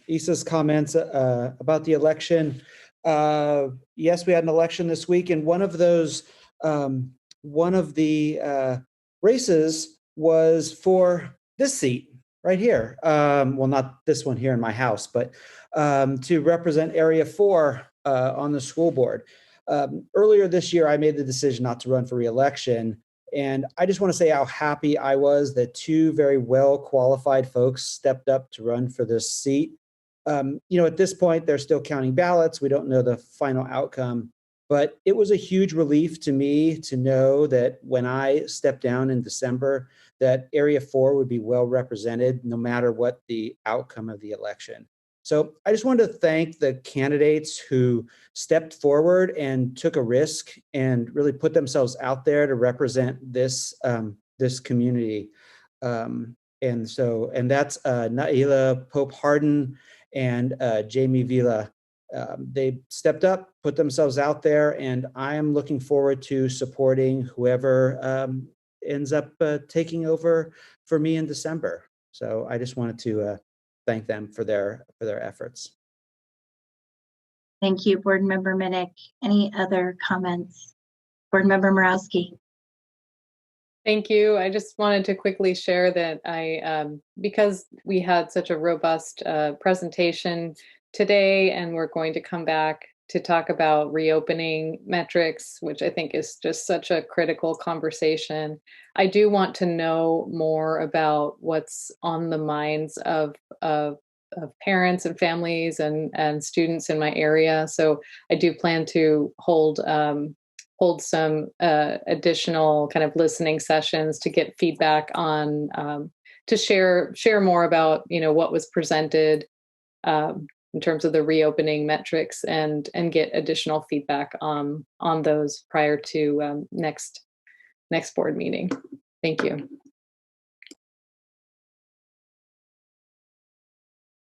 Issa's comments about the election, yes, we had an election this week, and one of the races was for this seat right here. Well, not this one here in my house, but to represent Area 4 on the school board. Earlier this year, I made the decision not to run for re-election. And I just want to say how happy I was that 2 very well qualified folks stepped up to run for this seat. At this point, they're still counting ballots. We don't know the final outcome, but it was a huge relief to me to know that when I stepped down in December, that Area 4 would be well represented no matter what the outcome of the election. So I just wanted to thank the candidates who stepped forward and took a risk and really put themselves out there to represent this community. And that's Naila Pope Harden and Jamie Vila. They stepped up, put themselves out there, and I am looking forward to supporting whoever ends up taking over for me in December. So I just wanted to thank them for their efforts. Thank you, Board Member Minnick. Any other comments? Board Member Morawski. Thank you. I just wanted to quickly share that because we had such a robust presentation today, and we're going to come back to talk about reopening metrics, which I think is just such a critical conversation. I do want to know more about what's on the minds of parents and families and students in my area. So I do plan to hold some additional kind of listening sessions to get feedback on, to share more about, what was presented in terms of the reopening metrics and get additional feedback on those prior to next board meeting. Thank you.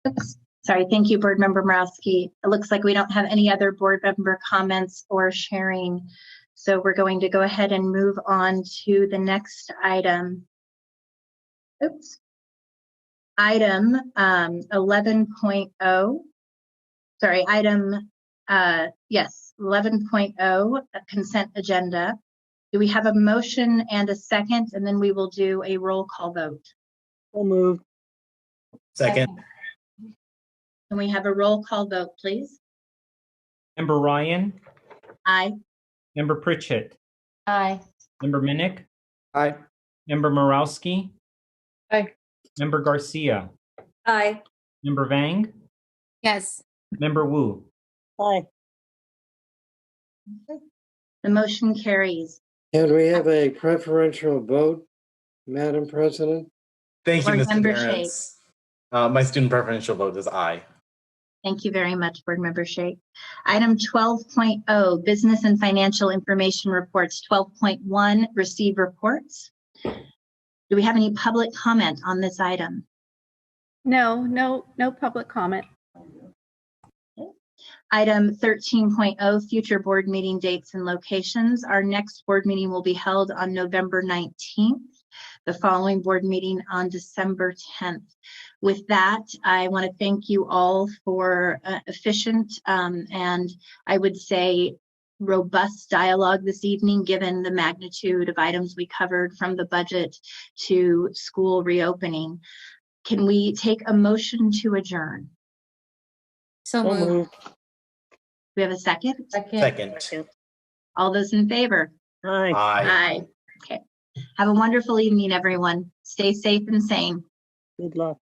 Oops. Sorry, thank you, Board Member Morawski. It looks like we don't have any other board member comments or sharing. So we're going to go ahead and move on to the next item. Oops. Item 11.0. Sorry, item, 11.0, consent agenda. Do we have a motion and a second? And then we will do a roll call vote. We'll move. Second. Can we have a roll call vote, please? Member Ryan? Aye. Member Pritchett? Aye. Member Minnick? Aye. Member Morawski? Aye. Member Garcia? Aye. Member Vang? Yes. Member Wu? Aye. The motion carries. Can we have a preferential vote, Madam President? Thank you, Board Mr. Member Barron's. My student preferential vote is aye. Thank you very much, Board Member Shake. Item 12.0, business and financial information reports. 12.1, receive reports. Do we have any public comment on this item? No public comment. Item 13.0, future board meeting dates and locations. Our next board meeting will be held on November 19th, the following board meeting on December 10th. With that, I want to thank you all for efficient and I would say robust dialogue this evening, given the magnitude of items we covered from the budget to school reopening. Can we take a motion to adjourn? So moved. We have a second? Second. All those in favor? Aye. Aye. Okay. Have a wonderful evening, everyone. Stay safe and sane. Good luck.